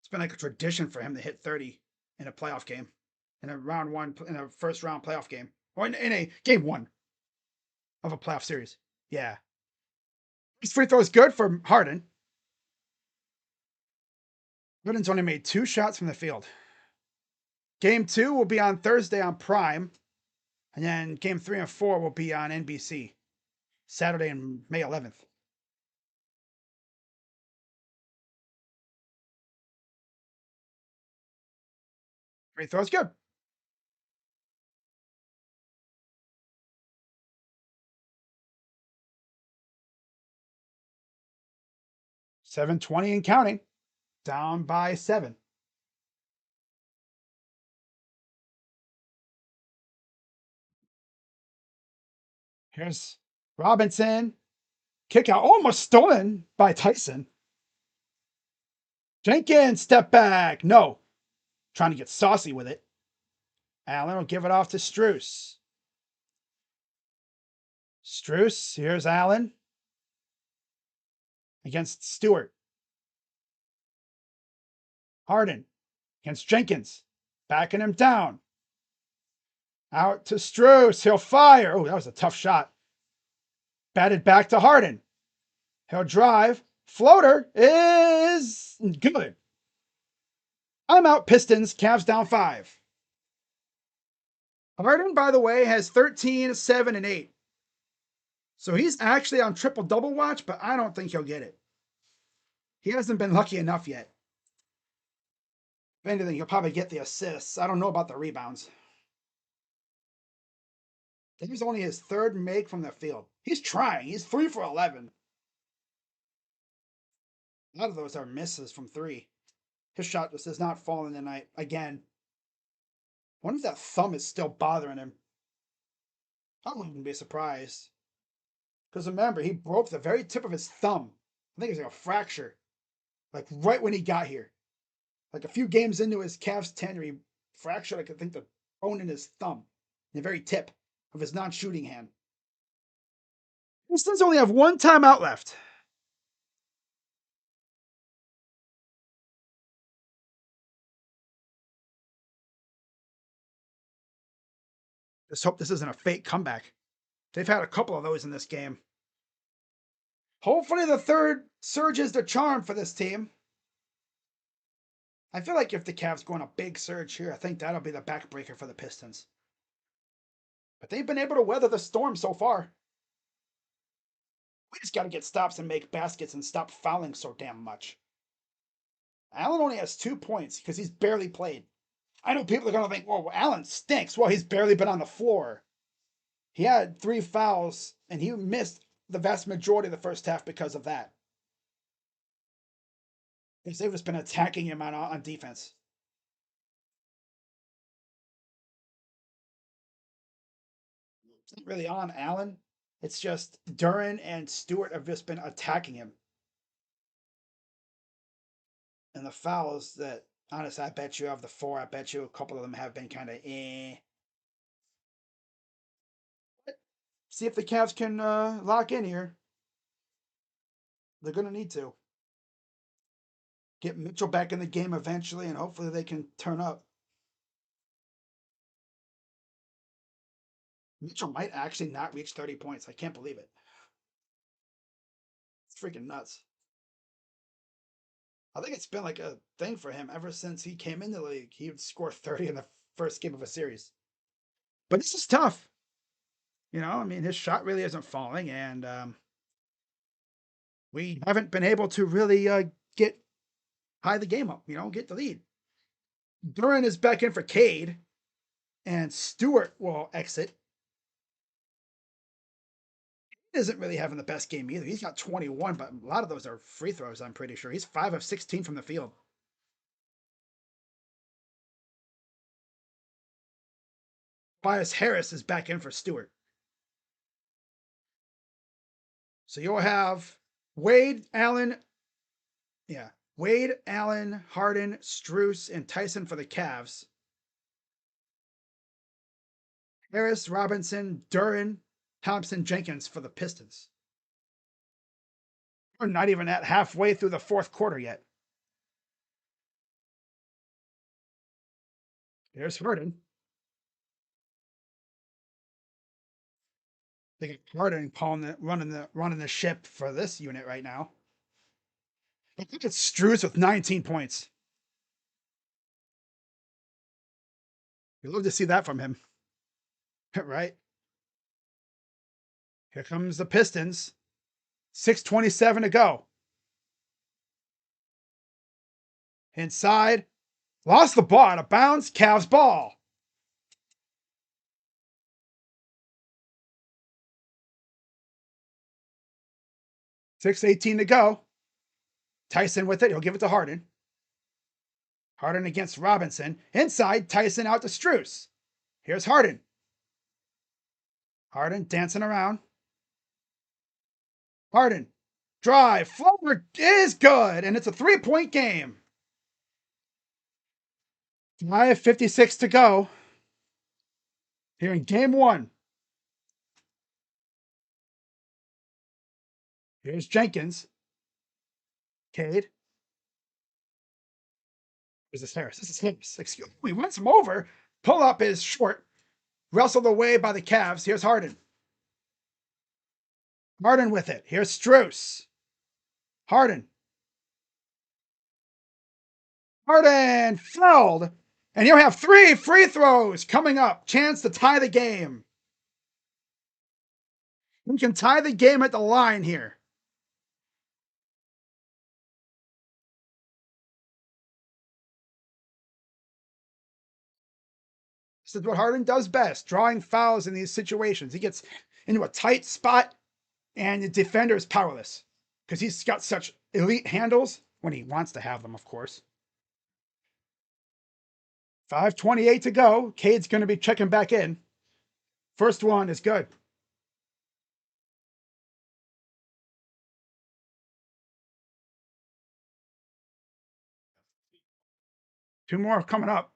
It's been like a tradition for him to hit 30 in a playoff game, in a first round playoff game, or in a game 1 of a playoff series. Yeah. His free throw is good for Harden. Harden's only made 2 shots from the field. Game 2 will be on Thursday on Prime. And then game 3 and 4 will be on NBC. Saturday and May 11th. Free throw's good. $7:20 and counting. Down by 7. Here's Robinson. Kick out almost stolen by Tyson. Jenkins, step back. No. Trying to get saucy with it. Allen will give it off to Strus. Strus, here's Allen. Against Stewart. Harden against Jenkins. Backing him down. Out to Strus. He'll fire. Oh, that was a tough shot. Batted back to Harden. He'll drive. Floater is good. I'm out Pistons. Cavs down 5. Harden, by the way, has 13, 7, and 8. So he's actually on triple-double watch, but I don't think he'll get it. He hasn't been lucky enough yet. If anything, he'll probably get the assists. I don't know about the rebounds. That was only his 3rd make from the field. He's trying. He's 3 for 11. A lot of those are misses from 3. His shot just is not falling tonight. Again. I wonder if that thumb is still bothering him. I wouldn't even be surprised. Because remember, he broke the very tip of his thumb. I think it was like a fracture. Like right when he got here. Like a few games into his Cavs tenure, he fractured, I think, the bone in his thumb, the very tip of his non-shooting hand. Pistons only have one timeout left. Just hope this isn't a fake comeback. They've had a couple of those in this game. Hopefully the third surge is the charm for this team. I feel like if the Cavs go on a big surge here, I think that'll be the backbreaker for the Pistons. But they've been able to weather the storm so far. We just got to get stops and make baskets and stop fouling so damn much. Allen only has 2 points because he's barely played. I know people are going to think, well, Allen stinks. Well, he's barely been on the floor. He had 3 fouls, and he missed the vast majority of the first half because of that. Because they've just been attacking him on defense. It's not really on Allen. It's just Duran and Stewart have just been attacking him. And the fouls that, honestly, I bet you of the 4, I bet you a couple of them have been kind of eh. See if the Cavs can lock in here. They're going to need to. Get Mitchell back in the game eventually, and hopefully they can turn up. Mitchell might actually not reach 30 points. I can't believe it. It's freaking nuts. I think it's been like a thing for him ever since he came into the league. He would score 30 in the first game of a series. But this is tough. You know, I mean, his shot really isn't falling, and we haven't been able to really get high the game up, get the lead. Duran is back in for Cade, and Stewart will exit. He isn't really having the best game either. He's got 21, but a lot of those are free throws, I'm pretty sure. He's 5 of 16 from the field. Tobias Harris is back in for Stewart. So you'll have Wade, Allen, Harden, Strus, and Tyson for the Cavs. Harris, Robinson, Duran, Thompson, Jenkins for the Pistons. We're not even at halfway through the fourth quarter yet. Here's Harden. They get Harden running the ship for this unit right now. But look at Strus with 19 points. You love to see that from him. Right? Here comes the Pistons. 6:27 to go. Inside. Lost the ball out of bounds. Cavs ball. $6:18 to go. Tyson with it. He'll give it to Harden. Harden against Robinson. Inside. Tyson out to Strus. Here's Harden. Harden dancing around. Harden. Drive. Floater is good. And it's a 3-point game. 5:56 to go. Here in game 1. Here's Jenkins. Cade. Where's this Harris? This is Harris. Excuse me. He wants him over. Pull up is short. Wrestled away by the Cavs. Here's Harden. Harden with it. Here's Strus. Harden. Harden fouled. And he'll have 3 free throws coming up. Chance to tie the game. He can tie the game at the line here. This is what Harden does best, drawing fouls in these situations. He gets into a tight spot, and the defender is powerless because he's got such elite handles when he wants to have them, of course. 5:28 to go. Cade's going to be checking back in. First one is good. 2 more coming up.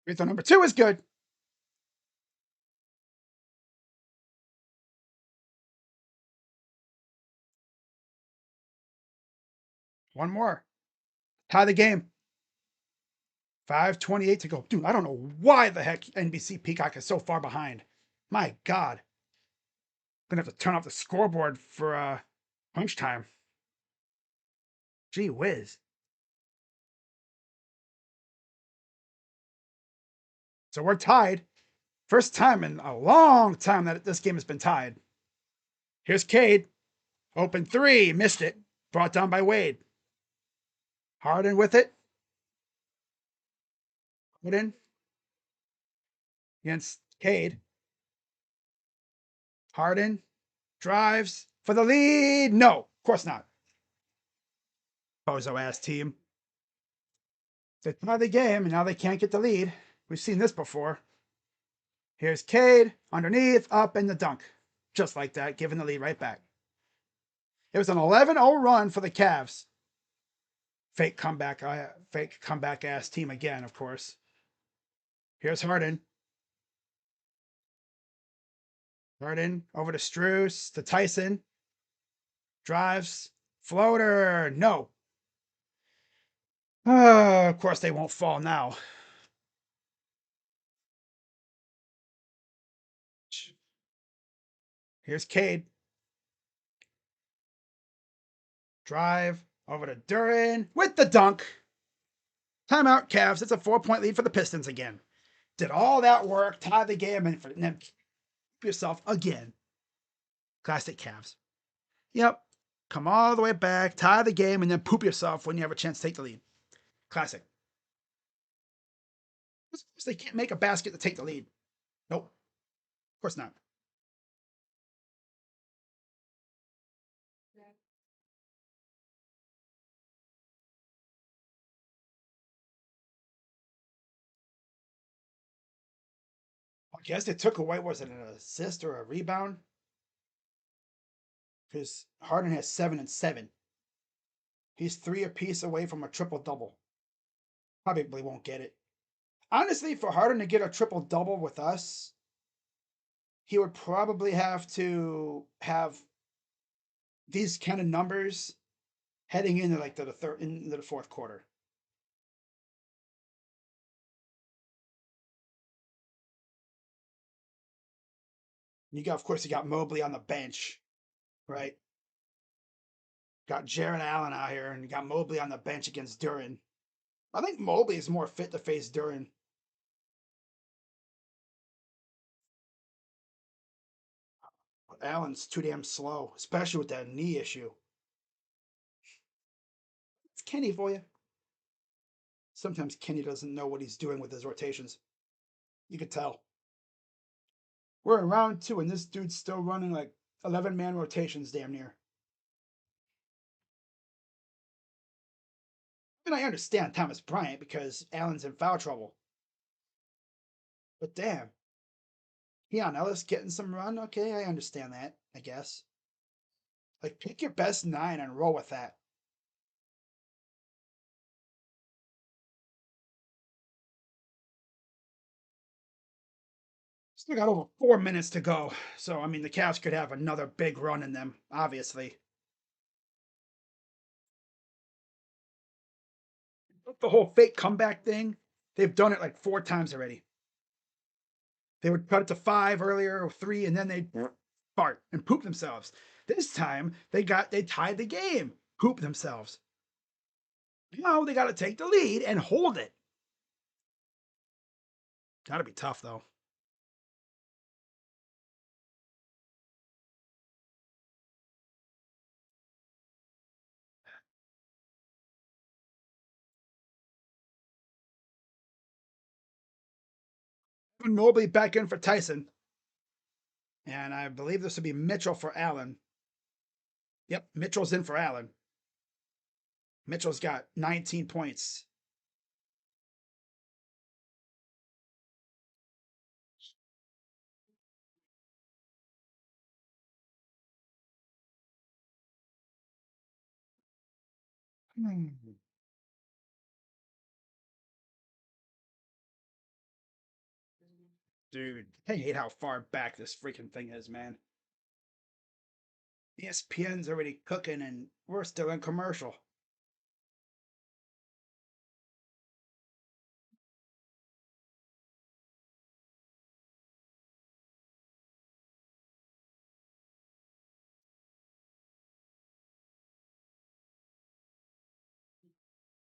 Free throw number 2 is good. One more. Tie the game. 5:28 to go. Dude, I don't know why the heck NBC Peacock is so far behind. My God. Gonna have to turn off the scoreboard for crunch time. Gee whiz. So we're tied. First time in a long time that this game has been tied. Here's Cade. Open 3. Missed it. Brought down by Wade. Harden with it. Put in. Against Cade. Harden. Drives for the lead. No, of course not. Bozo ass team. They tie the game and now they can't get the lead. We've seen this before. Here's Cade. Underneath. Up in the dunk. Just like that. Giving the lead right back. It was an 11-0 run for the Cavs. Fake comeback ass team again, of course. Here's Harden. Harden over to Strus, to Tyson. Drives. Floater. No. Of course they won't fall now. Here's Cade. Drive over to Duran with the dunk. Timeout, Cavs. It's a 4-point lead for the Pistons again. Did all that work, tie the game, and then keep yourself again. Classic Cavs. Yep. Come all the way back, tie the game, and then poop yourself when you have a chance to take the lead. Classic. Of course, they can't make a basket to take the lead. Nope. Of course not. I guess they took away, was it an assist or a rebound? Because Harden has 7 and 7. He's 3 apiece away from a triple double. Probably won't get it. Honestly, for Harden to get a triple double with us, he would probably have to have these kind of numbers heading into like into the fourth quarter. Of course, you got Mobley on the bench, right? Got Jared Allen out here, and you got Mobley on the bench against Duran. I think Mobley is more fit to face Duran. Allen's too damn slow, especially with that knee issue. It's Kenny for you. Sometimes Kenny doesn't know what he's doing with his rotations. You could tell. We're in round 2, and this dude's still running like 11-man rotations damn near. And I understand Thomas Bryant because Allen's in foul trouble. But damn. Keon Ellis getting some run? Okay, I understand that, I guess. Like, pick your best 9 and roll with that. Still got over 4 minutes to go. So, I mean, the Cavs could have another big run in them, obviously. The whole fake comeback thing, they've done it like 4 times already. They would cut it to 5 earlier or 3, and then they'd fart and poop themselves. This time, they tied the game, poop themselves. Now they got to take the lead and hold it. Gotta be tough, though. Mobley back in for Tyson. And I believe this would be Mitchell for Allen. Yep, Mitchell's in for Allen. Mitchell's got 19 points. Dude, I hate how far back this freaking thing is, man. ESPN's already cooking and we're still in commercial.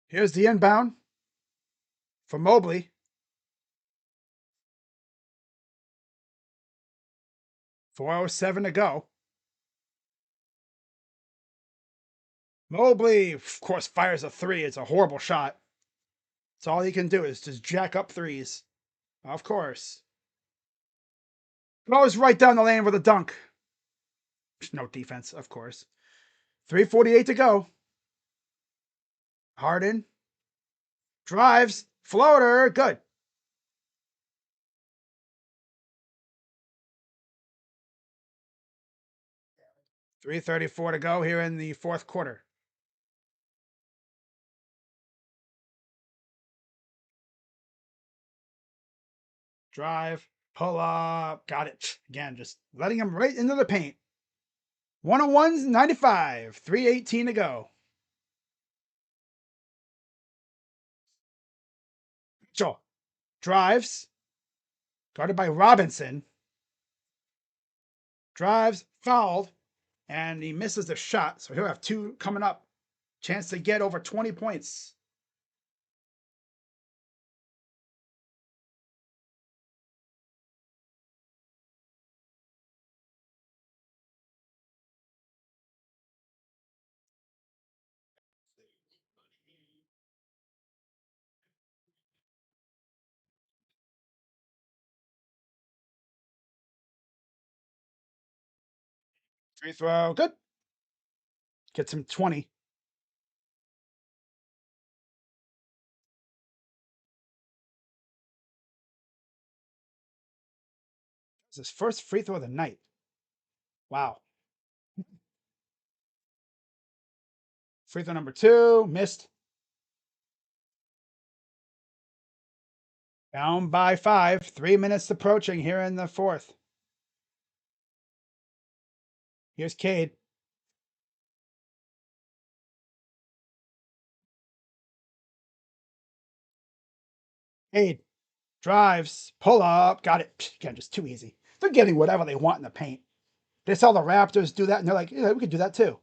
Here's the inbound for Mobley. 4:07 to go. Mobley, of course, fires a three. It's a horrible shot. That's all he can do is just jack up threes. Of course. Goes right down the lane with a dunk. No defense, of course. 3:48 to go. Harden drives, floater, good. 3:34 to go here in the fourth quarter. Drive, pull up, got it. Again, just letting him right into the paint. 101's 95, 3:18 to go. Mitchell drives, guarded by Robinson. Drives, fouled, and he misses the shot. So he'll have two coming up. Chance to get over 20 points. Free throw, good. Gets him 20. It's his first free throw of the night. Wow. Free throw number 2, missed. Down by 5. 3 minutes approaching here in the fourth. Here's Cade. Cade drives, pull up, got it. Again, just too easy. They're getting whatever they want in the paint. They saw the Raptors do that, and they're like, yeah, we could do that too.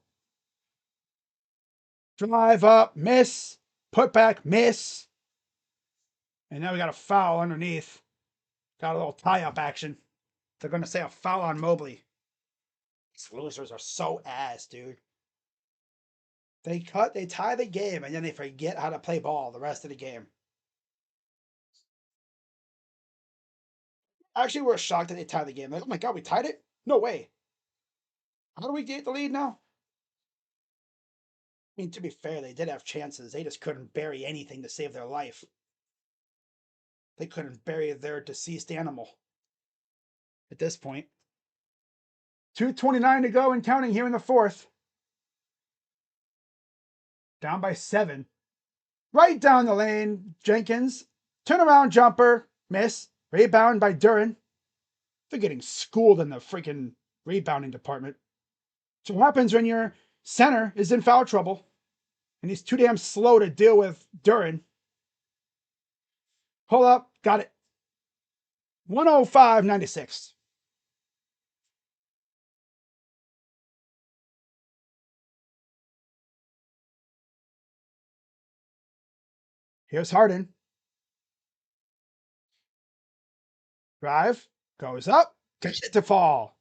Drive up, miss, put back, miss. And now we got a foul underneath. Got a little tie-up action. They're going to say a foul on Mobley. These losers are so ass, dude. They tie the game, and then they forget how to play ball the rest of the game. Actually, we're shocked that they tied the game. Like, oh my god, we tied it? No way. How do we get the lead now? I mean, to be fair, they did have chances. They just couldn't bury anything to save their life. They couldn't bury their deceased animal at this point. 2:29 to go and counting here in the fourth. Down by 7. Right down the lane, Jenkins. Turnaround jumper, miss. Rebound by Duran. They're getting schooled in the freaking rebounding department. So what happens when your center is in foul trouble and he's too damn slow to deal with Duran? Pull up, got it. 105.96. Here's Harden. Drive, goes up, gets it to fall.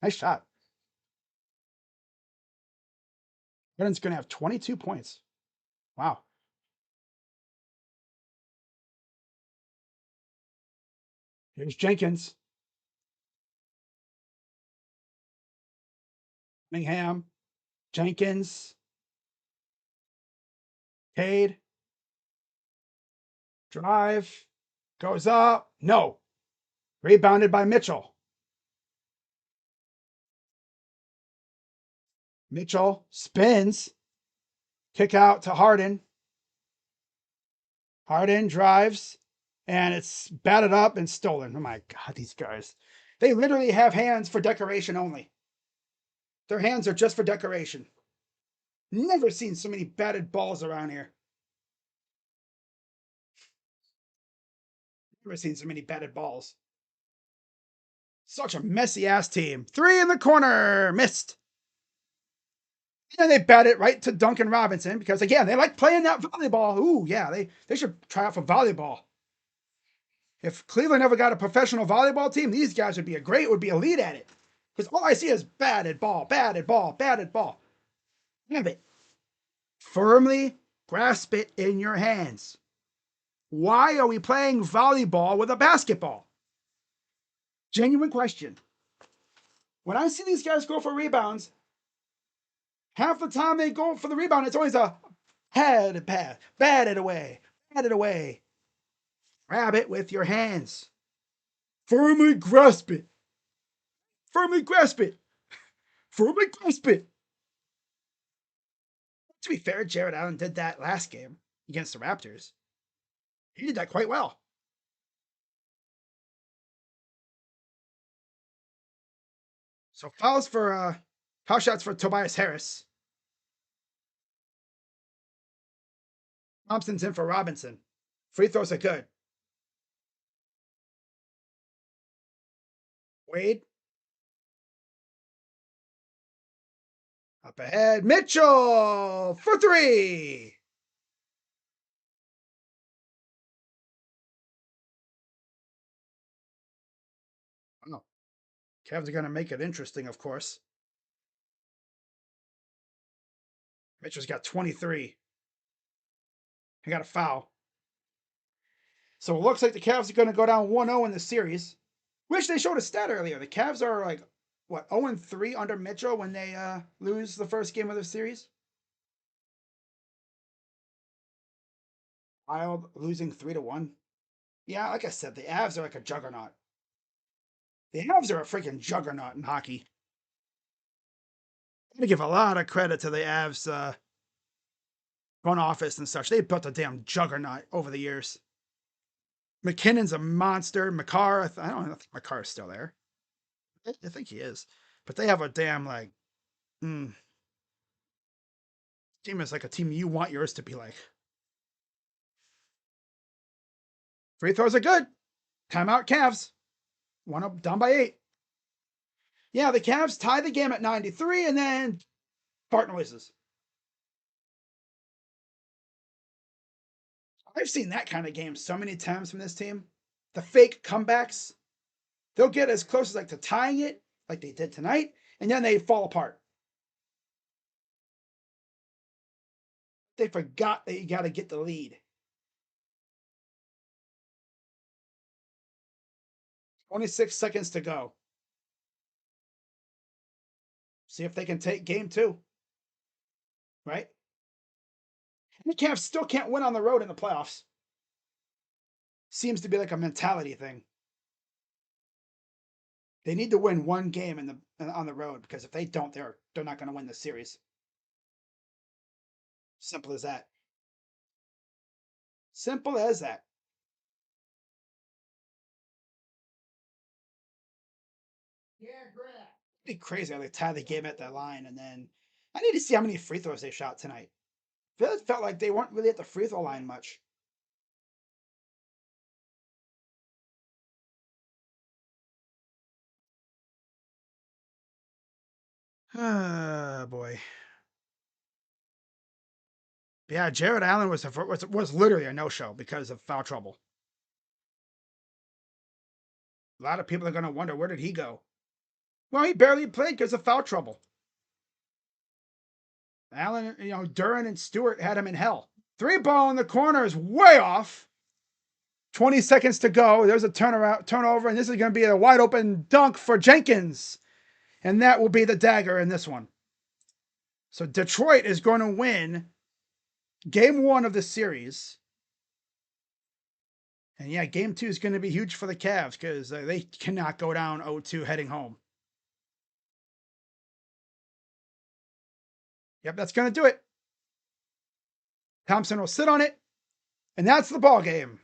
Nice shot. Harden's going to have 22 points. Wow. Here's Jenkins. Cunningham. Jenkins. Cade. Drive. Goes up. No. Rebounded by Mitchell. Mitchell spins. Kick out to Harden. Harden drives, and it's batted up and stolen. Oh my God, these guys. They literally have hands for decoration only. Their hands are just for decoration. Never seen so many batted balls around here. Never seen so many batted balls. Such a messy ass team. 3 in the corner. Missed. And they bat it right to Duncan Robinson because, again, they like playing that volleyball. Ooh, yeah, they should try out for volleyball. If Cleveland ever got a professional volleyball team, these guys would be a lead at it. Because all I see is batted ball, batted ball, batted ball. Have it. Firmly grasp it in your hands. Why are we playing volleyball with a basketball? Genuine question. When I see these guys go for rebounds, half the time they go for the rebound, it's always a head pass, bat it away, bat it away. Grab it with your hands. Firmly grasp it. Firmly grasp it. Firmly grasp it. To be fair, Jared Allen did that last game against the Raptors. He did that quite well. So foul shots for Tobias Harris. Thompson's in for Robinson. Free throws are good. Wade. Up ahead. Mitchell for 3. Oh, Cavs are going to make it interesting, of course. Mitchell's got 23. He got a foul. So it looks like the Cavs are going to go down 1-0 in the series. Wish they showed a stat earlier. The Cavs are like, what, 0-3 under Mitchell when they lose the first game of the series? Wild losing 3-1. Yeah, like I said, the Avs are like a juggernaut. The Avs are a freaking juggernaut in hockey. I'm going to give a lot of credit to the Avs front office and such. They built a damn juggernaut over the years. McKinnon's a monster. Makar, I don't know if Makar's still there. I think he is. But they have a damn, like, team is like a team you want yours to be like. Free throws are good. Timeout Cavs. One up, down by 8. Yeah, the Cavs tied the game at 93 and then fart noises. I've seen that kind of game so many times from this team. The fake comebacks. They'll get as close as like to tying it, like they did tonight, and then they fall apart. They forgot that you got to get the lead. 26 seconds to go. See if they can take game 2. Right? And the Cavs still can't win on the road in the playoffs. Seems to be like a mentality thing. They need to win one game on the road because if they don't, they're not going to win the series. Simple as that. Simple as that. Yeah, Greg. It'd be crazy how they tie the game at that line, and then I need to see how many free throws they shot tonight. It felt like they weren't really at the free throw line much. Ah, boy. Yeah, Jared Allen was literally a no-show because of foul trouble. A lot of people are going to wonder, where did he go? Well, he barely played because of foul trouble. Allen, Duran and Stewart had him in hell. 3 ball in the corner is way off. 20 seconds to go. There's a turnover, and this is going to be a wide open dunk for Jenkins. And that will be the dagger in this one. So Detroit is going to win game 1 of the series. And yeah, game 2 is going to be huge for the Cavs because they cannot go down 0-2 heading home. Yep, that's going to do it. Thompson will sit on it, and that's the ball game.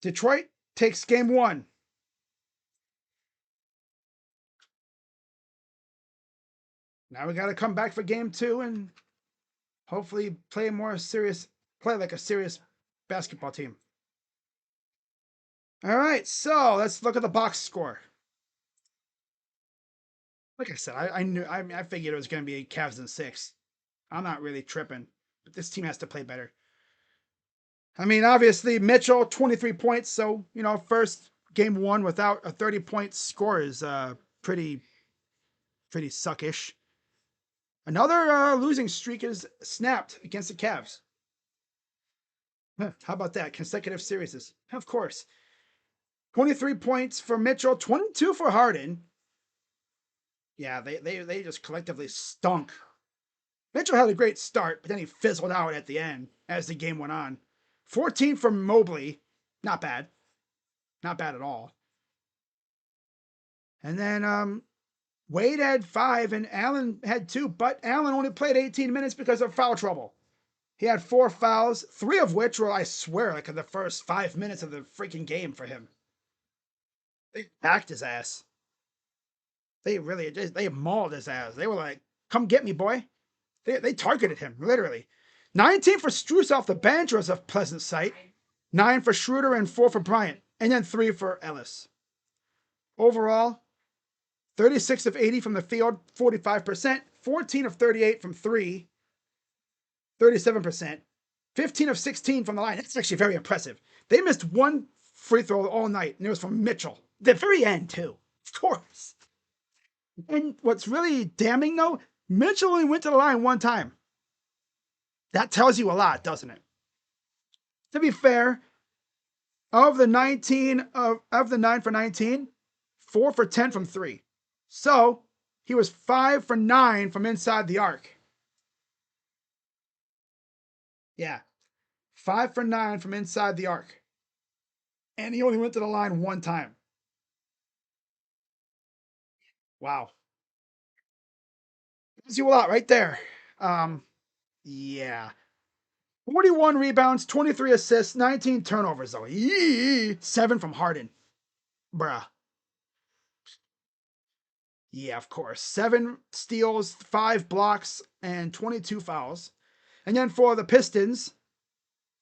Detroit takes game 1. Now we got to come back for game 2 and hopefully play like a serious basketball team. All right, so let's look at the box score. Like I said, I figured it was going to be Cavs in 6. I'm not really tripping, but this team has to play better. I mean, obviously Mitchell 23 points, so first game 1 without a 30-point score is pretty suckish. Another losing streak is snapped against the Cavs. How about that? Consecutive series. Of course. 23 points for Mitchell, 22 for Harden. Yeah, they just collectively stunk. Mitchell had a great start, but then he fizzled out at the end as the game went on. 14 from Mobley. Not bad. Not bad at all. And then Wade had 5 and Allen had 2, but Allen only played 18 minutes because of foul trouble. He had 4 fouls, 3 of which were, I swear, like in the first 5 minutes of the freaking game for him. They packed his ass. They mauled his ass. They were like, come get me, boy. They targeted him, literally. 19 for Strus off the bench was a pleasant sight. 9 for Schroeder and 4 for Bryant. And then 3 for Ellis. Overall, 36 of 80 from the field, 45%. 14 of 38 from 3, 37%. 15 of 16 from the line. That's actually very impressive. They missed 1 free throw all night, and it was from Mitchell. The very end, too. Of course. And what's really damning, though, Mitchell only went to the line 1 time. That tells you a lot, doesn't it? To be fair, of the 9 for 19, 4 for 10 from 3. So he was 5 for 9 from inside the arc. Yeah, 5 for 9 from inside the arc. And he only went to the line 1 time. Wow. Tells you a lot right there. Yeah. 41 rebounds, 23 assists, 19 turnovers, though. 7 from Harden. Bruh. Yeah, of course. 7 steals, 5 blocks, and 22 fouls. And then for the Pistons,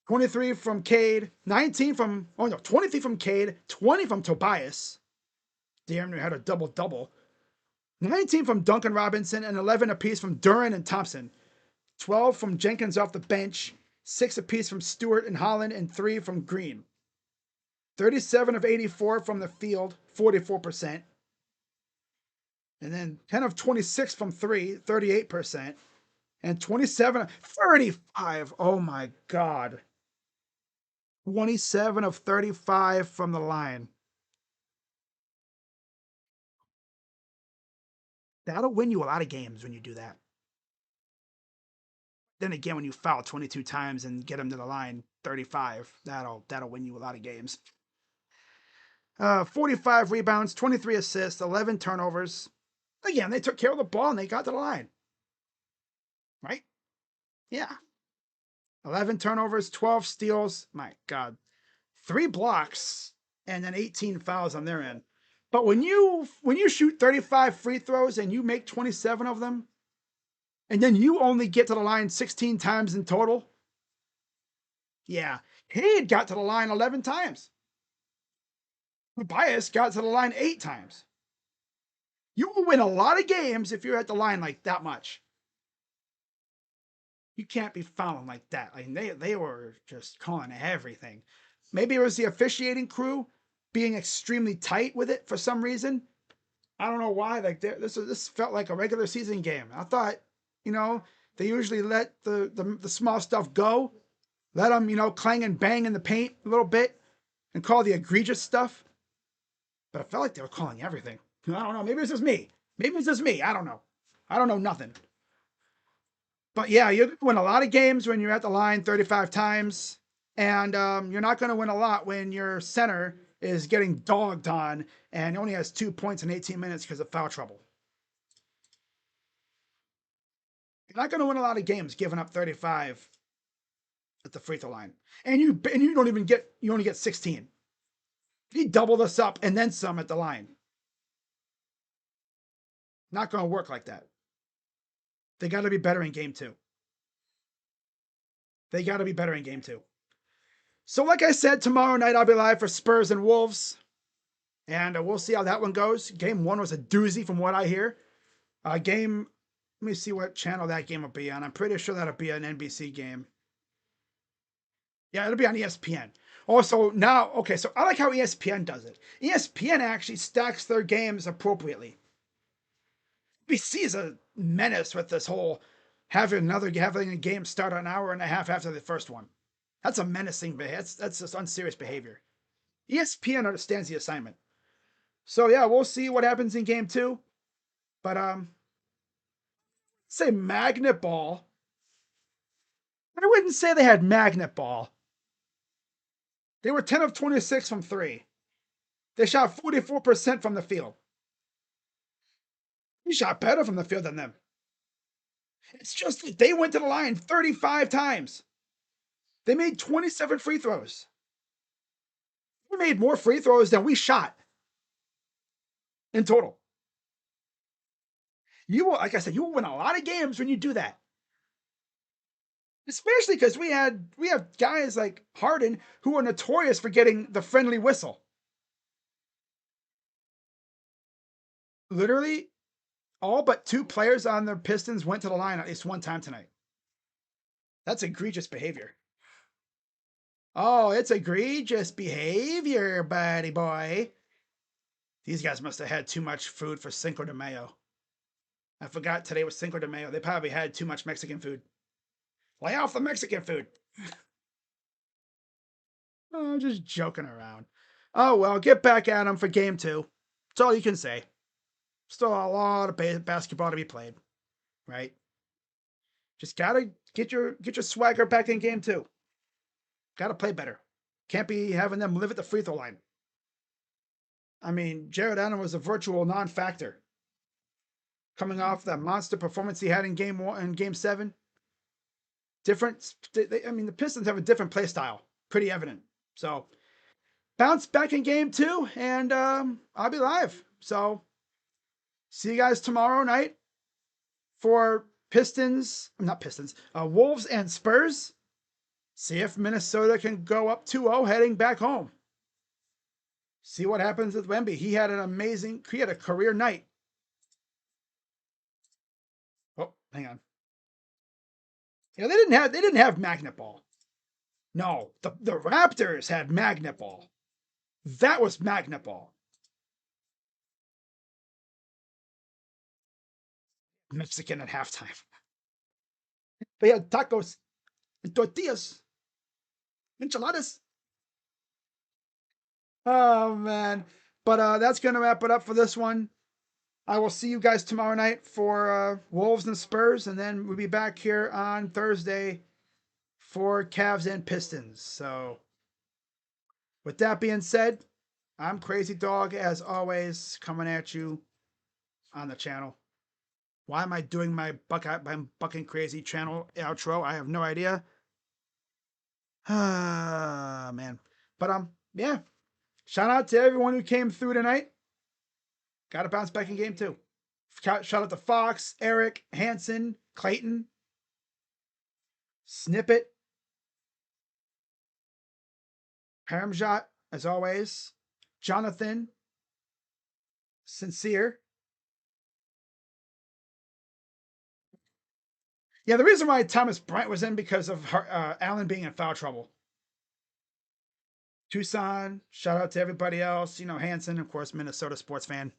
23 from Cade, 23 from Cade, 20 from Tobias. Damn near had a double-double. 19 from Duncan Robinson, and 11 apiece from Duran and Thompson. 12 from Jenkins off the bench, 6 apiece from Stewart and Holland, and 3 from Green. 37 of 84 from the field, 44%. And then 10 of 26 from 3, 38%. And 27 of 35. Oh my God. 27 of 35 from the line. That'll win you a lot of games when you do that. Then again, when you foul 22 times and get them to the line 35, that'll win you a lot of games. 45 rebounds, 23 assists, 11 turnovers. Again, they took care of the ball and they got to the line. Right? Yeah. 11 turnovers, 12 steals. My God. 3 blocks and then 18 fouls on their end. But when you shoot 35 free throws and you make 27 of them, and then you only get to the line 16 times in total, yeah, Cade got to the line 11 times. Tobias got to the line 8 times. You will win a lot of games if you're at the line like that much. You can't be fouling like that. I mean, they were just calling everything. Maybe it was the officiating crew being extremely tight with it for some reason. I don't know why. Like this felt like a regular season game. I thought, they usually let the small stuff go, let them, clang and bang in the paint a little bit, and call the egregious stuff. But I felt like they were calling everything. I don't know. Maybe it's just me. I don't know. I don't know nothing. But yeah, you're going to win a lot of games when you're at the line 35 times. And you're not going to win a lot when your center is getting dogged on and only has 2 points in 18 minutes because of foul trouble. You're not going to win a lot of games giving up 35 at the free throw line, and you don't even get you only get 16. You double this up and then some at the line. Not going to work like that. They got to be better in game 2. They got to be better in game 2. So, like I said, tomorrow night I'll be live for Spurs and Wolves, and we'll see how that one goes. Game 1 was a doozy from what I hear. Let me see what channel that game will be on. I'm pretty sure that'll be an NBC game. Yeah, it'll be on ESPN. Also, now, okay, so I like how ESPN does it. ESPN actually stacks their games appropriately. NBC is a menace with this whole having a game start an hour and a half after the first one. That's a menacing behavior. That's just unserious behavior. ESPN understands the assignment. So yeah, we'll see what happens in game 2. But say magnet ball. I wouldn't say they had magnet ball. They were 10 of 26 from 3. They shot 44% from the field. We shot better from the field than them. It's just that they went to the line 35 times. They made 27 free throws. We made more free throws than we shot in total. You will, like I said, you will win a lot of games when you do that. Especially because we have guys like Harden who are notorious for getting the friendly whistle. Literally, all but 2 players on the Pistons went to the line at least one time tonight. That's egregious behavior. Oh, it's egregious behavior, buddy boy. These guys must have had too much food for Cinco de Mayo. I forgot today was Cinco de Mayo. They probably had too much Mexican food. Lay off the Mexican food. Oh, I'm just joking around. Oh, well, get back at them for game 2. That's all you can say. Still a lot of basketball to be played, right? Just gotta get your swagger back in game 2. Gotta play better. Can't be having them live at the free throw line. I mean, Jared Allen was a virtual non-factor. Coming off that monster performance he had in game 1 and game 7. Different. I mean, the Pistons have a different play style. Pretty evident. So, bounce back in game 2, and I'll be live. So, see you guys tomorrow night for Wolves and Spurs. See if Minnesota can go up 2-0 heading back home. See what happens with Wemby. He had a career night. Oh, hang on. Yeah, they didn't have magnet ball. No, the Raptors had magnet ball. That was magnet ball. Mexican at halftime. They had tacos and tortillas, enchiladas. Oh man. But that's gonna wrap it up for this one. I will see you guys tomorrow night for Wolves and Spurs, and then we'll be back here on Thursday for Cavs and Pistons. So, with that being said, I'm Crazy Dog, as always, coming at you on the channel. Why am I doing my Bucking Crazy channel outro? I have no idea. Ah, man. But, yeah. Shout out to everyone who came through tonight. Got to bounce back in game 2. Shout out to Fox, Eric, Hanson, Clayton, Snippet, Paramjot, as always, Jonathan, Sincere. Yeah, the reason why Thomas Bryant was in because of Allen being in foul trouble. Tucson, shout out to everybody else. Hanson, of course, Minnesota sports fan.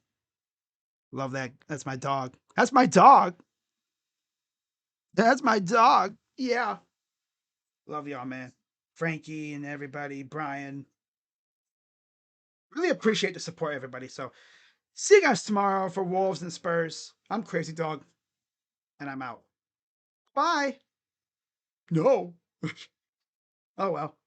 Love that. That's my dog. That's my dog. That's my dog. Yeah. Love y'all, man. Frankie and everybody, Brian. Really appreciate the support, everybody. So, see you guys tomorrow for Wolves and Spurs. I'm Crazy Dog, and I'm out. Bye. No. Oh, well.